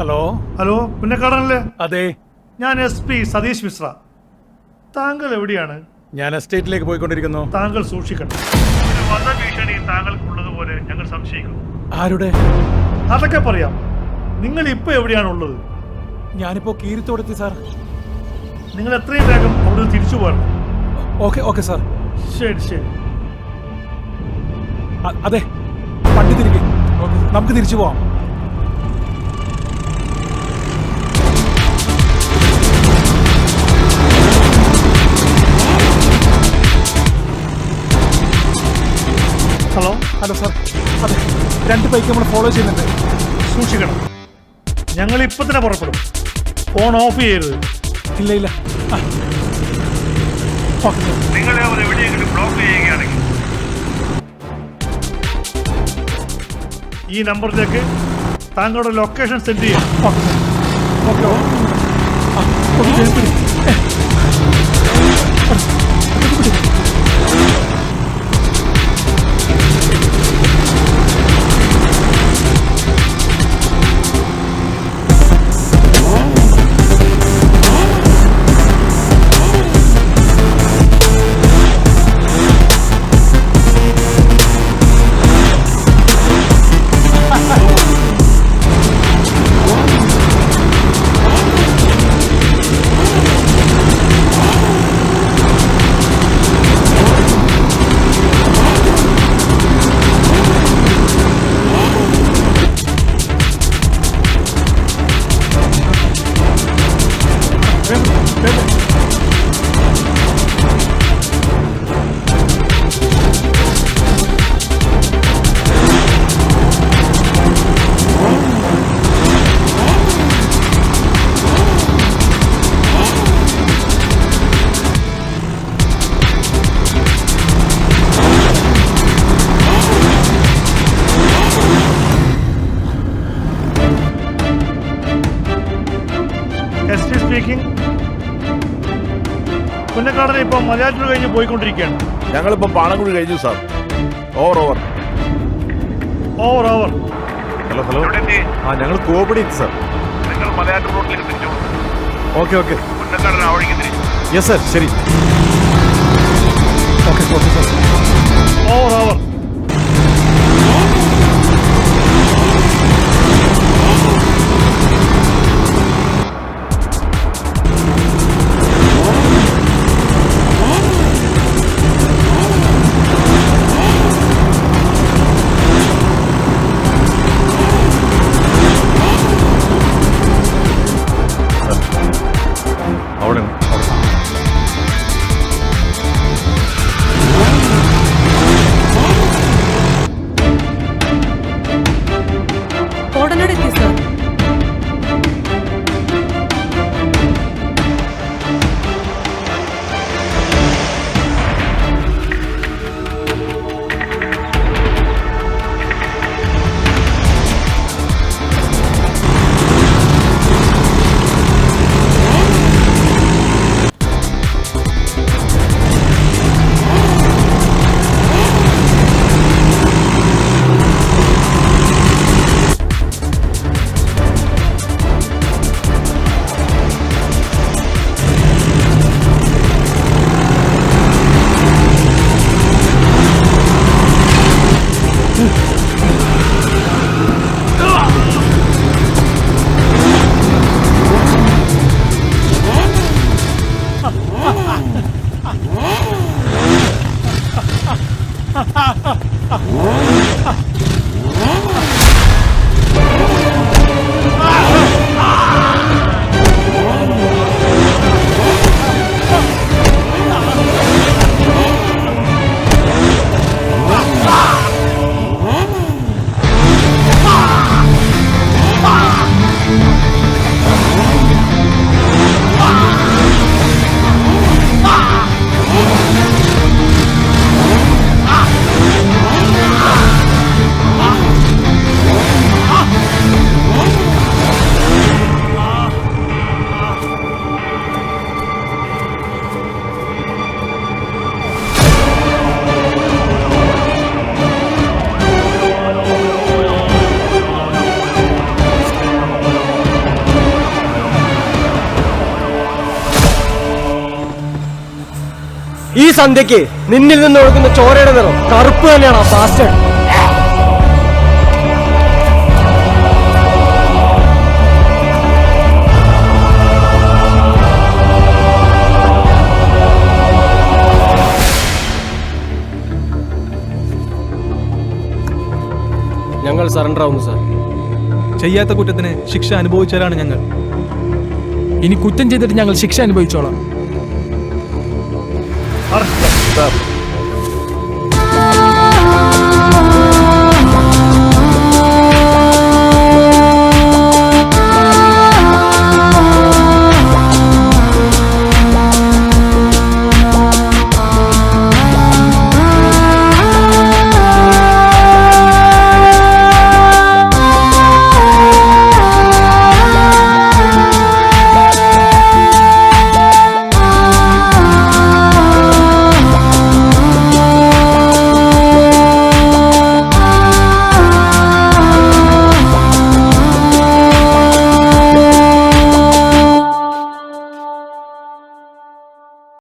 ഹലോ ഹലോ പുന്നക്കാടനല്ലേ? അതെ, ഞാൻ SP സതീഷ് മിശ്ര. താങ്കൾ എവിടെയാണ്? ഞാൻ എസ്റ്റേറ്റിലേക്ക് പോയിക്കൊണ്ടിരിക്കുന്നു. താങ്കൾ സൂക്ഷിക്കണം. ഒരു വധഭീഷണി താങ്കൾക്കുള്ളതുപോലെ ഞങ്ങൾ സംശയിക്കുന്നു. ആരുടെ? അതൊക്കെ പറയാം. നിങ്ങൾ ഇപ്പൊ എവിടെയാണുള്ളത്? ഞാനിപ്പോ കീരിത്തോടെത്തി സാർ. നിങ്ങൾ എത്രയും വേഗം അവിടെ തിരിച്ചു പോകണം. Okay sir. ശരി ശരി. അതെ, വണ്ടി തിരികെ, നമുക്ക് തിരിച്ചു പോവാം. Hello sir. അതെ, 2 ബൈക്ക് നമ്മൾ ഫോളോ ചെയ്യുന്നുണ്ട്. സൂക്ഷിക്കണം. ഞങ്ങൾ ഇപ്പൊ തന്നെ പുറപ്പെടും. ഫോൺ ഓഫ് ചെയ്യരുത്. ഇല്ല. നിങ്ങളെ അവർ എവിടെയെങ്കിലും ബ്ലോക്ക് ചെയ്യുകയാണെങ്കിൽ ഈ നമ്പറിലേക്ക് താങ്കളുടെ ലൊക്കേഷൻ സെൻഡ് ചെയ്യാം. SP speaking. പുന്നക്കാടനെ ഇപ്പൊ മലയാറ്റൂർ കഴിഞ്ഞ് പോയിക്കൊണ്ടിരിക്കുകയാണ്. ഞങ്ങളിപ്പോ പാണക്കുഴി കഴിഞ്ഞു സാർ. ഓവർ. ഹലോ. ഞങ്ങൾ കോപടി സാർ. നിങ്ങൾ മലയാറ്റൂർ റോഡിലേക്ക് തിരിച്ചു. ഓക്കെ. പുന്നക്കാടൻ ആ വഴിക്ക് തിരിച്ചു. യെസ് സാർ, ശരി. Okay sir. ഓവർ. അവിടെ കോടനാട് എത്തി സാർ. ഈ സന്ധ്യക്ക് നിന്നിൽ നിന്ന് ഒഴുകുന്ന ചോരയുടെ നിറം കറുപ്പ് തന്നെയാണ് ഫാസ്റ്റർ. ഞങ്ങൾ സറണ്ടർ ആവുന്നു സാർ. ചെയ്യാത്ത കുറ്റത്തിന് ശിക്ഷ അനുഭവിച്ചവരാണ് ഞങ്ങൾ. ഇനി കുറ്റം ചെയ്തിട്ട് ഞങ്ങൾ ശിക്ഷ അനുഭവിച്ചോളാം. അറസ്റ്റ്.